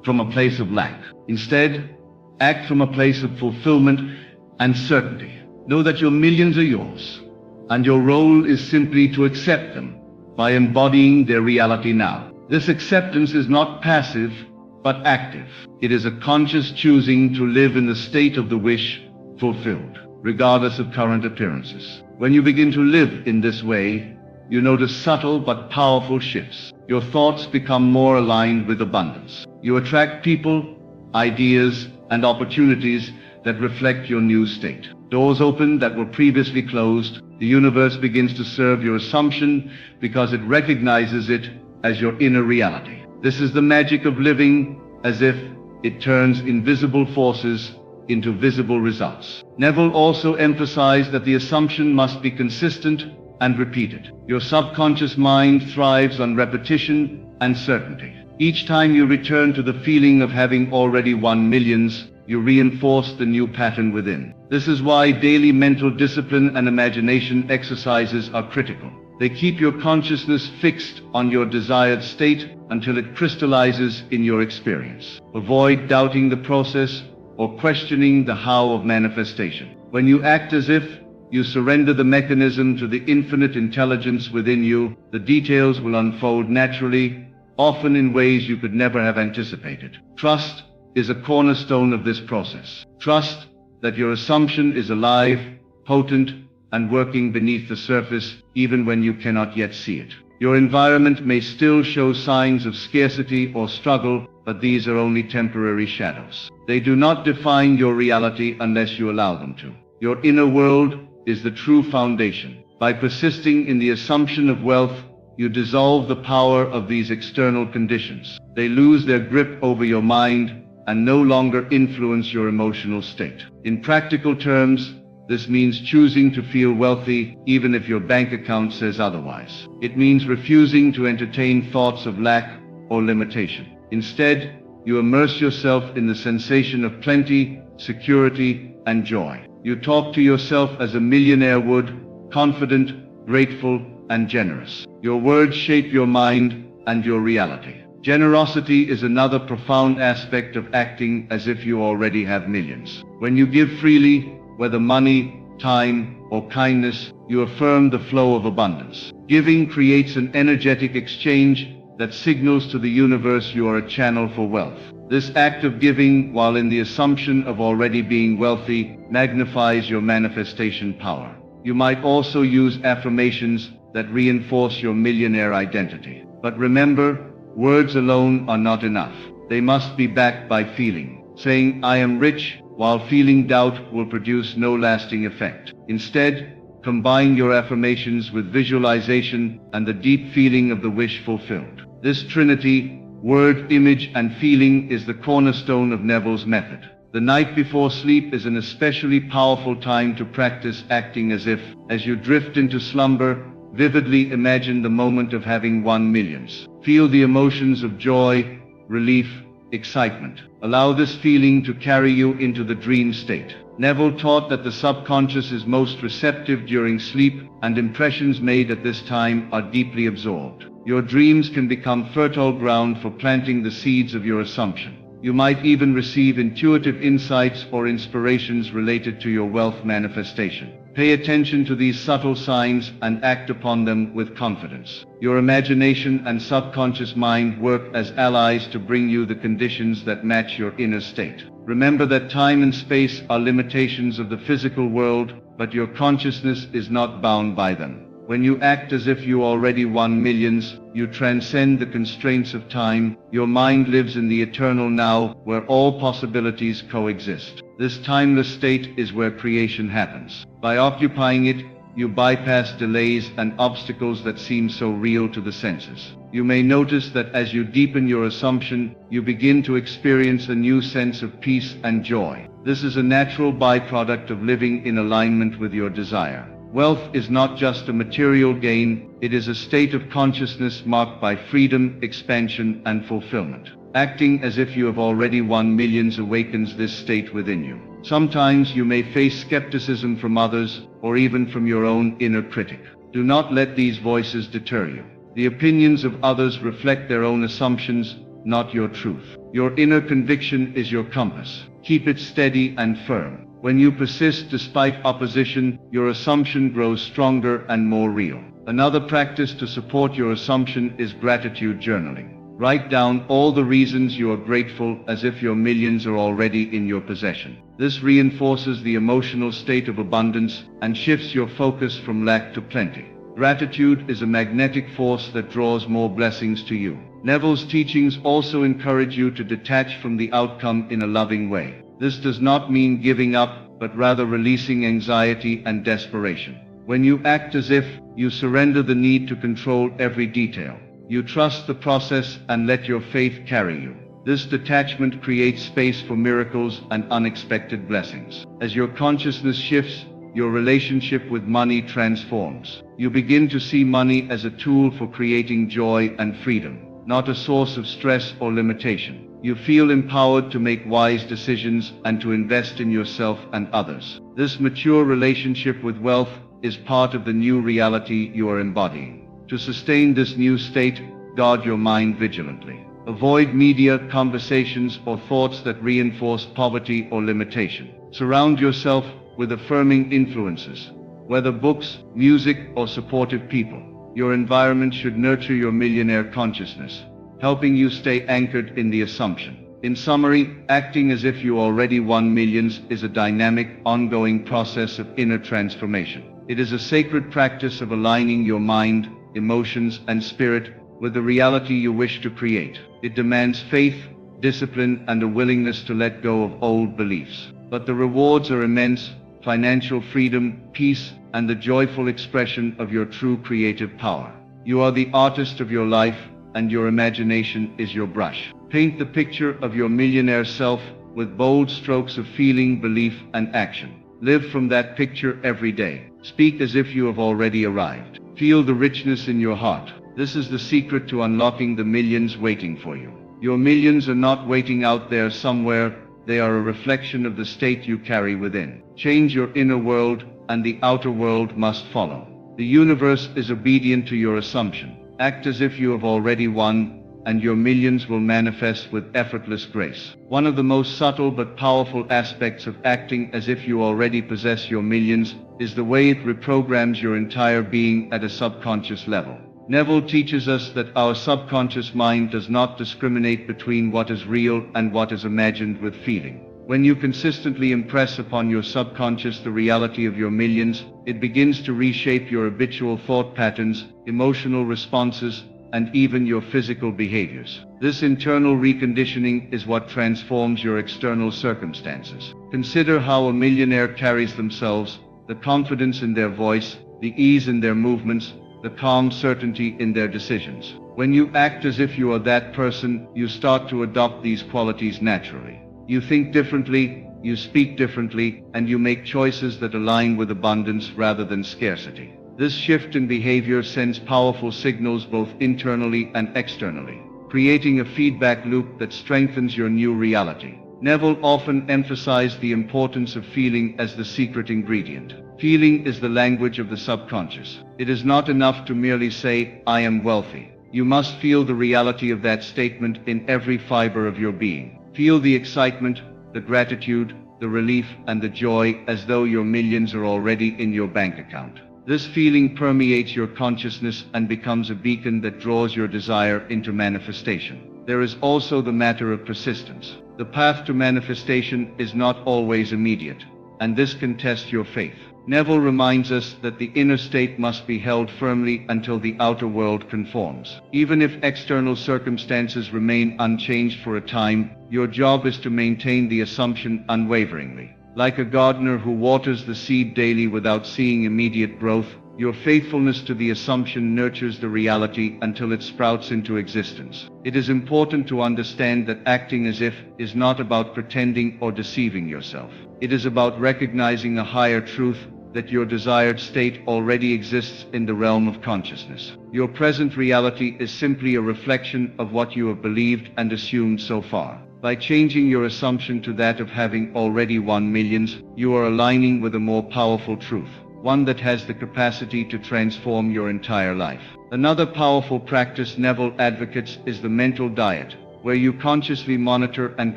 from a place of lack. Instead, act from a place of fulfillment and certainty. Know that your millions are yours, and your role is simply to accept them by embodying their reality now. This acceptance is not passive, but active. It is a conscious choosing to live in the state of the wish fulfilled, regardless of current appearances. When you begin to live in this way, you notice subtle but powerful shifts. Your thoughts become more aligned with abundance. You attract people, ideas, and opportunities that reflect your new state. Doors open that were previously closed. The universe begins to serve your assumption because it recognizes it as your inner reality. This is the magic of living as if it turns invisible forces into visible results. Neville also emphasized that the assumption must be consistent and repeated. Your subconscious mind thrives on repetition and certainty. Each time you return to the feeling of having already won millions, you reinforce the new pattern within. This is why daily mental discipline and imagination exercises are critical. They keep your consciousness fixed on your desired state until it crystallizes in your experience. Avoid doubting the process or questioning the how of manifestation. When you act as if you surrender the mechanism to the infinite intelligence within you, the details will unfold naturally, often in ways you could never have anticipated. Trust is a cornerstone of this process. Trust that your assumption is alive, potent, and working beneath the surface even when you cannot yet see it. Your environment may still show signs of scarcity or struggle, but these are only temporary shadows. They do not define your reality unless you allow them to. Your inner world is the true foundation. By persisting in the assumption of wealth, you dissolve the power of these external conditions. They lose their grip over your mind and no longer influence your emotional state. In practical terms, this means choosing to feel wealthy even if your bank account says otherwise. It means refusing to entertain thoughts of lack or limitation. Instead, you immerse yourself in the sensation of plenty, security, and joy. You talk to yourself as a millionaire would, confident, grateful, and generous. Your words shape your mind and your reality. Generosity is another profound aspect of acting as if you already have millions. When you give freely, whether money, time, or kindness, you affirm the flow of abundance. Giving creates an energetic exchange that signals to the universe you are a channel for wealth. This act of giving, while in the assumption of already being wealthy, magnifies your manifestation power. You might also use affirmations that reinforce your millionaire identity. But remember, words alone are not enough. They must be backed by feeling. Saying, "I am rich," while feeling doubt will produce no lasting effect. Instead, combine your affirmations with visualization and the deep feeling of the wish fulfilled. This trinity, word, image, and feeling, is the cornerstone of Neville's method. The night before sleep is an especially powerful time to practice acting as if. As you drift into slumber, vividly imagine the moment of having won millions. Feel the emotions of joy, relief, excitement. Allow this feeling to carry you into the dream state. Neville taught that the subconscious is most receptive during sleep, and impressions made at this time are deeply absorbed. Your dreams can become fertile ground for planting the seeds of your assumption. You might even receive intuitive insights or inspirations related to your wealth manifestation. Pay attention to these subtle signs and act upon them with confidence. Your imagination and subconscious mind work as allies to bring you the conditions that match your inner state. Remember that time and space are limitations of the physical world, but your consciousness is not bound by them. When you act as if you already won millions, you transcend the constraints of time. Your mind lives in the eternal now, where all possibilities coexist. This timeless state is where creation happens. By occupying it, you bypass delays and obstacles that seem so real to the senses. You may notice that as you deepen your assumption, you begin to experience a new sense of peace and joy. This is a natural byproduct of living in alignment with your desire. Wealth is not just a material gain, it is a state of consciousness marked by freedom, expansion, and fulfillment. Acting as if you have already won millions awakens this state within you. Sometimes you may face skepticism from others, or even from your own inner critic. Do not let these voices deter you. The opinions of others reflect their own assumptions, not your truth. Your inner conviction is your compass. Keep it steady and firm. When you persist despite opposition, your assumption grows stronger and more real. Another practice to support your assumption is gratitude journaling. Write down all the reasons you are grateful as if your millions are already in your possession. This reinforces the emotional state of abundance and shifts your focus from lack to plenty. Gratitude is a magnetic force that draws more blessings to you. Neville's teachings also encourage you to detach from the outcome in a loving way. This does not mean giving up, but rather releasing anxiety and desperation. When you act as if, you surrender the need to control every detail. You trust the process and let your faith carry you. This detachment creates space for miracles and unexpected blessings. As your consciousness shifts, your relationship with money transforms. You begin to see money as a tool for creating joy and freedom, not a source of stress or limitation. You feel empowered to make wise decisions and to invest in yourself and others. This mature relationship with wealth is part of the new reality you are embodying. To sustain this new state, guard your mind vigilantly. Avoid media, conversations, or thoughts that reinforce poverty or limitation. Surround yourself with affirming influences, whether books, music, or supportive people. Your environment should nurture your millionaire consciousness, helping you stay anchored in the assumption. In summary, acting as if you already won millions is a dynamic, ongoing process of inner transformation. It is a sacred practice of aligning your mind, emotions, and spirit with the reality you wish to create. It demands faith, discipline, and a willingness to let go of old beliefs. But the rewards are immense: financial freedom, peace, and the joyful expression of your true creative power. You are the artist of your life, and your imagination is your brush. Paint the picture of your millionaire self with bold strokes of feeling, belief, and action. Live from that picture every day. Speak as if you have already arrived. Feel the richness in your heart. This is the secret to unlocking the millions waiting for you. Your millions are not waiting out there somewhere. They are a reflection of the state you carry within. Change your inner world, and the outer world must follow. The universe is obedient to your assumption. Act as if you have already won, and your millions will manifest with effortless grace. One of the most subtle but powerful aspects of acting as if you already possess your millions is the way it reprograms your entire being at a subconscious level. Neville teaches us that our subconscious mind does not discriminate between what is real and what is imagined with feeling. When you consistently impress upon your subconscious the reality of your millions, it begins to reshape your habitual thought patterns, emotional responses, and even your physical behaviors. This internal reconditioning is what transforms your external circumstances. Consider how a millionaire carries themselves: the confidence in their voice, the ease in their movements, the calm certainty in their decisions. When you act as if you are that person, you start to adopt these qualities naturally. You think differently, you speak differently, and you make choices that align with abundance rather than scarcity. This shift in behavior sends powerful signals both internally and externally, creating a feedback loop that strengthens your new reality. Neville often emphasized the importance of feeling as the secret ingredient. Feeling is the language of the subconscious. It is not enough to merely say, "I am wealthy." You must feel the reality of that statement in every fiber of your being. Feel the excitement, the gratitude, the relief, and the joy as though your millions are already in your bank account. This feeling permeates your consciousness and becomes a beacon that draws your desire into manifestation. There is also the matter of persistence. The path to manifestation is not always immediate, and this can test your faith. Neville reminds us that the inner state must be held firmly until the outer world conforms. Even if external circumstances remain unchanged for a time, your job is to maintain the assumption unwaveringly. Like a gardener who waters the seed daily without seeing immediate growth, your faithfulness to the assumption nurtures the reality until it sprouts into existence. It is important to understand that acting as if is not about pretending or deceiving yourself. It is about recognizing a higher truth, that your desired state already exists in the realm of consciousness. Your present reality is simply a reflection of what you have believed and assumed so far. By changing your assumption to that of having already won millions, you are aligning with a more powerful truth, one that has the capacity to transform your entire life. Another powerful practice Neville advocates is the mental diet, where you consciously monitor and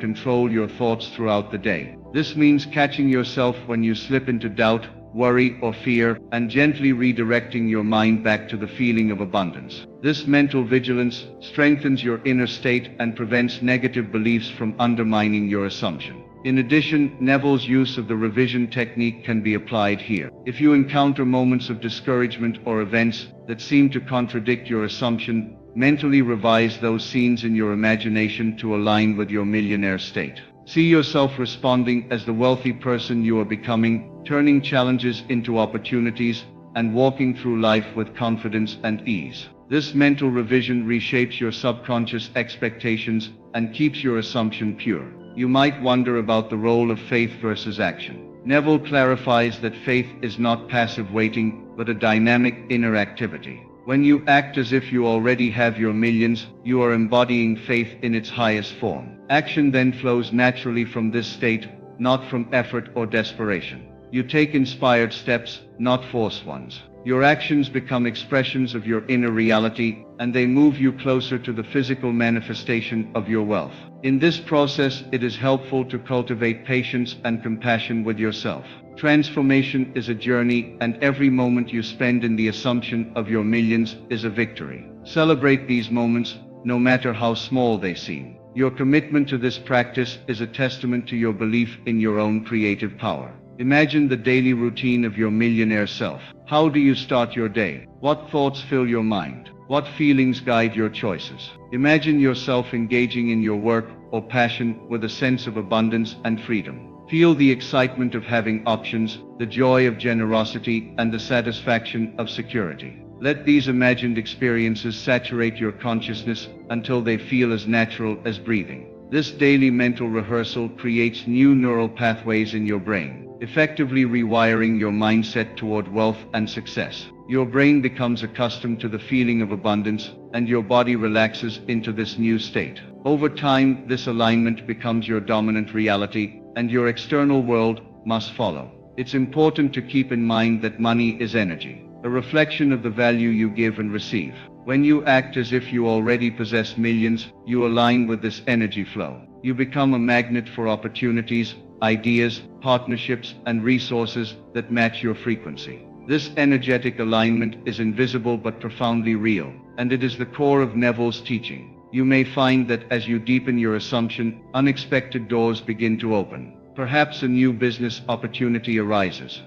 control your thoughts throughout the day. This means catching yourself when you slip into doubt, worry, or fear, and gently redirecting your mind back to the feeling of abundance. This mental vigilance strengthens your inner state and prevents negative beliefs from undermining your assumption. In addition, Neville's use of the revision technique can be applied here. If you encounter moments of discouragement or events that seem to contradict your assumption, mentally revise those scenes in your imagination to align with your millionaire state. See yourself responding as the wealthy person you are becoming, turning challenges into opportunities, and walking through life with confidence and ease. This mental revision reshapes your subconscious expectations and keeps your assumption pure. You might wonder about the role of faith versus action. Neville clarifies that faith is not passive waiting, but a dynamic inner activity. When you act as if you already have your millions, you are embodying faith in its highest form. Action then flows naturally from this state, not from effort or desperation. You take inspired steps, not forced ones. Your actions become expressions of your inner reality, and they move you closer to the physical manifestation of your wealth. In this process, it is helpful to cultivate patience and compassion with yourself. Transformation is a journey, and every moment you spend in the assumption of your millions is a victory. Celebrate these moments, no matter how small they seem. Your commitment to this practice is a testament to your belief in your own creative power. Imagine the daily routine of your millionaire self. How do you start your day? What thoughts fill your mind? What feelings guide your choices? Imagine yourself engaging in your work or passion with a sense of abundance and freedom. Feel the excitement of having options, the joy of generosity, and the satisfaction of security. Let these imagined experiences saturate your consciousness until they feel as natural as breathing. This daily mental rehearsal creates new neural pathways in your brain, effectively rewiring your mindset toward wealth and success. Your brain becomes accustomed to the feeling of abundance, and your body relaxes into this new state. Over time, this alignment becomes your dominant reality, and your external world must follow. It's important to keep in mind that money is energy, a reflection of the value you give and receive. When you act as if you already possess millions, you align with this energy flow. You become a magnet for opportunities, ideas, partnerships, and resources that match your frequency. This energetic alignment is invisible but profoundly real, and it is the core of Neville's teaching. You may find that as you deepen your assumption, unexpected doors begin to open. Perhaps a new business opportunity arises,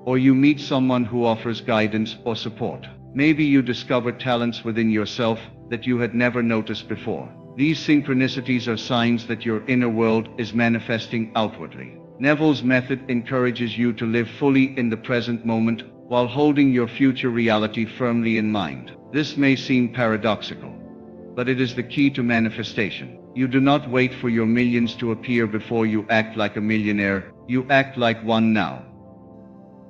or you meet someone who offers guidance or support. Maybe you discover talents within yourself that you had never noticed before. These synchronicities are signs that your inner world is manifesting outwardly. Neville's method encourages you to live fully in the present moment while holding your future reality firmly in mind. This may seem paradoxical, but it is the key to manifestation. You do not wait for your millions to appear before you act like a millionaire. You act like one now,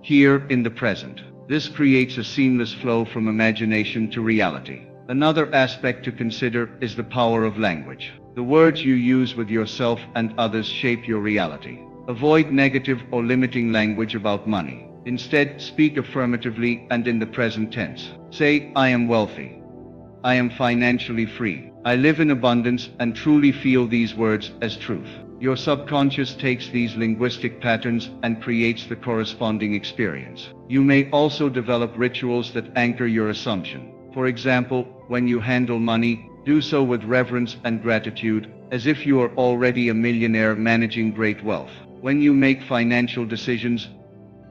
here in the present. This creates a seamless flow from imagination to reality. Another aspect to consider is the power of language. The words you use with yourself and others shape your reality. Avoid negative or limiting language about money. Instead, speak affirmatively and in the present tense. Say, I am wealthy. I am financially free. I live in abundance and truly feel these words as truth. Your subconscious takes these linguistic patterns and creates the corresponding experience. You may also develop rituals that anchor your assumption. For example, when you handle money, do so with reverence and gratitude, as if you are already a millionaire managing great wealth. When you make financial decisions,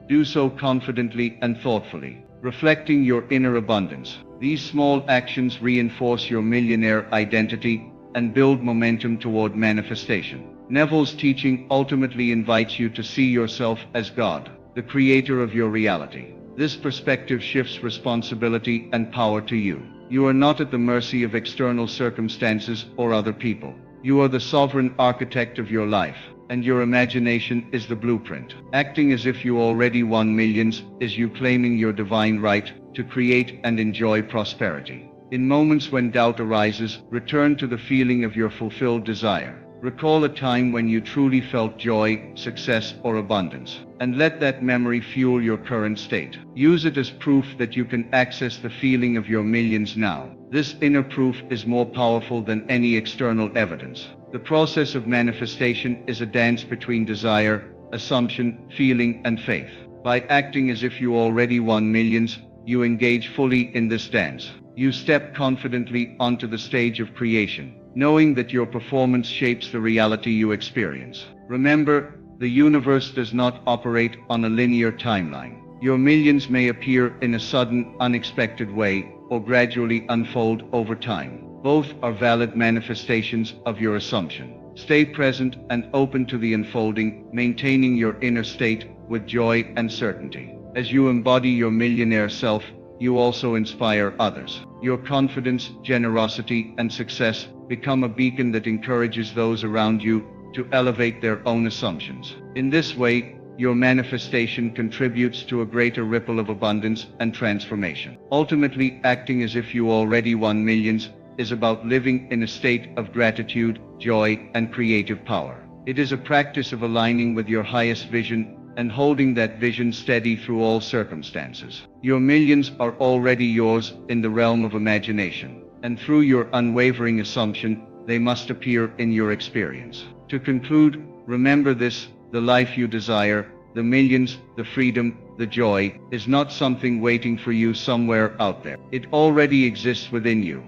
do so confidently and thoughtfully, reflecting your inner abundance. These small actions reinforce your millionaire identity and build momentum toward manifestation. Neville's teaching ultimately invites you to see yourself as God, the creator of your reality. This perspective shifts responsibility and power to you. You are not at the mercy of external circumstances or other people. You are the sovereign architect of your life, and your imagination is the blueprint. Acting as if you already won millions is you claiming your divine right to create and enjoy prosperity. In moments when doubt arises, return to the feeling of your fulfilled desire. Recall a time when you truly felt joy, success, or abundance, and let that memory fuel your current state. Use it as proof that you can access the feeling of your millions now. This inner proof is more powerful than any external evidence. The process of manifestation is a dance between desire, assumption, feeling, and faith. By acting as if you already won millions, you engage fully in this dance. You step confidently onto the stage of creation, knowing that your performance shapes the reality you experience. Remember, the universe does not operate on a linear timeline. Your millions may appear in a sudden, unexpected way, or gradually unfold over time. Both are valid manifestations of your assumption. Stay present and open to the unfolding, maintaining your inner state with joy and certainty. As you embody your millionaire self, you also inspire others. Your confidence, generosity, and success become a beacon that encourages those around you to elevate their own assumptions. In this way, your manifestation contributes to a greater ripple of abundance and transformation. Ultimately, acting as if you already won millions is about living in a state of gratitude, joy, and creative power. It is a practice of aligning with your highest vision and holding that vision steady through all circumstances. Your millions are already yours in the realm of imagination, and through your unwavering assumption, they must appear in your experience. To conclude, remember this: the life you desire, the millions, the freedom, the joy, is not something waiting for you somewhere out there. It already exists within you,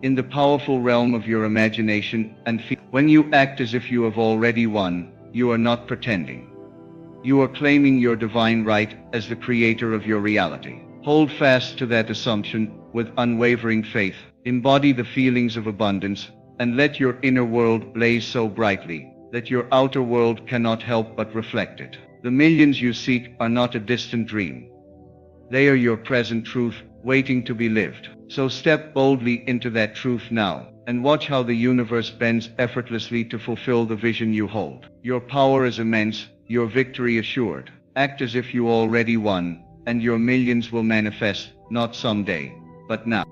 in the powerful realm of your imagination and feeling. When you act as if you have already won, you are not pretending. You are claiming your divine right as the creator of your reality. Hold fast to that assumption with unwavering faith. Embody the feelings of abundance, and let your inner world blaze so brightly that your outer world cannot help but reflect it. The millions you seek are not a distant dream. They are your present truth, waiting to be lived. So step boldly into that truth now, and watch how the universe bends effortlessly to fulfill the vision you hold. Your power is immense, your victory assured. Act as if you already won, and your millions will manifest, not someday, but now.